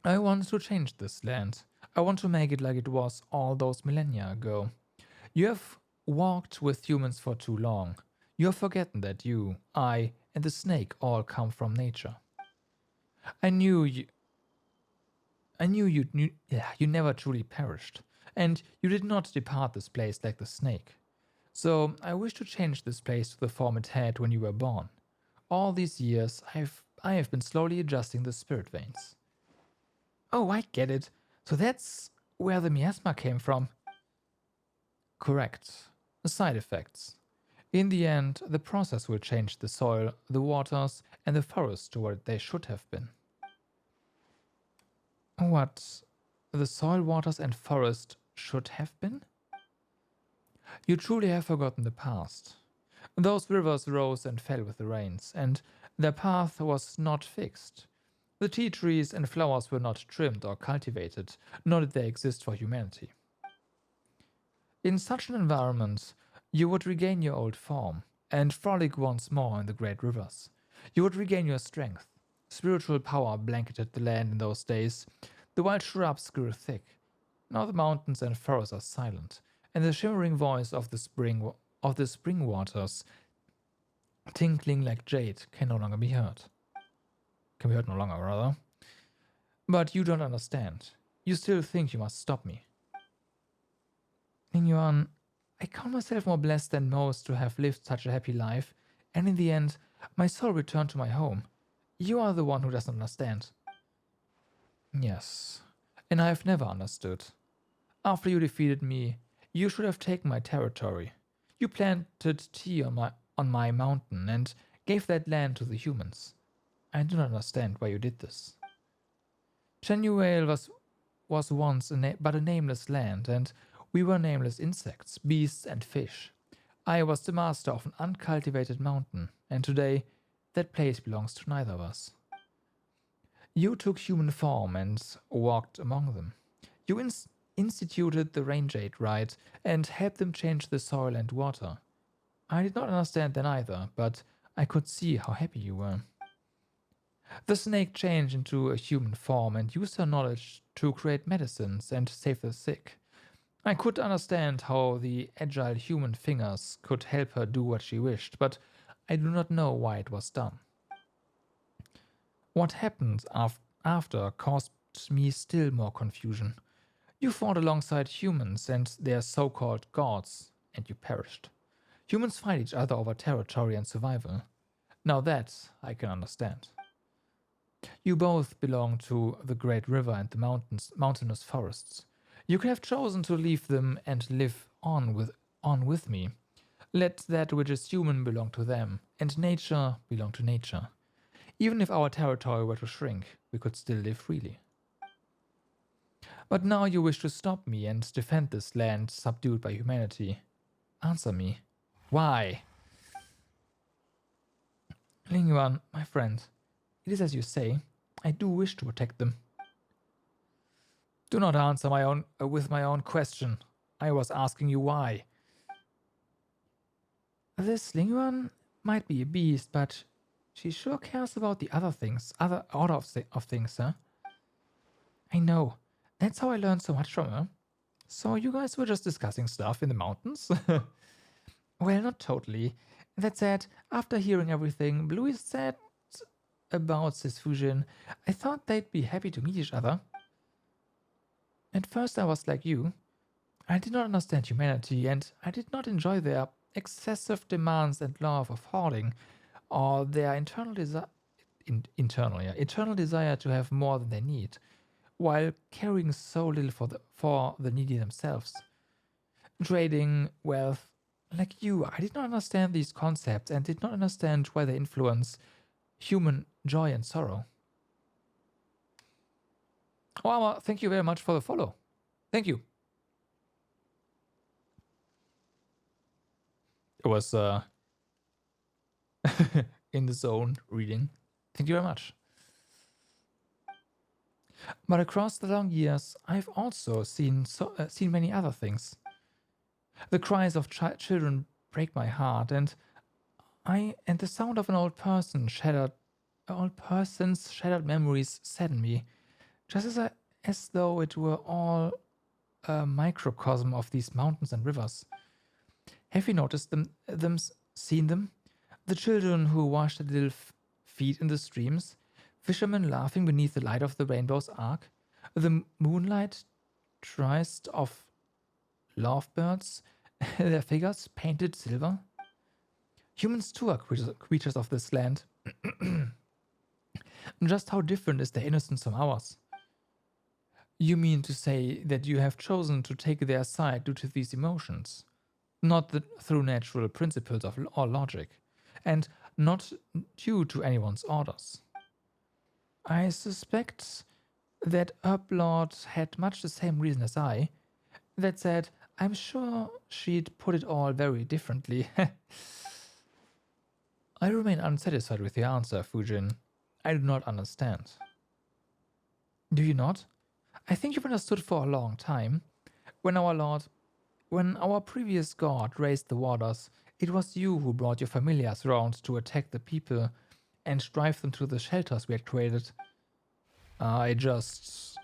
I want to change this land. I want to make it like it was all those millennia ago. You have walked with humans for too long. You have forgotten that you, I, and the snake all come from nature. I knew you never truly perished, and you did not depart this place like the snake. So I wish to change this place to the form it had when you were born. all these years, I have been slowly adjusting the spirit veins. Oh, I get it. So that's where the miasma came from. Correct. Side effects. In the end, the process will change the soil, the waters, and the forest to what they should have been. What the soil, waters, and forest should have been? You truly have forgotten the past. Those rivers rose and fell with the rains, and their path was not fixed. The tea trees and flowers were not trimmed or cultivated, nor did they exist for humanity. In such an environment, you would regain your old form and frolic once more in the great rivers. You would regain your strength. Spiritual power blanketed the land in those days. The wild shrubs grew thick. Now the mountains and forests are silent, and the shimmering voice of the spring waters, tinkling like jade, can no longer be heard. Can be heard no longer, rather. But you don't understand. You still think you must stop me. Yuan, I count myself more blessed than most to have lived such a happy life, and in the end, my soul returned to my home. You are the one who doesn't understand. Yes, and I have never understood. After you defeated me, you should have taken my territory. You planted tea on my mountain and gave that land to the humans. I do not understand why you did this. Genuale was once but a nameless land, and we were nameless insects, beasts, and fish. I was the master of an uncultivated mountain, and today that place belongs to neither of us. You took human form and walked among them. You instituted the rain jade rite and helped them change the soil and water. I did not understand then either, but I could see how happy you were. The snake changed into a human form and used her knowledge to create medicines and save the sick. I could understand how the agile human fingers could help her do what she wished, but I do not know why it was done. What happened after caused me still more confusion. You fought alongside humans and their so-called gods, and you perished. Humans fight each other over territory and survival. Now that I can understand. You both belong to the great river and the mountainous forests. You could have chosen to leave them and live on with me. Let that which is human belong to them, and nature belong to nature. Even if our territory were to shrink, we could still live freely. But now you wish to stop me and defend this land subdued by humanity. Answer me. Why? Lingyuan, my friend, it is as you say. I do wish to protect them. Do not answer with my own question. I was asking you why. This Lingyuan might be a beast, but she sure cares about the other order of things, huh? I know. That's how I learned so much from her. So you guys were just discussing stuff in the mountains? Well, not totally. That said, after hearing everything Bluey said about this fusion, I thought they'd be happy to meet each other. At first I was like you. I did not understand humanity, and I did not enjoy their excessive demands and love of hoarding, or their eternal desire to have more than they need, while caring so little for the needy themselves. Trading wealth, like you, I did not understand these concepts and did not understand why they influence human joy and sorrow. Oh, thank you very much for the follow. Thank you. It was in the zone reading. Thank you very much. But across the long years, I've also seen many other things. The cries of children break my heart, and the sound of an old person's shattered memories sadden me, just as though it were all a microcosm of these mountains and rivers. Have you noticed seen them? The children who wash their little feet in the streams, fishermen laughing beneath the light of the rainbow's arc, the moonlight tryst of lovebirds, their figures painted silver. Humans too are creatures of this land, Just how different is their innocence from ours? You mean to say that you have chosen to take their side due to these emotions, not through natural principles or logic, and not due to anyone's orders? I suspect that Herblord had much the same reason as I. That said, I'm sure she'd put it all very differently. I remain unsatisfied with your answer, Fujin. I do not understand. Do you not? I think you've understood for a long time. When our previous god raised the waters, it was you who brought your familiars round to attack the people and drive them to the shelters we had created. I just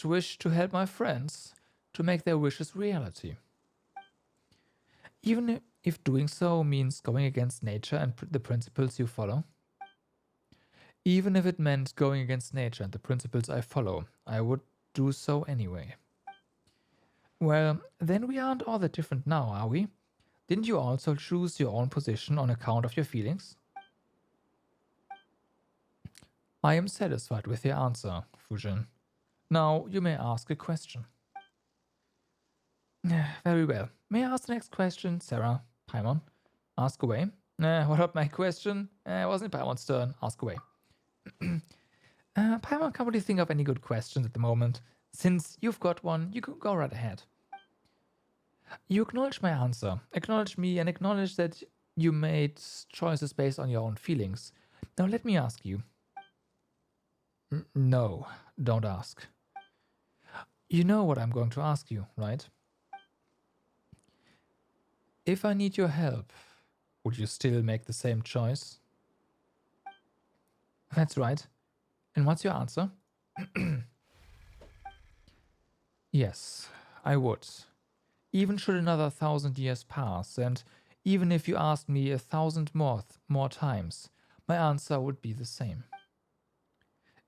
wish to help my friends to make their wishes reality. Even if doing so means going against nature and the principles you follow. Even if it meant going against nature and the principles I follow, I would do so anyway. Well, then we aren't all that different now, are we? Didn't you also choose your own position on account of your feelings? I am satisfied with your answer, Fujin. Now you may ask a question. Very well. May I ask the next question, Sarah? Paimon? Ask away. What about my question? Wasn't it Paimon's turn? Ask away. Paimon can't really think of any good questions at the moment. Since you've got one, you can go right ahead. You acknowledge my answer, acknowledge me, and acknowledge that you made choices based on your own feelings. Now let me ask you. No, don't ask. You know what I'm going to ask you, right? If I need your help, would you still make the same choice? That's right. And what's your answer? Yes, I would. Even should another 1,000 years pass, and even if you asked me 1,000 more times, my answer would be the same.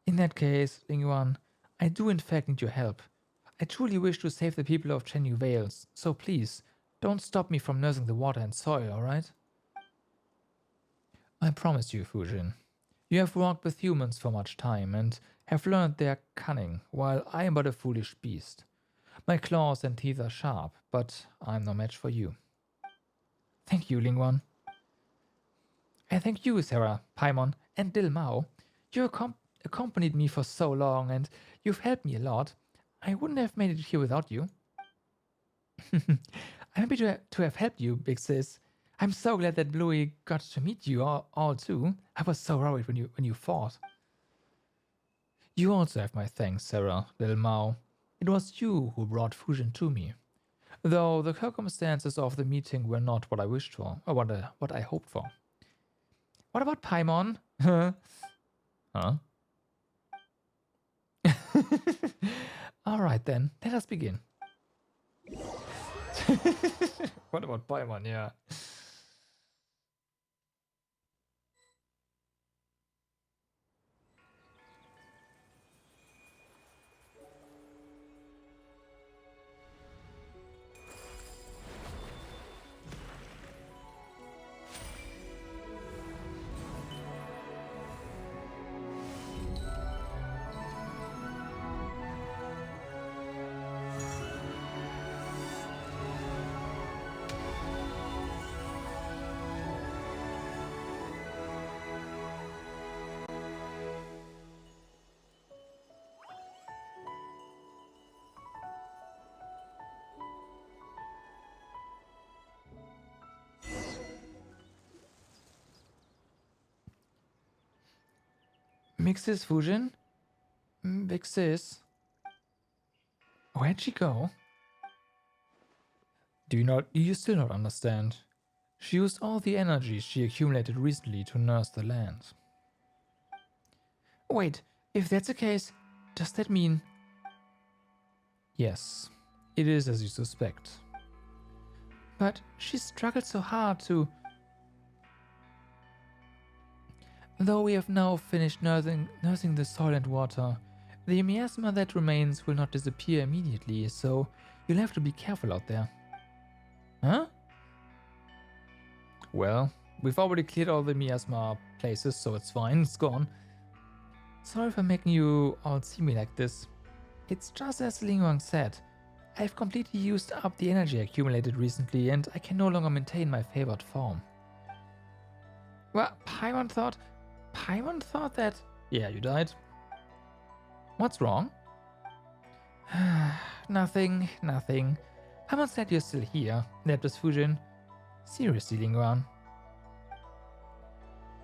In that case, Lingwan, I do in fact need your help. I truly wish to save the people of Chenyu Vales, so please, don't stop me from nursing the water and soil, alright? I promise you, Fujin. You have walked with humans for much time and have learned their cunning, while I am but a foolish beast. My claws and teeth are sharp, but I'm no match for you. Thank you, Lingwan. And thank you, Sarah, Paimon, and Dil Mao. You accompanied me for so long, and you've helped me a lot. I wouldn't have made it here without you. I'm happy to have helped you, Big Sis. I'm so glad that Bluey got to meet you all too. I was so worried when you fought. You also have my thanks, Sarah, Lil Mao. It was you who brought Fujin to me. Though the circumstances of the meeting were not what I wished for, or what I hoped for. What about Paimon? Huh? Alright then, let us begin. What about Paimon? Yeah. Big Sis Fujin? Big Sis? Where'd she go? Do you still not understand? She used all the energy she accumulated recently to nurse the land. Wait, if that's the case, does that mean... Yes, it is as you suspect. But she struggled so hard to... Though we have now finished nursing the soil and water, the miasma that remains will not disappear immediately, so you'll have to be careful out there. Huh? Well, We've already cleared all the miasma places, so it's fine. It's gone. Sorry for making you all see me like this. It's just as Ling Yuan said. I've completely used up the energy accumulated recently, and I can no longer maintain my favored form. Well, Paimon thought that... Yeah, you died. What's wrong? Nothing. Paimon said you're still here, Leptis Fujin. Seriously, Ling Yuan.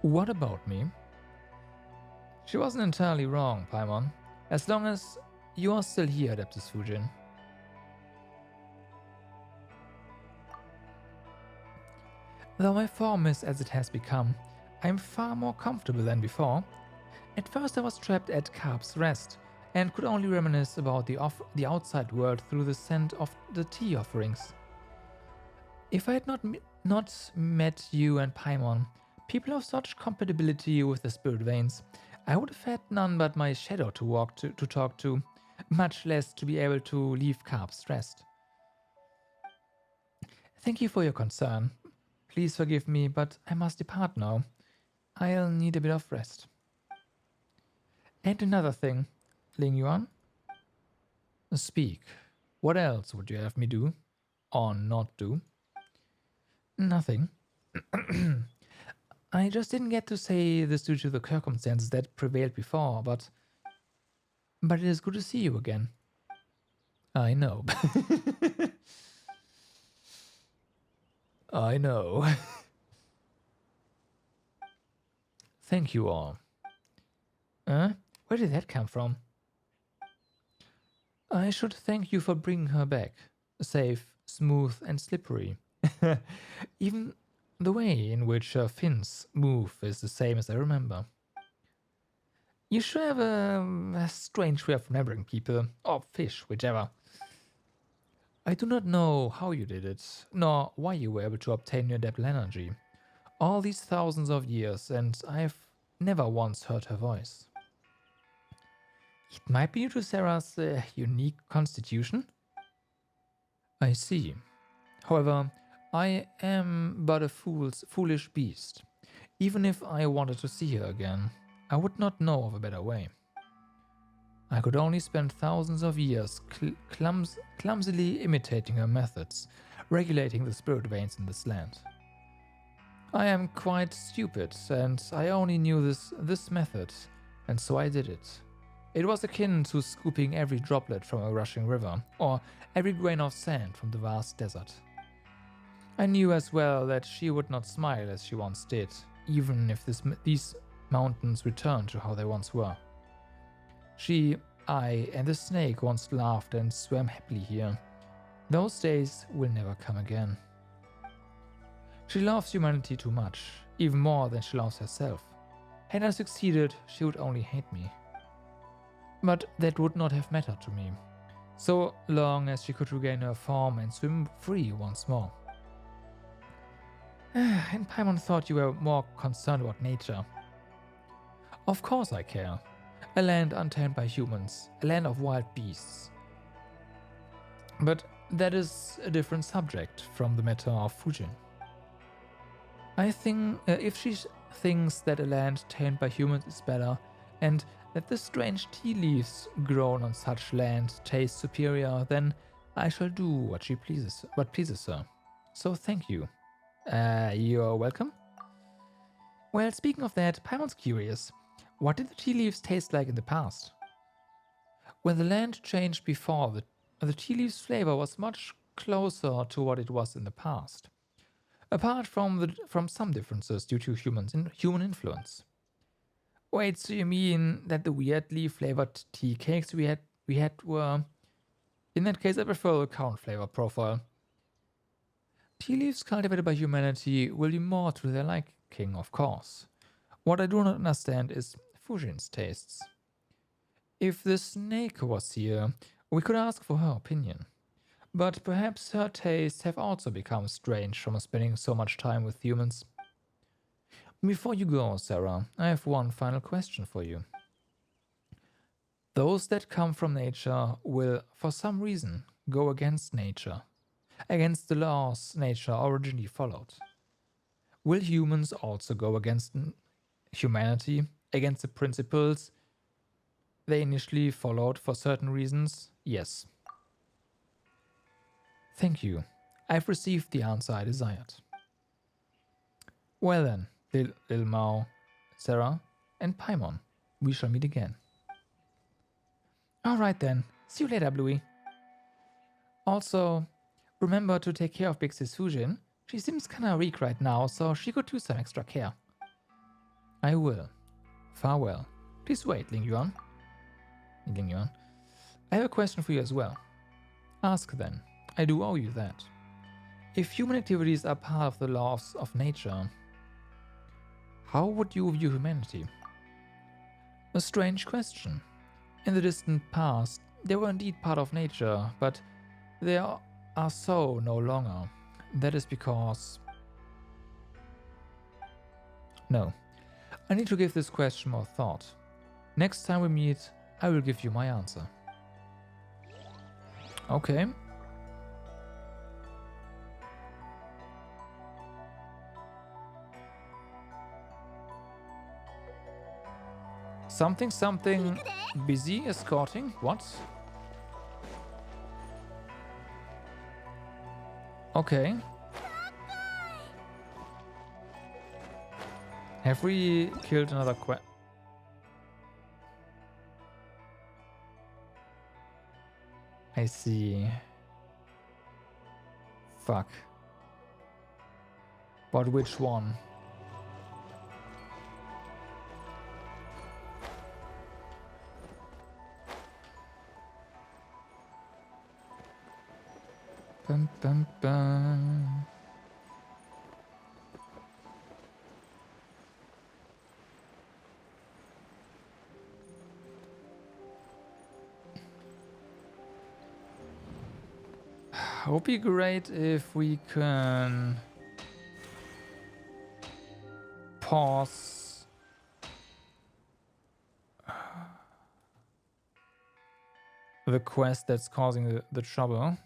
What about me? She wasn't entirely wrong, Paimon. As long as you are still here, Leptis Fujin. Though my form is as it has become, I am far more comfortable than before. At first I was trapped at Carp's Rest, and could only reminisce about the outside world through the scent of the tea offerings. If I had not met you and Paimon, people of such compatibility with the spirit veins, I would have had none but my shadow to talk to, much less to be able to leave Carp's Rest. Thank you for your concern. Please forgive me, but I must depart now. I'll need a bit of rest. And another thing, Ling Yuan. Speak. What else would you have me do? Or not do? Nothing. I just didn't get to say this due to the circumstances that prevailed before, but it is good to see you again. I know. I know. Thank you all. Where did that come from? I should thank you for bringing her back. Safe, smooth, and slippery. Even the way in which her fins move is the same as I remember. You sure have a strange way of remembering people, or fish, whichever. I do not know how you did it, nor why you were able to obtain your adaptable energy. All these thousands of years, and I've never once heard her voice. It might be due to Sarah's unique constitution. I see. However, I am but a foolish beast. Even if I wanted to see her again, I would not know of a better way. I could only spend thousands of years clumsily imitating her methods, regulating the spirit veins in this land. I am quite stupid, and I only knew this method, and so I did it. It was akin to scooping every droplet from a rushing river, or every grain of sand from the vast desert. I knew as well that she would not smile as she once did, even if these mountains returned to how they once were. She, I, and the snake once laughed and swam happily here. Those days will never come again. She loves humanity too much, even more than she loves herself. Had I succeeded, she would only hate me. But that would not have mattered to me, so long as she could regain her form and swim free once more. And Paimon thought you were more concerned about nature. Of course I care. A land untamed by humans, a land of wild beasts. But that is a different subject from the matter of Fujin. I think if she thinks that a land tamed by humans is better, and that the strange tea leaves grown on such land taste superior, then I shall do what pleases her. So thank you. You're welcome. Well, speaking of that, Paimon's curious. What did the tea leaves taste like in the past? When the land changed before, the tea leaves' flavor was much closer to what it was in the past. Apart from some differences due to human influence. Wait, so you mean that the weirdly flavored tea cakes we had were... In that case, I prefer the current flavor profile. Tea leaves cultivated by humanity will be more to their liking, of course. What I do not understand is Fujin's tastes. If the snake was here, we could ask for her opinion. But perhaps her tastes have also become strange from spending so much time with humans. Before you go, Sarah, I have one final question for you. Those that come from nature will, for some reason, go against nature, against the laws nature originally followed. Will humans also go against humanity, against the principles they initially followed for certain reasons? Yes. Thank you. I've received the answer I desired. Well then, Lil Mao, Sarah, and Paimon, we shall meet again. Alright then, see you later, Bluey. Also, remember to take care of Big Sis Fujin. She seems kinda weak right now, so she could use some extra care. I will. Farewell. Please wait, Ling Yuan. I have a question for you as well. Ask then. I do owe you that. If human activities are part of the laws of nature, how would you view humanity? A strange question. In the distant past, they were indeed part of nature, but they are so no longer. That is because... No. I need to give this question more thought. Next time we meet, I will give you my answer. Okay. Something busy escorting? What? Okay. Have we killed another quest? I see. Fuck. But which one? Bum, bum, bum. Would be great if we can pause the quest that's causing the trouble.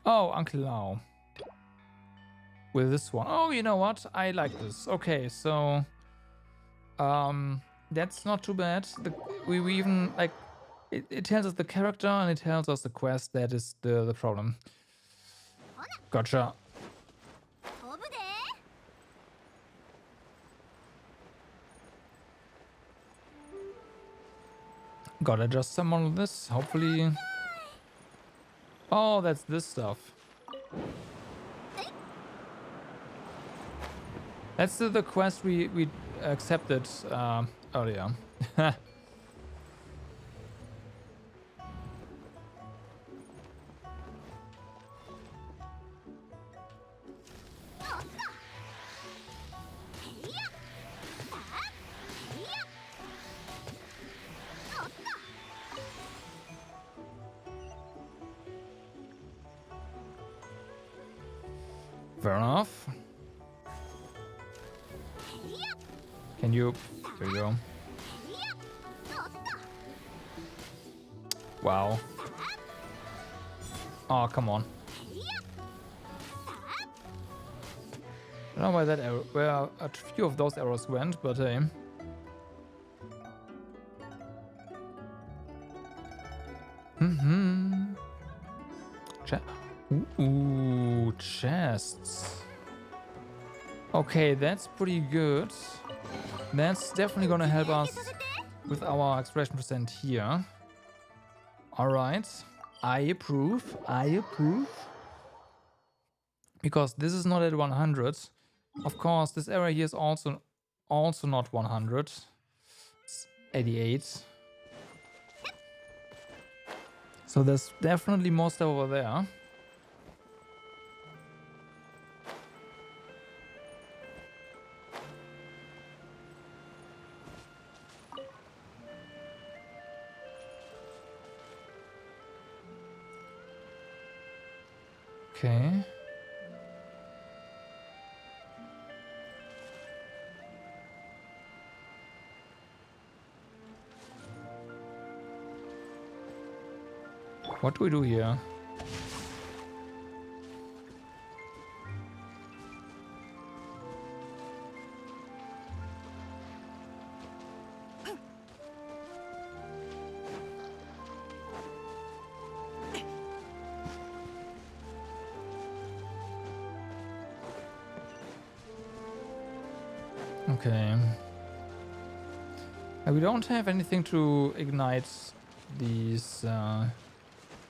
Oh, Uncle Lau. With this one. Oh, you know what? I like this. Okay, so... that's not too bad. We even, like... It tells us the character and it tells us the quest. That is the problem. Gotcha. Gotta just summon this, hopefully. Oh, that's this stuff. That's the quest we accepted earlier. Fair enough. Can you... There you go. Wow. Oh, come on. I don't know why that arrow, where a few of those arrows went, but hey. Ooh, chests. Okay, that's pretty good. That's definitely gonna help us with our expression percent here. Alright. I approve. I approve. Because this is not at 100. Of course, this area here is also not 100. It's 88. So there's definitely more stuff over there. Okay. What do we do here? Okay. We don't have anything to ignite these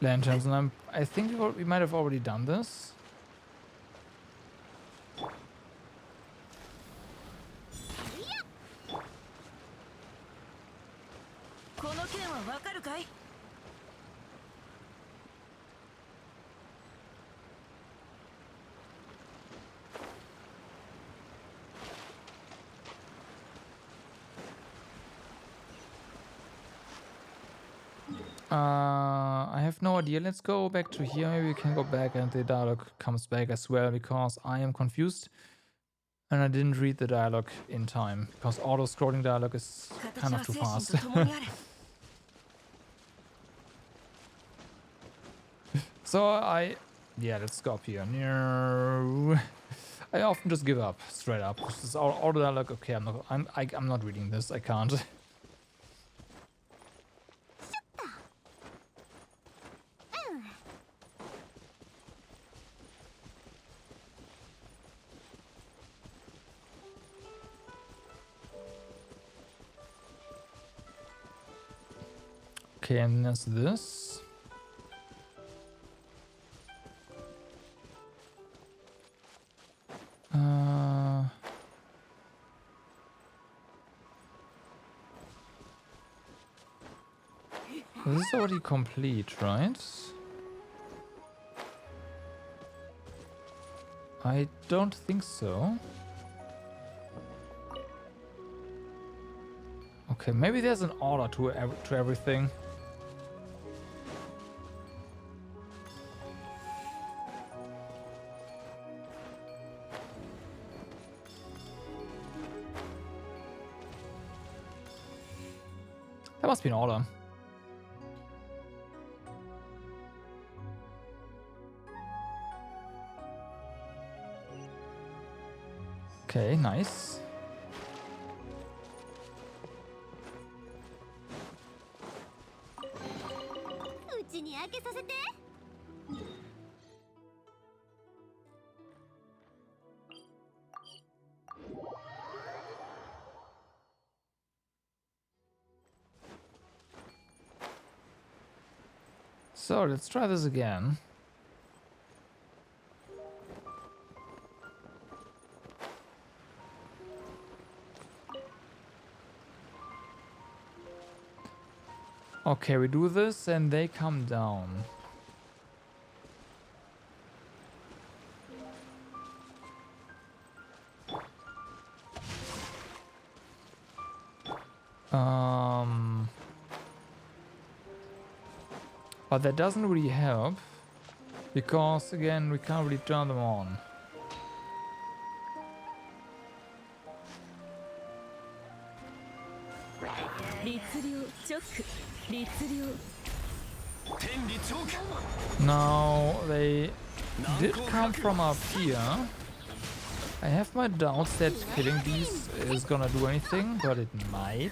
lanterns, and I think we might have already done this. この件はわかるかい？ I have no idea. Let's go back to here. Maybe we can go back and the dialogue comes back as well, because I am confused and I didn't read the dialogue in time, because auto-scrolling dialogue is kind of too fast. Yeah, let's go up here. No. I often just give up straight up. This is auto dialogue. Okay, I'm not reading this. I can't. Okay, and there's this. This is already complete, right? I don't think so. Okay, maybe there's an order to everything. There must be an order. Okay, nice. So let's try this again. Okay, we do this and they come down. But that doesn't really help, because again we can't really turn them on. Now they did come from up here. I have my doubts that killing these is gonna do anything, but it might.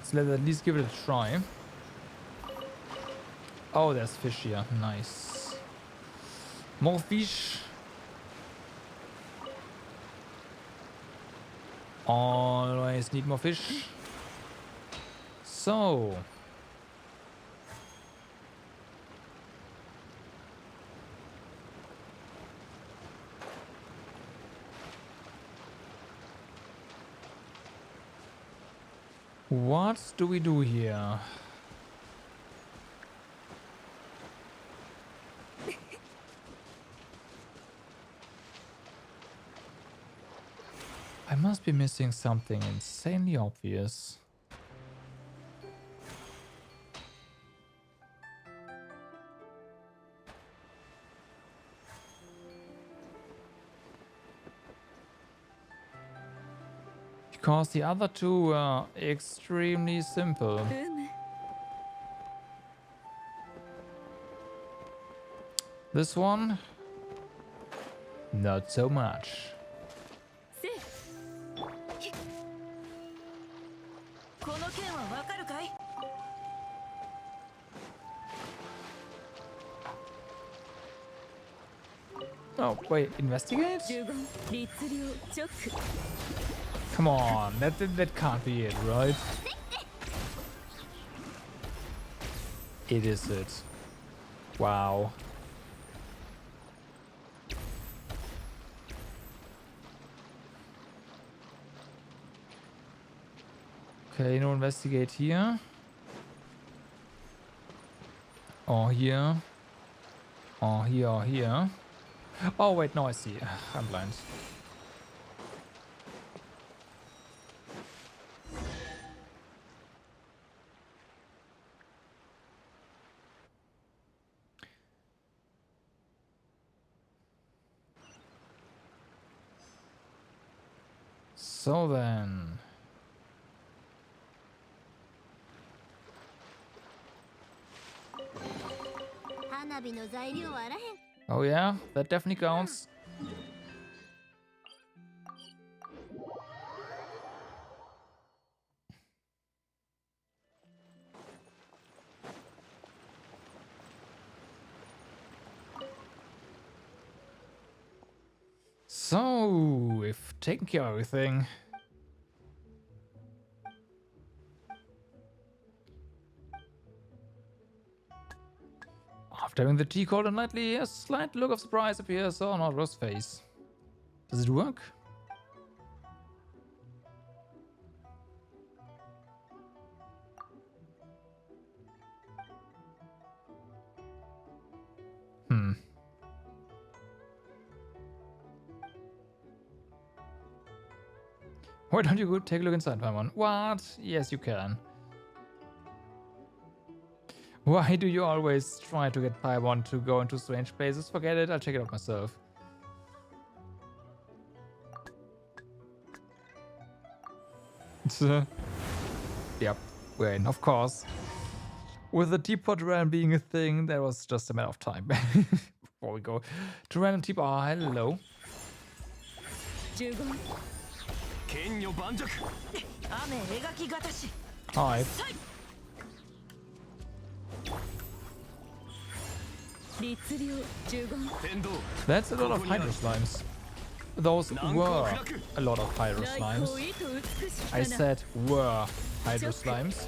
So let's at least give it a try. Oh, there's fish here. Nice. More fish. Always need more fish. So. What do we do here? I must be missing something insanely obvious. Because the other two are extremely simple. うむ This one, not so much. せこの件はわかるかい Oh, wait, investigate? 呪言律令チョック Come on, that can't be it, right? It is it. Wow. Okay, no investigate here. Or here. Or here, or here. Oh, wait, no, I see. I'm blind. So then. Oh yeah, that definitely counts. So, we've taken care of everything. After having the tea called nightly, a slight look of surprise appears on Audro's face. Does it work? Why don't you go take a look inside, Paimon? What? Yes, you can. Why do you always try to get Paimon to go into strange places? Forget it, I'll check it out myself. Yep, we're in, of course. With the teapot realm being a thing, that was just a matter of time. Before we go to random teapot. Oh, hello. Hi. That's a lot of hydro slimes. Those were a lot of hydro slimes. I said were hydro slimes.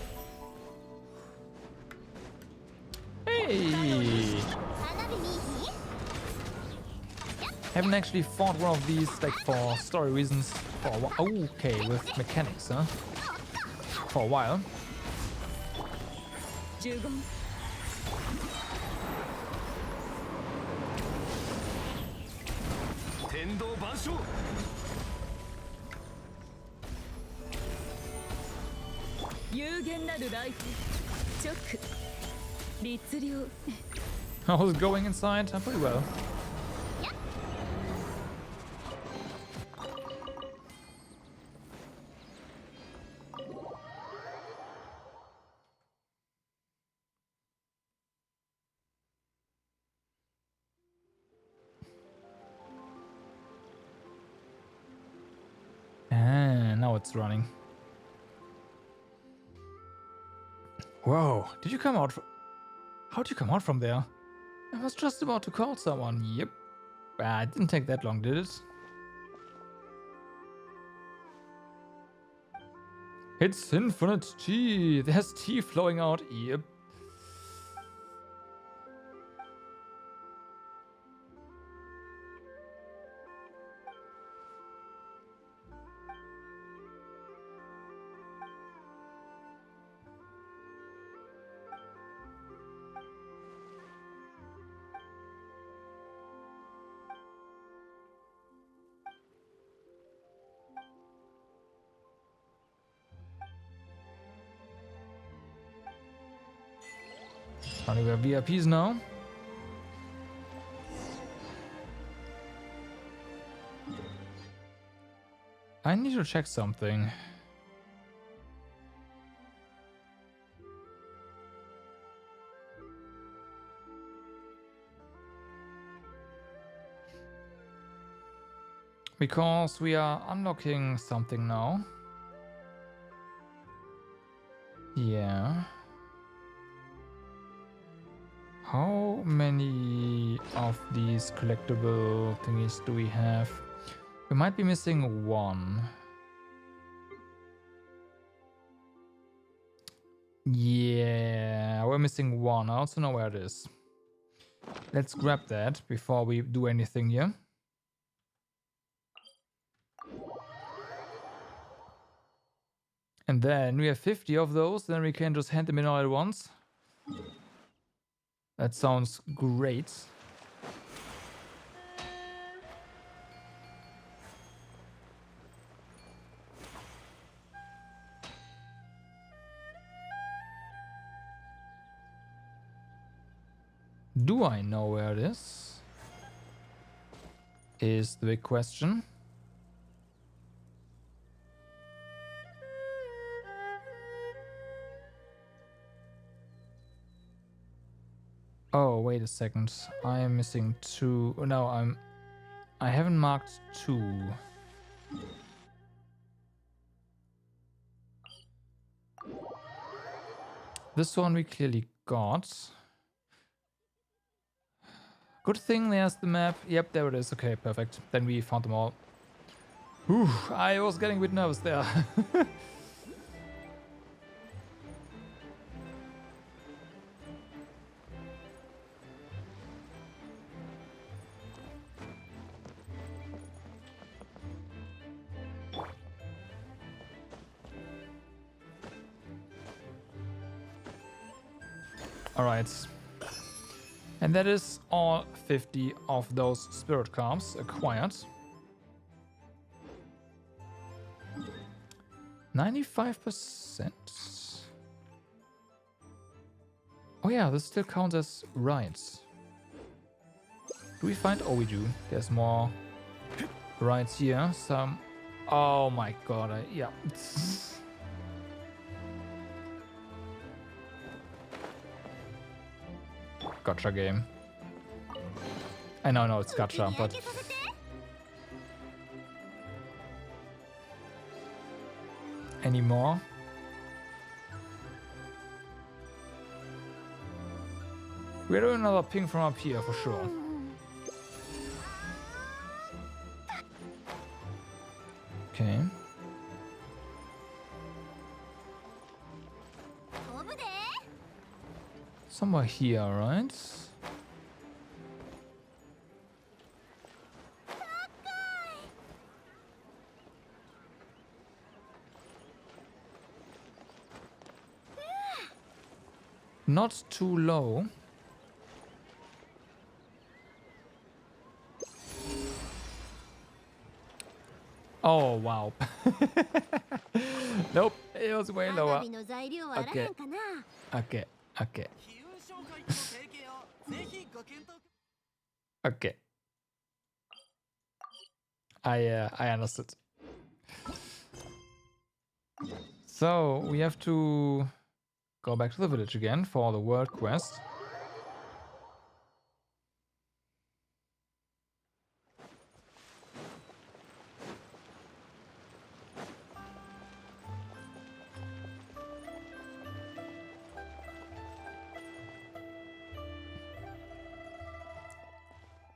Hey! Haven't actually fought one of these like for story reasons for a while. Oh, okay, with mechanics, huh? For a while. How's it going inside? Pretty well. Now it's running. Whoa, did you come out? How'd you come out from there? I was just about to call someone. Yep. It didn't take that long, did it? It's infinite tea. There's tea flowing out. Yep. Only we're VIPs now. I need to check something. Because we are unlocking something now. Yeah. How many of these collectible thingies do we have? We might be missing one. Yeah, we're missing one. I also know where it is. Let's grab that before we do anything here. And then we have 50 of those, then we can just hand them in all at once. That sounds great. Do I know where it is? Is the big question. Oh, wait a second. I am missing 2. No, I haven't marked 2. This one we clearly got. Good thing there's the map. Yep, there it is. Okay, perfect. Then we found them all. Whew, I was getting a bit nervous there. Alright. And that is all 50 of those spirit cards acquired. 95%. Oh yeah, this still counts as rights. Do we find? Oh, we do. There's more rights here. Some. Oh my god. Yeah. Gotcha game. I know it's gotcha, but any more? We're doing another ping from up here for sure. Okay. Somewhere here, right? Not too low. Oh, wow. Nope, it was way lower. Okay. Okay. Okay. Okay. I understood. So we have to go back to the village again for the world quest.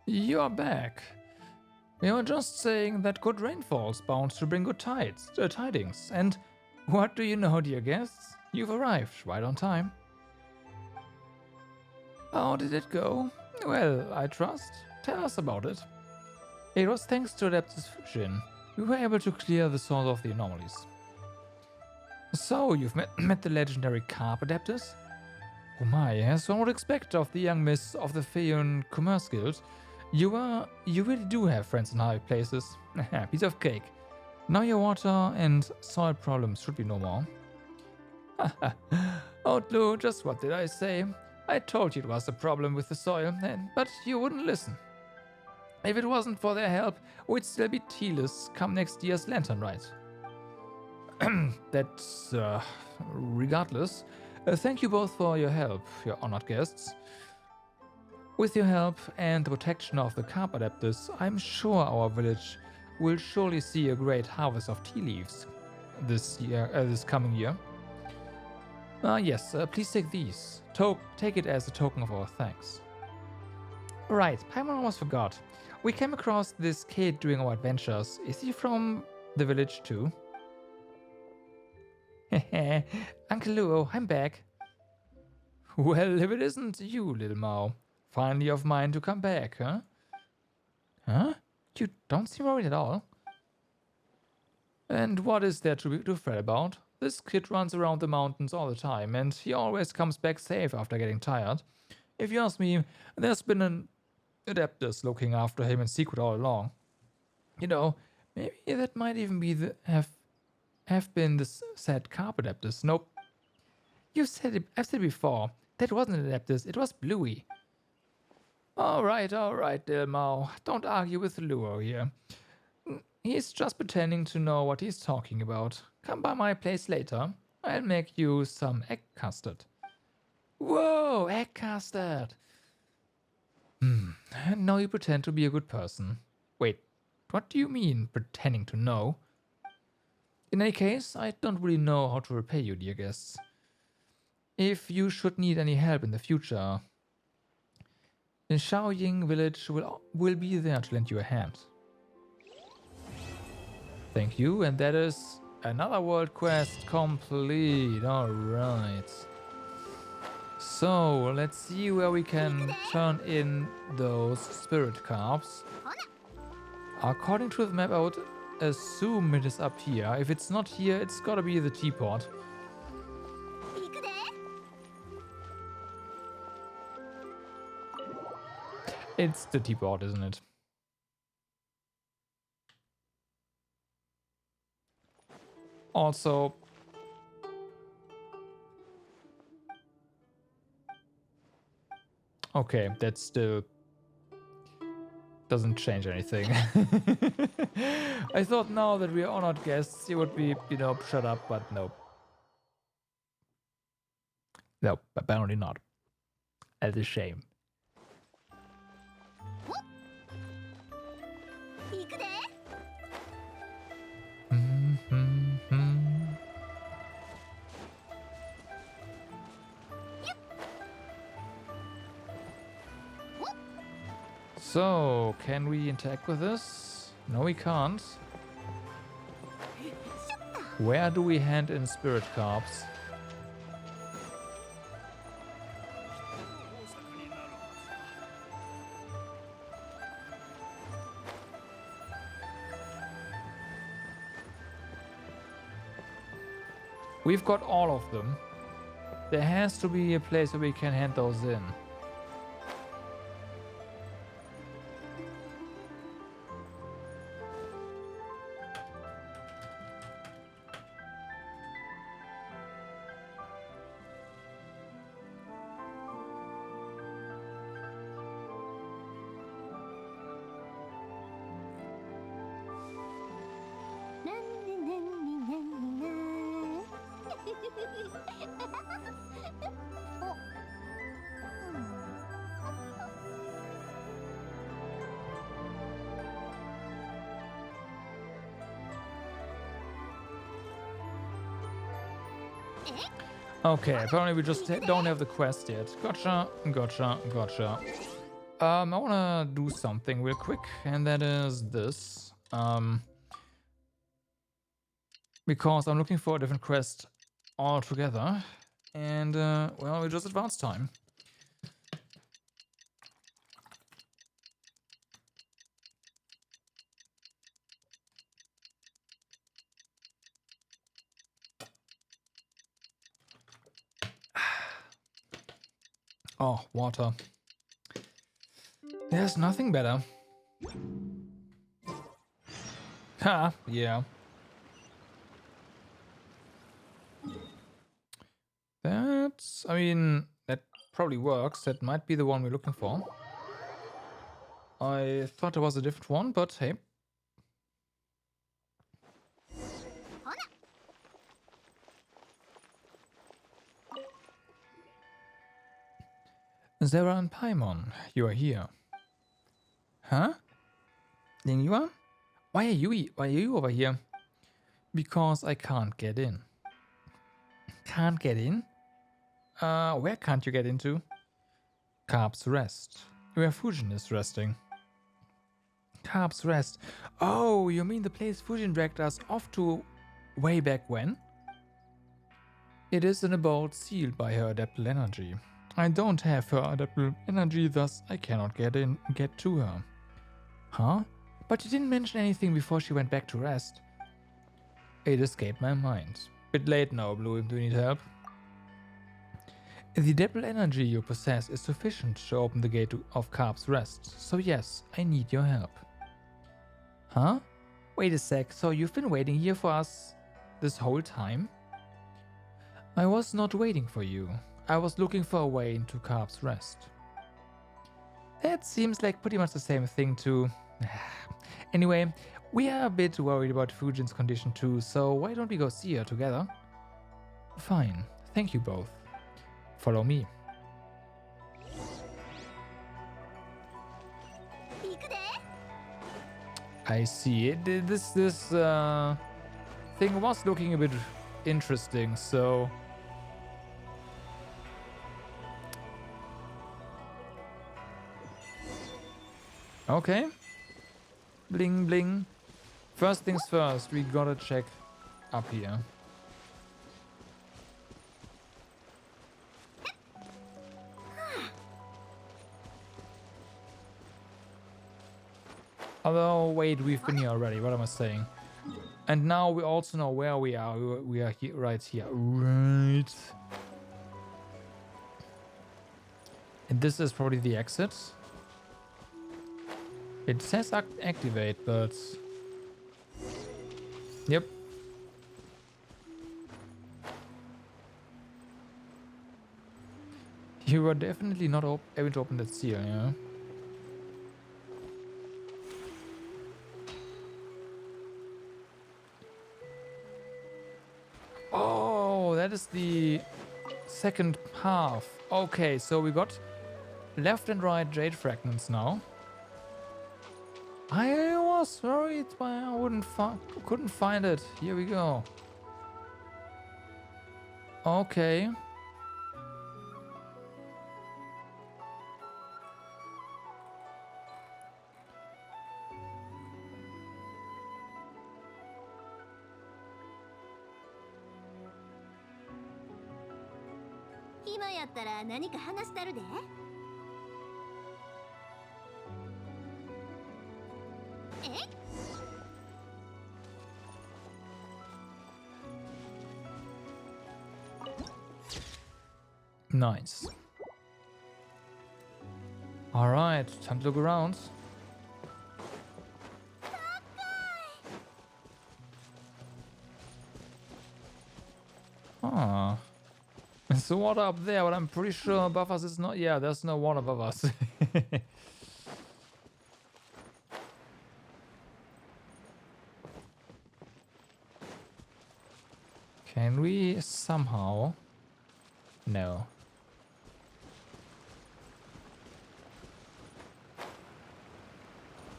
You're back. We were just saying that good rainfall's bound to bring good tidings. And what do you know, dear guests? You've arrived right on time. How did it go? Well, I trust. Tell us about it. It was thanks to Adeptus Jin. We were able to clear the source of the anomalies. So, you've met the legendary Carp Adeptus? Oh my, as one would expect of the young miss of the Feon Commerce Guild. You really do have friends in high places. Piece of cake. Now your water and soil problems should be no more. Outlaw, just what did I say? I told you it was a problem with the soil, but you wouldn't listen. If it wasn't for their help, we'd still be tealess come next year's lantern rite. That's regardless. Thank you both for your help, your honored guests. With your help and the protection of the carp adapters, I'm sure our village will surely see a great harvest of tea leaves this coming year. Yes, please take these. Take it as a token of our thanks. Right, Paimon almost forgot. We came across this kid during our adventures. Is he from the village too? Hehe, Uncle Luo, I'm back. Well, if it isn't you, little Mao. Finally of mine to come back, huh? Huh? You don't seem worried at all. And what is there to fret about? This kid runs around the mountains all the time, and he always comes back safe after getting tired. If you ask me, there's been an adapters looking after him in secret all along. You know, maybe that might even be have been the said carp adapters. Nope. I've said it before. That wasn't adapters, it was Bluey. Alright, Del Mao. Don't argue with Luo here. He's just pretending to know what he's talking about. Come by my place later. I'll make you some egg custard. Whoa, egg custard! And now you pretend to be a good person. Wait, what do you mean, pretending to know? In any case, I don't really know how to repay you, dear guests. If you should need any help in the future, the Shaoying village will be there to lend you a hand. Thank you, and that is another world quest complete. Alright. So, let's see where we can turn in those spirit carps. According to the map, I would assume it is up here. If it's not here, it's gotta be the teapot. It's the teapot, isn't it? Also, okay, that still doesn't change anything. I thought now that we are honored guests, you would be, you know, shut up, but nope. Nope, apparently not. That's a shame. So, can we interact with this? No, we can't. Where do we hand in spirit carps? We've got all of them. There has to be a place where we can hand those in. Okay, apparently we just don't have the quest yet. Gotcha. I wanna do something real quick, and that is this. Because I'm looking for a different quest altogether. And, well, we just advance time. Oh, water. There's nothing better. Ha, yeah. I mean, that probably works. That might be the one we're looking for. I thought there was a different one, but hey. Zera and Paimon, you are here. Huh? Lingyuan? Why are you over here? Because I can't get in. Can't get in? Where can't you get into? Carp's Rest. Where Fujin is resting. Carp's Rest. Oh, you mean the place Fujin dragged us off to way back when? It is an abode sealed by her adaptable energy. I don't have her adaptable energy, thus I cannot get to her. Huh? But you didn't mention anything before she went back to rest. It escaped my mind. Bit late now, Blue. Do you need help? The adaptable energy you possess is sufficient to open the gate of Carp's Rest, so yes, I need your help. Huh? Wait a sec, so you've been waiting here for us this whole time? I was not waiting for you. I was looking for a way into Carp's Rest. That seems like pretty much the same thing too. Anyway, we are a bit worried about Fujin's condition too, so why don't we go see her together? Fine, thank you both. Follow me. I see it. This thing was looking a bit interesting, so okay. Bling bling. First things first, we gotta check up here. Although, wait, we've been here already. What am I saying? And now we also know where we are. We are here, right here. Right. And this is probably the exit. It says activate, but... Yep. You were definitely not able to open that seal, yeah? Oh, that is the second path. Okay, so we got left and right jade fragments now. I was worried, but I couldn't find it. Here we go. Okay. Nice. Alright, time to look around. Ah. There's water up there, but I'm pretty sure above us is not. Yeah, there's no water above us. Can we somehow? No.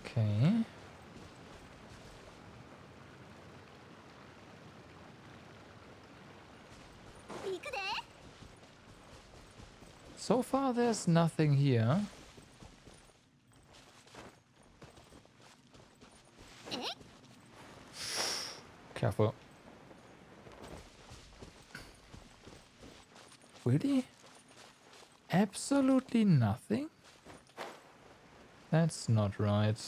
Okay. So far, there's nothing here. Careful. Really? Absolutely nothing? That's not right.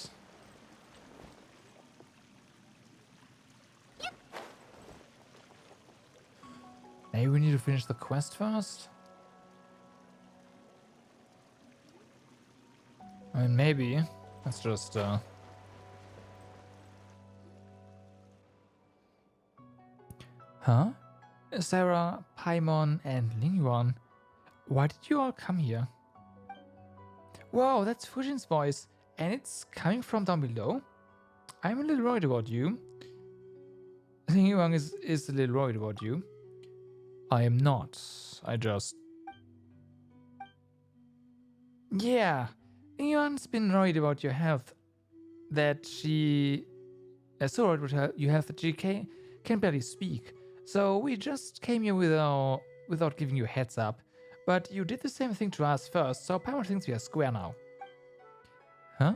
Maybe we need to finish the quest first? I mean, maybe. Let's just, Huh? Sarah, Paimon, and Lingyuan. Why did you all come here? Whoa, that's Fujin's voice. and it's coming from down below. I'm a little worried about you. Xingyuan is a little worried about you. I am not. I just... Yeah, Xingyuan's been worried about your health. That she... so worried with her, you have that she can barely speak. So we just came here without giving you a heads up. But you did the same thing to us first, so Paimon thinks we are square now. Huh?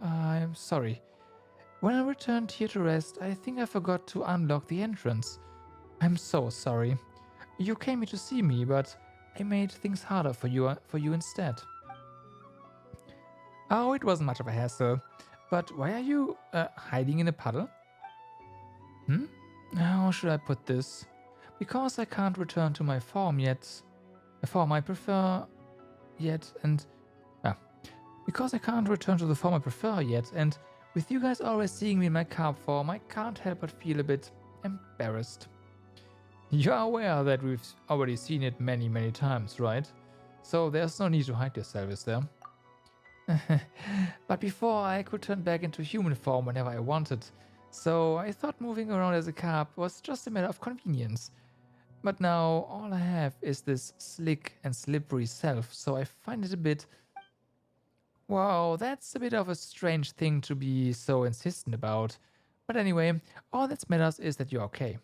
I'm sorry. When I returned here to rest, I think I forgot to unlock the entrance. I'm so sorry. You came here to see me, but I made things harder for you instead. Oh, it wasn't much of a hassle. But why are you hiding in a puddle? How should I put this? Because I can't return to my form yet. A form I prefer yet, and... because I can't return to the form I prefer yet, and with you guys always seeing me in my carp form, I can't help but feel a bit embarrassed. You're aware that we've already seen it many, many times, right? So there's no need to hide yourself, is there? But before, I could turn back into human form whenever I wanted, so I thought moving around as a carp was just a matter of convenience. But now, all I have is this slick and slippery self, so I find it a bit... Wow, that's a bit of a strange thing to be so insistent about. But anyway, all that matters is that you're okay.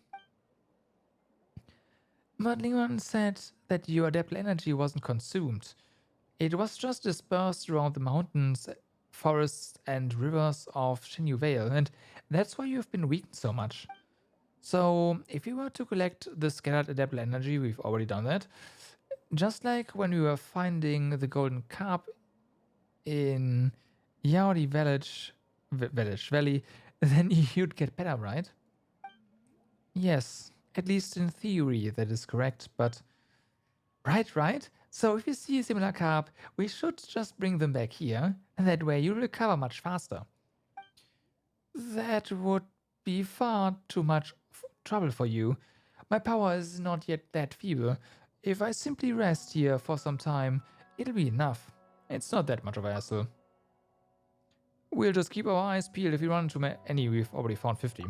But Lingwan said that your adaptable energy wasn't consumed. It was just dispersed around the mountains, forests, and rivers of Shinyu Vale, and that's why you've been weakened so much. So, if you were to collect the scattered adaptable energy, we've already done that. Just like when we were finding the golden carp in Yaori Valley, then you'd get better, right? Yes, at least in theory that is correct, but... Right? So if you see a similar carp, we should just bring them back here, and that way you'll recover much faster. That would be far too much trouble for you. My power is not yet that feeble. If I simply rest here for some time, it'll be enough. It's not that much of a hassle. We'll just keep our eyes peeled if we run into any. We've already found 50.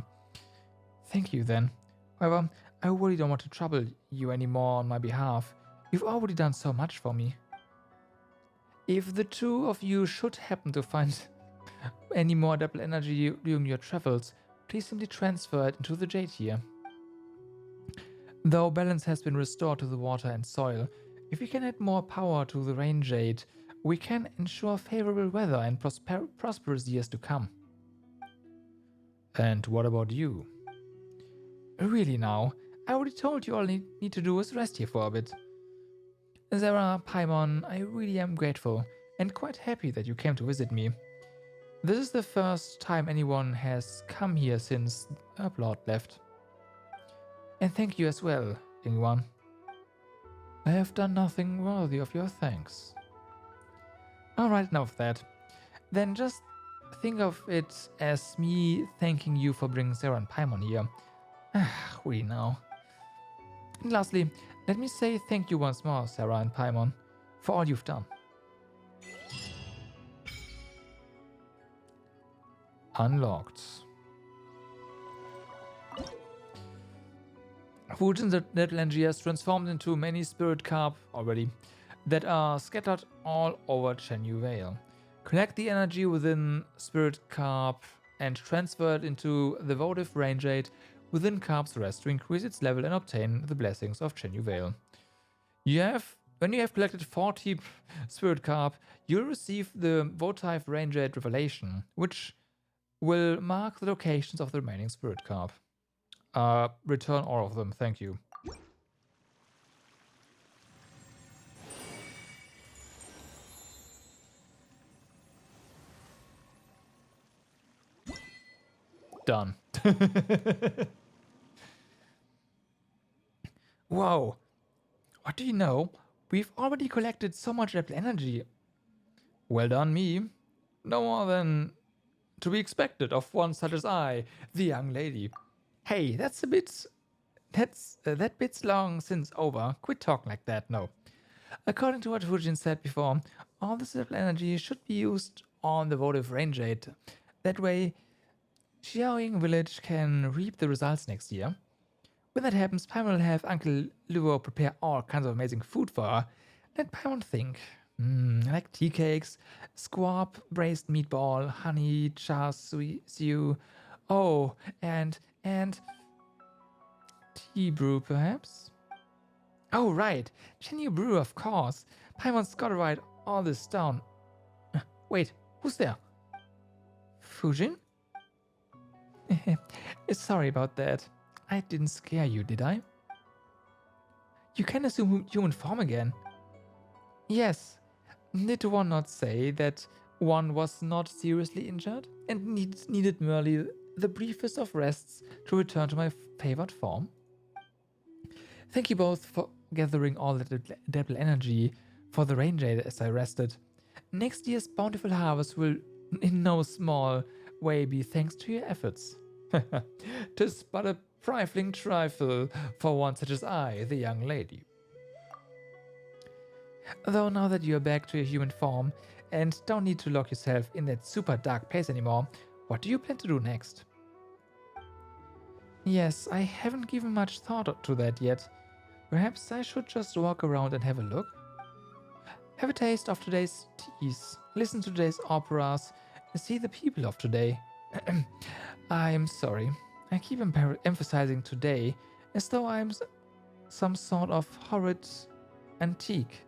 Thank you then. However, I really don't want to trouble you anymore on my behalf. You've already done so much for me. If the two of you should happen to find any more adaptable energy during your travels, please simply transfer it into the jade here. Though balance has been restored to the water and soil, if we can add more power to the rain jade, we can ensure favorable weather and prosperous years to come. And what about you? Really now, I already told you all you need to do is rest here for a bit. Zara, Paimon, I really am grateful and quite happy that you came to visit me. This is the first time anyone has come here since Herblord left. And thank you as well, Ingwan. I have done nothing worthy of your thanks. Alright, enough of that. Then just think of it as me thanking you for bringing Sarah and Paimon here. We now. And lastly, let me say thank you once more, Sarah and Paimon, for all you've done. Unlocked. Fujin's little energy has transformed into many spirit carp already that are scattered all over Shinyu Vale. Collect the energy within spirit carp and transfer it into the votive rain jade within Carp's rest to increase its level and obtain the blessings of Shinyu Vale. When you have collected 40 spirit carp, you'll receive the votive rain jade revelation, which will mark the locations of the remaining spirit carp. Return all of them, thank you. Done. Whoa. What do you know? We've already collected so much adaptable energy. Well done, me. No more than to be expected of one such as I, the young lady. Hey, that bit's long since over. Quit talking like that, no. According to what Fujin said before, all this adaptable energy should be used on the votive range aid. That way, Xiaoying Village can reap the results next year. When that happens, Paimon will have Uncle Luo prepare all kinds of amazing food for her. Let Paimon think. I like tea cakes, squab, braised meatball, honey, char siu. Oh, and tea brew, perhaps? Oh, right. Chenyu brew, of course. Paimon's gotta write all this down. Wait, who's there? Fujin? Sorry about that. I didn't scare you, did I? You can assume human form again. Yes. Did one not say that one was not seriously injured and needed merely the briefest of rests to return to my favored form? Thank you both for gathering all that adaptable energy for the range aid as I rested. Next year's bountiful harvest will in no small way be thanks to your efforts. 'Tis but a trifling trifle for one such as I, the young lady. Though now that you're back to your human form and don't need to lock yourself in that super dark place anymore, what do you plan to do next? Yes, I haven't given much thought to that yet. Perhaps I should just walk around and have a look? Have a taste of today's teas, listen to today's operas, and see the people of today. I'm sorry, I keep emphasizing today as though I'm some sort of horrid antique.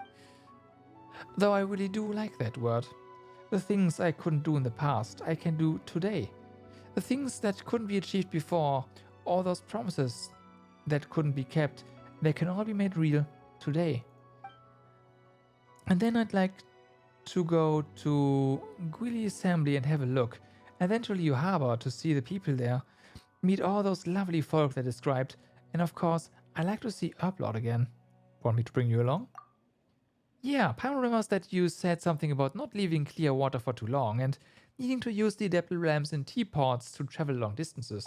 Though I really do like that word. The things I couldn't do in the past, I can do today. The things that couldn't be achieved before, all those promises that couldn't be kept, they can all be made real today. And then I'd like to go to Guili Assembly and have a look, and then to Liu Harbor to see the people there, meet all those lovely folk that I described, and of course, I'd like to see Urplot again. Want me to bring you along? Yeah, Pam remembers that you said something about not leaving clear water for too long and needing to use the adaptable lamps in teapots to travel long distances.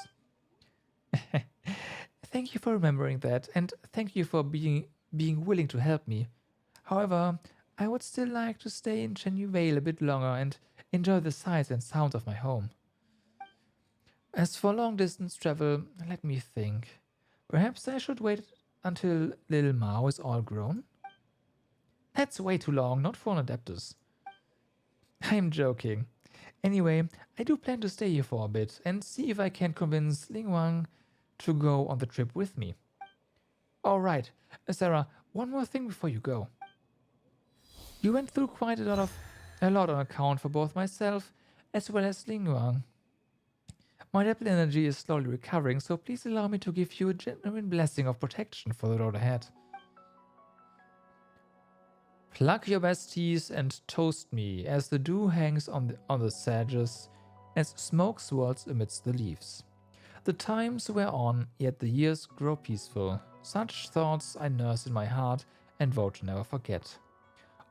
Thank you for remembering that, and thank you for being willing to help me. However, I would still like to stay in Chenyu Vale a bit longer and enjoy the sights and sounds of my home. As for long distance travel, let me think. Perhaps I should wait until little Mao is all grown? That's way too long, not for an Adeptus. I'm joking. Anyway, I do plan to stay here for a bit and see if I can convince Ling Wang to go on the trip with me. Alright, Sarah, one more thing before you go. You went through quite a lot on account for both myself as well as Ling Wang. My adaptable energy is slowly recovering, so please allow me to give you a genuine blessing of protection for the road ahead. Pluck your besties and toast me as the dew hangs on the sedges, as smoke swirls amidst the leaves. The times wear on, yet the years grow peaceful. Such thoughts I nurse in my heart and vow to never forget.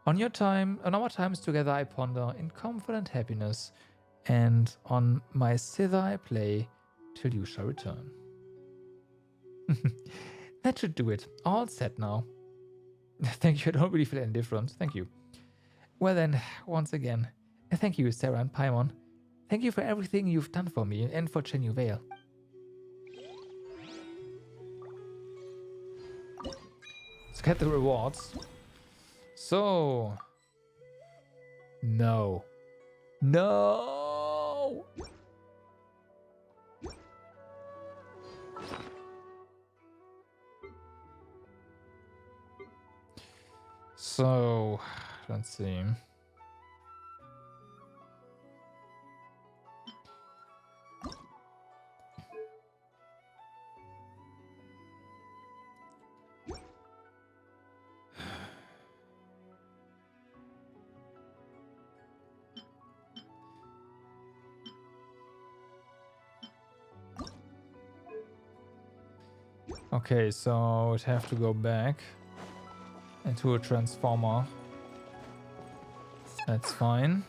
On our times together I ponder in comfort and happiness, and on my zither I play till you shall return. That should do it. All set now. Thank you, I don't really feel any different. Thank you. Well then, once again, thank you, Sarah and Paimon. Thank you for everything you've done for me and for Chenyu Vale. Let's get the rewards. So... No. No! So, let's see. Okay, so we'd have to go back into a transformer. That's fine.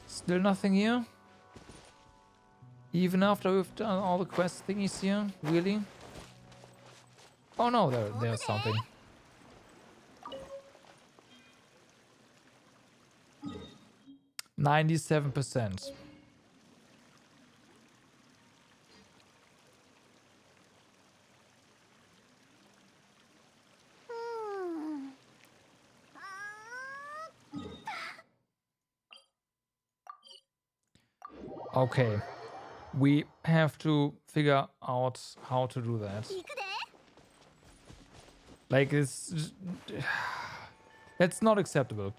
Still nothing here? Even after we've done all the quest thingies here? Really? Oh no, there's something. 97%. Okay. We have to figure out how to do that. Like, it's... That's not acceptable.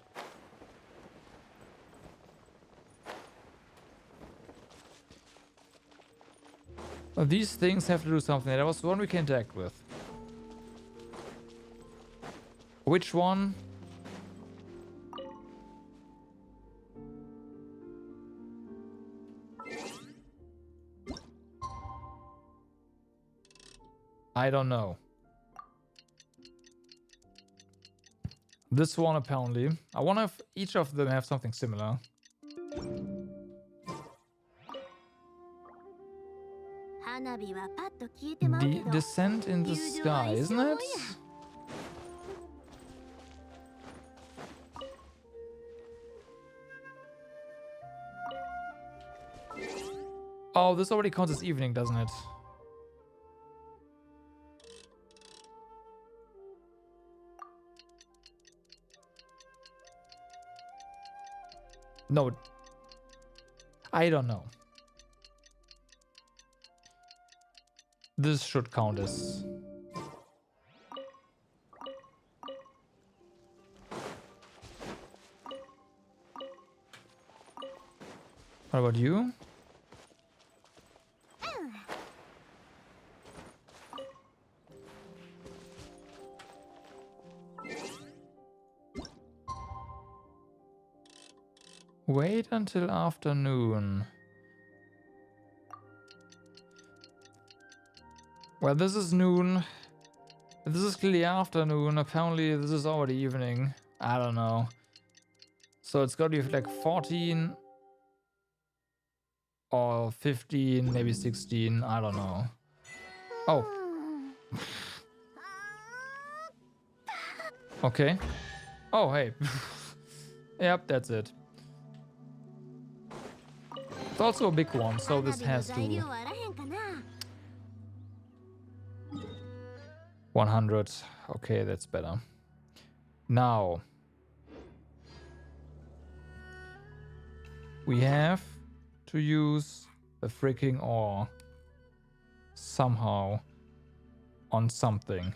But these things have to do something. That was the one we can interact with. Which one? I don't know. This one apparently. I wonder if each of them have something similar. The descent in the sky, isn't it? Oh, this already counts as evening, doesn't it? No. I don't know. This should count as... What about you? Wait until afternoon. Well, this is noon. This is clearly afternoon. Apparently, this is already evening. I don't know. So it's gotta be like 14 or 15, maybe 16. I don't know. Oh. Okay. Oh, hey. Yep, that's it. It's also a big one, so this has to... 100. Okay, that's better. Now... we have to use the freaking ore somehow on something.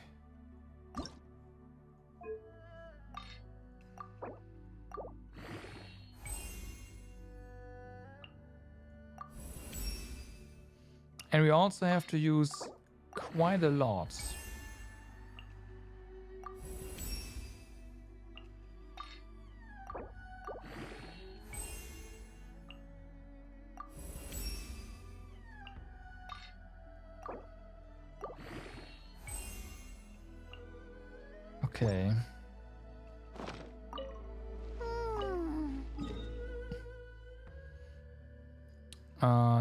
And we also have to use quite a lot. Okay.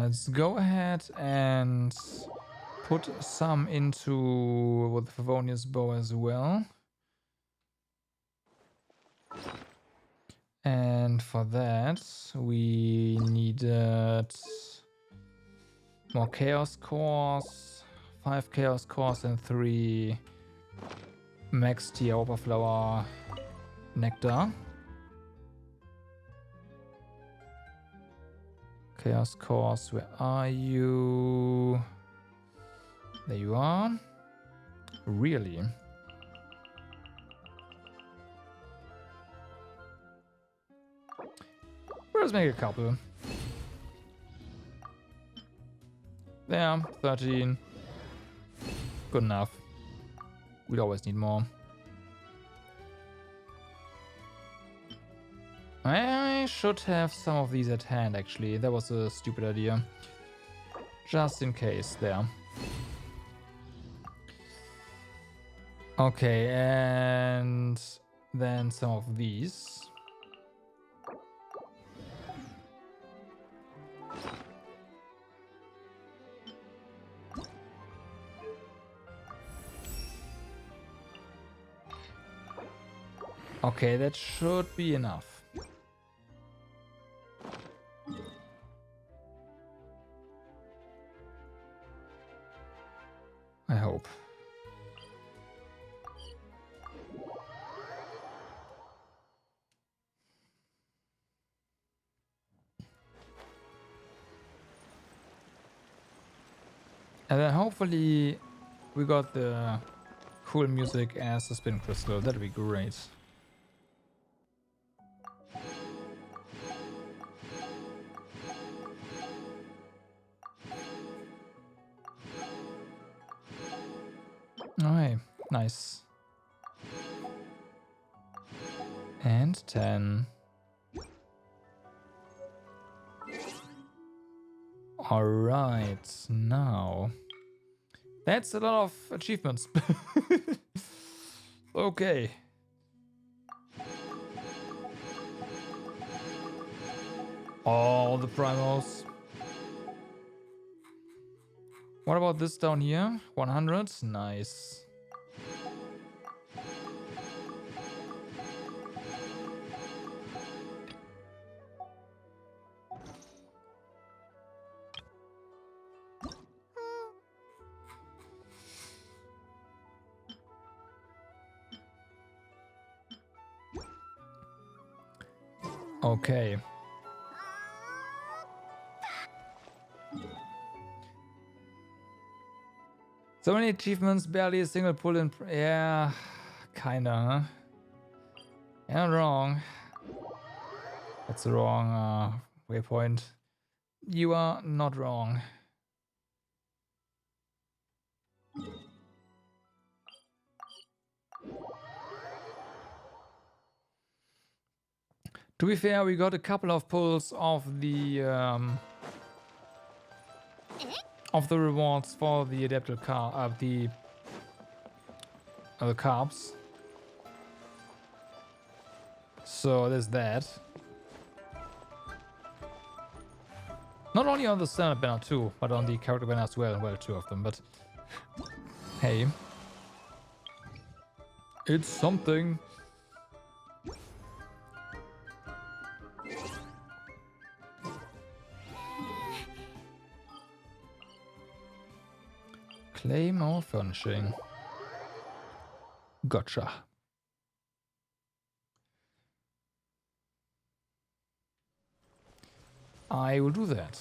Let's go ahead and put some into with Favonius bow as well. And for that, we needed more chaos cores, 5 chaos cores, and 3 max tier overflower nectar. Chaos cores, where are you? There you are. Really? Let's make a couple. There, 13. Good enough. We'd always need more. I should have some of these at hand, actually. That was a stupid idea. Just in case, there. Okay, and then some of these. Okay, that should be enough. I hope. And then hopefully we got the cool music as the spin crystal. That'd be great. Alright, nice. And 10. Alright, now. That's a lot of achievements. Okay. All the primals. What about this down here? 100? Nice. Okay. So many achievements, barely a single pull in. Yeah, kinda, huh? You're not wrong. That's the wrong waypoint. You are not wrong. To be fair, we got a couple of pulls of the rewards for the adapted car of the carbs. So there's that. Not only on the standard banner too, but on the character banner as well. Well, two of them, but hey, it's something. Claim or furnishing. Gotcha. I will do that.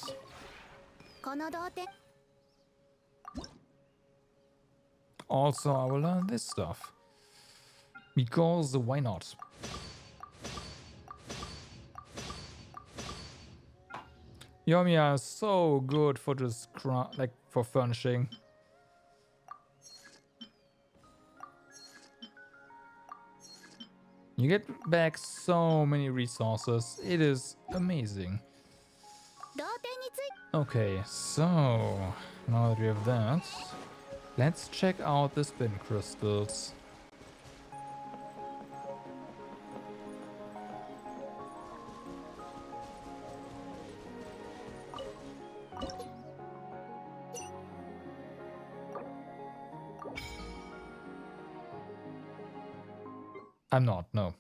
Also, I will learn this stuff. Because why not? Yomiya is so good for just like for furnishing. You get back so many resources. It is amazing. Okay, so now that we have that, let's check out the spin crystals. I'm not, no.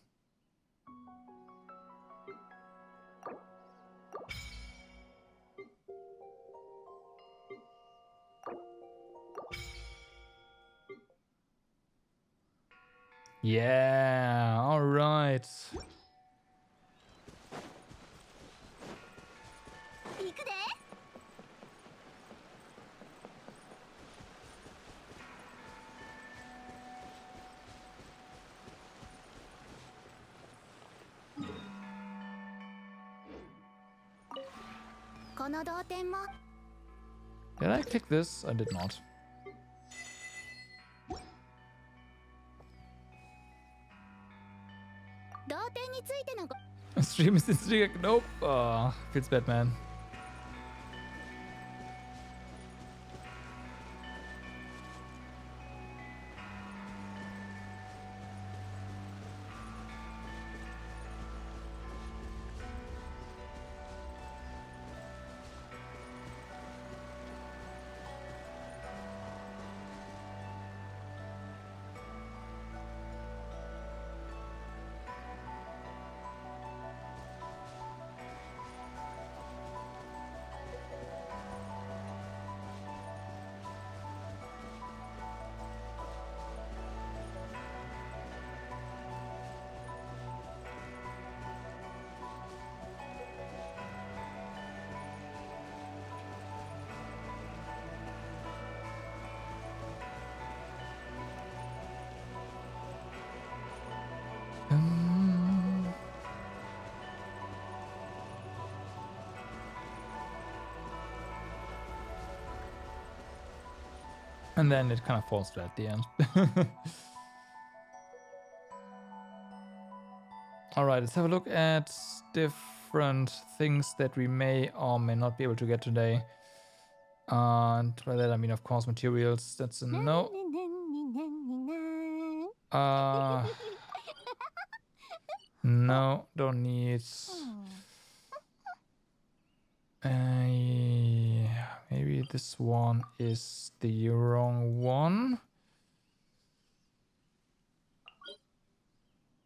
Yeah, all right. Did I click this? I did not. Stream is instigated. Nope. Feels bad, man. And then it kind of falls flat at the end. Alright, let's have a look at different things that we may or may not be able to get today. And by that I mean, of course, materials. That's a no. No, don't need. Maybe this one is the wrong one.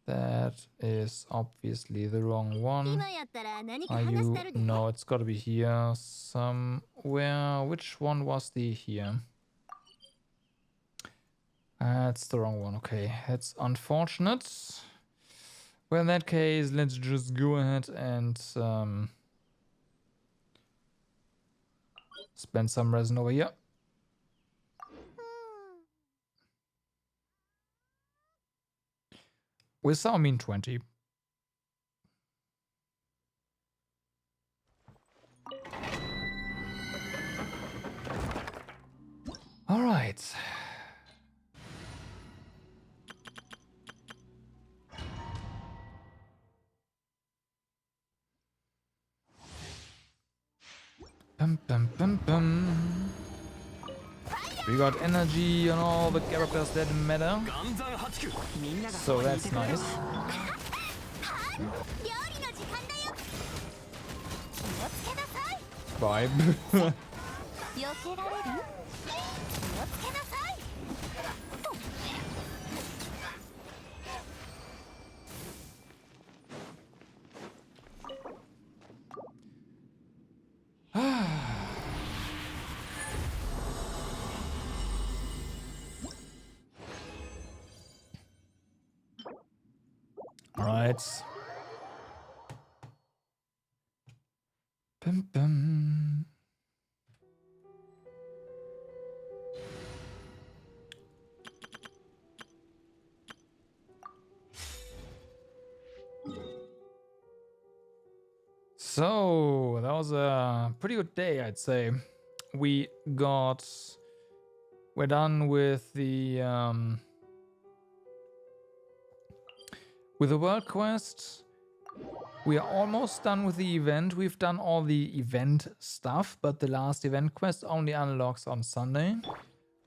That is obviously the wrong one. Are you? No, it's got to be here somewhere. Which one was the here? That's the wrong one. Okay, that's unfortunate. Well, in that case, let's just go ahead and spend some resin over here. With some, I mean 20. All right. Bum, bum, bum, bum. We got energy on all the characters that matter. So that's nice. Vibe. Alright. Bum, bum. So that was a pretty good day, I'd say. We're done with the world quest. We are almost done with the event. We've done all the event stuff, but the last event quest only unlocks on Sunday,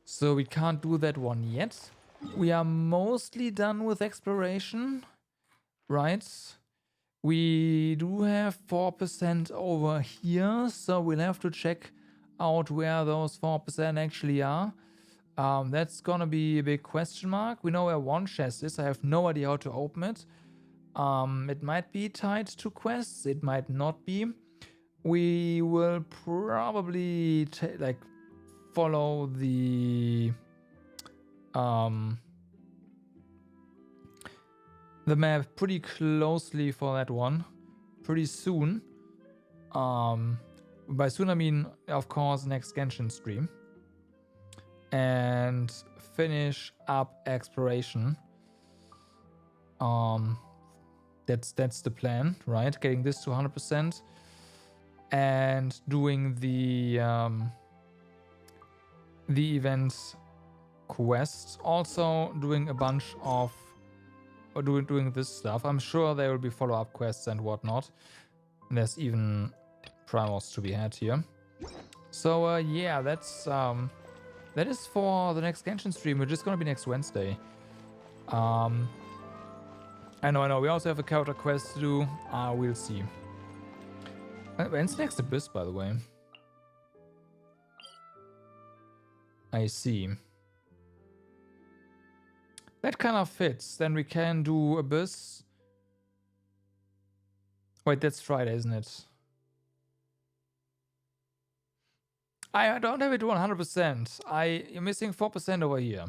so we can't do that one yet. We are mostly done with exploration, right? We do have 4% over here, so we'll have to check out where those 4% actually are. That's gonna be a big question mark. We know where one chest is. I have no idea how to open it. It might be tied to quests. It might not be. We will probably follow the map pretty closely for that one pretty soon. By soon I mean, of course, next Genshin stream, and finish up exploration. That's the plan, right? Getting this to 100% and doing the event quests. Also doing a bunch of doing this stuff. I'm sure there will be follow-up quests and whatnot. And there's even primals to be had here. So yeah, that is for the next Genshin stream, which is gonna be next Wednesday. I know. We also have a character quest to do. We'll see. When's next Abyss, by the way? I see. That kind of fits. Then we can do Abyss. Wait, that's Friday, isn't it? I don't have it 100%. You're missing 4% over here.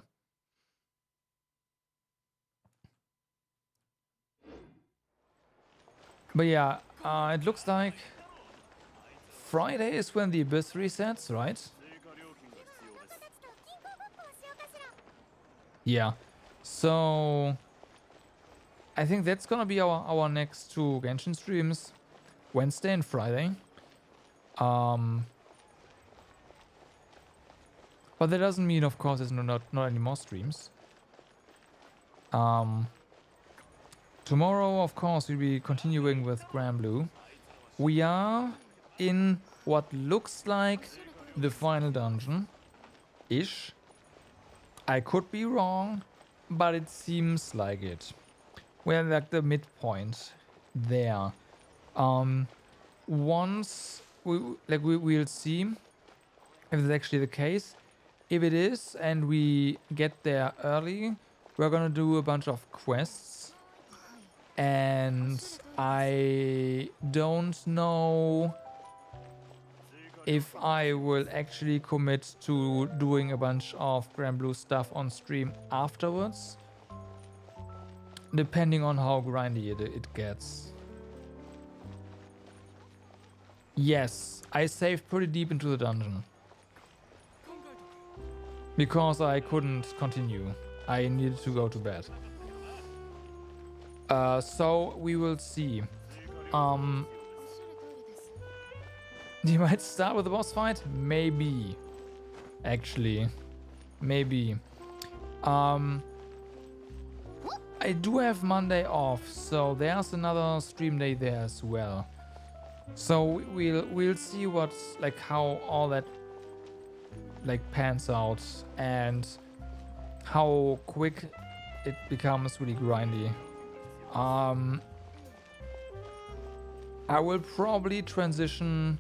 But yeah, it looks like Friday is when the Abyss resets, right? Yeah. So I think that's gonna be our next two Genshin streams, Wednesday and Friday. But that doesn't mean, of course, there's not any more streams. Tomorrow, of course, we'll be continuing with Granblue. We are in what looks like the final dungeon-ish. I could be wrong, but it seems like it. We're like the midpoint there. Once we'll see if it's actually the case. If it is and we get there early, we're gonna do a bunch of quests. And I don't know if I will actually commit to doing a bunch of Granblue stuff on stream afterwards, depending on how grindy it gets. Yes, I saved pretty deep into the dungeon because I couldn't continue. I needed to go to bed. So we will see. You might start with the boss fight? Maybe. Actually. Maybe. I do have Monday off, so there's another stream day there as well. So we'll see what's like how all that like pans out and how quick it becomes really grindy. I will probably transition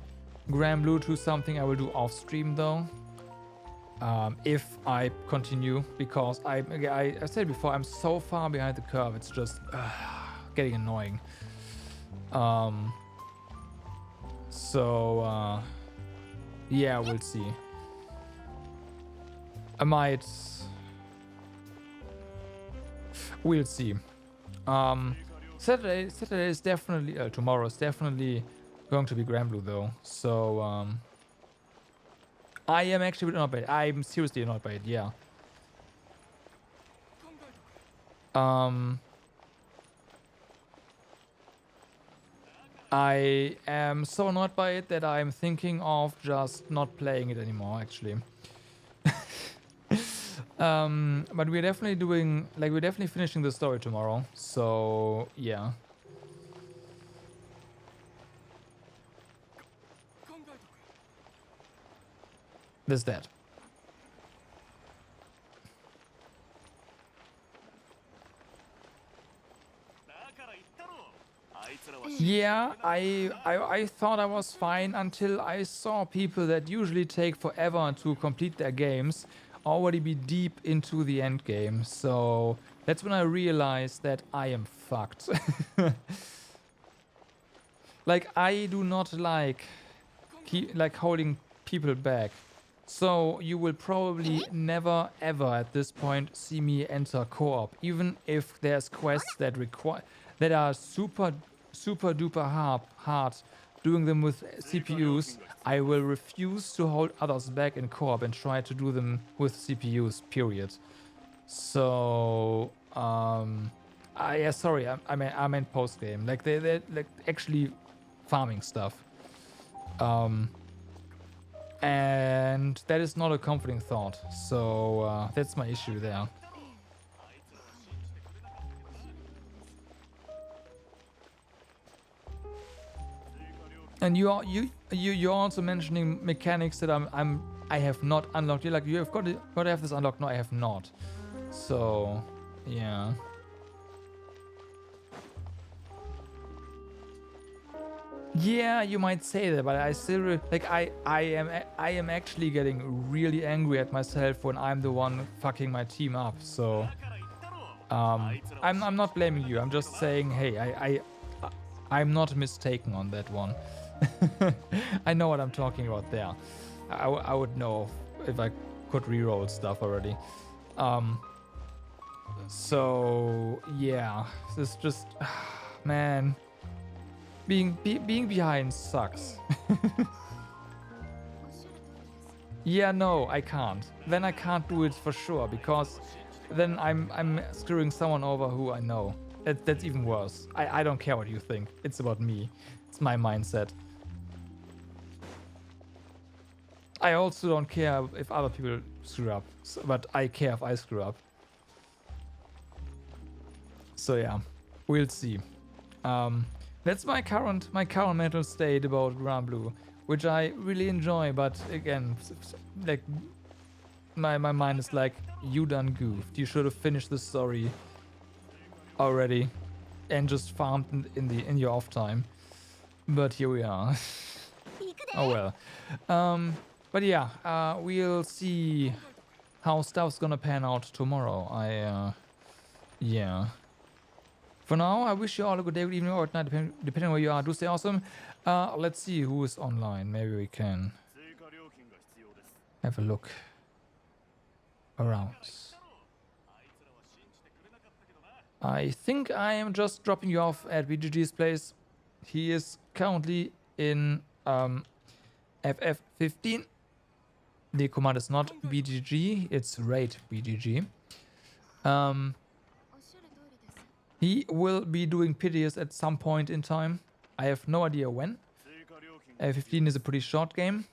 Granblue to something I will do off stream though. If I continue, because I said before, I'm so far behind the curve, it's just getting annoying. Yeah, we'll see. We'll see. Saturday is definitely, tomorrow is definitely going to be Granblue though. So, I am actually annoyed by it. I'm seriously annoyed by it, yeah. I am so annoyed by it that I'm thinking of just not playing it anymore, actually. But we're definitely doing, like, we're definitely finishing the story tomorrow. So, yeah. There's that. Yeah, I thought I was fine until I saw people that usually take forever to complete their games already be deep into the end game. So that's when I realized that I am fucked. Like, I do not like holding people back. So you will probably never ever at this point see me enter co-op, even if there's quests that are super duper hard. Doing them with CPUs, I will refuse to hold others back in co-op and try to do them with CPUs, period. So, yeah, sorry, I meant post-game. Like, they're like actually farming stuff. And that is not a comforting thought. So, that's my issue there. And you're also mentioning mechanics that I have not unlocked. You're like, you have got to have this unlocked. No, I have not. So, yeah. Yeah, you might say that, but I still like I am actually getting really angry at myself when I'm the one fucking my team up. So, I'm not blaming you. I'm just saying, hey, I'm not mistaken on that one. I know what I'm talking about there. I would know if I could reroll stuff already. So yeah, this just, man, being behind sucks. Yeah, no, I can't. Then I can't do it for sure, because then I'm screwing someone over who I know. That's even worse. I don't care what you think. It's about me. It's my mindset. I also don't care if other people screw up, but I care if I screw up. So yeah, we'll see. That's my current mental state about Grand Blue, which I really enjoy. But again, like my mind is like, you done goofed. You should have finished the story already and just farmed in your off time. But here we are. Oh well. But yeah, we'll see how stuff's gonna pan out tomorrow. Yeah. For now, I wish you all a good day, good evening, or good night, depending where you are. Do stay awesome. Let's see who is online. Maybe we can have a look around. I think I am just dropping you off at VGG's place. He is currently in FF15. The command is not BGG, it's raid BGG. He will be doing Piteous at some point in time. I have no idea when. F15 is a pretty short game.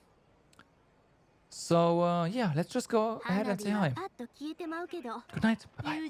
So yeah, let's just go ahead and say hi. Good night. Bye-bye.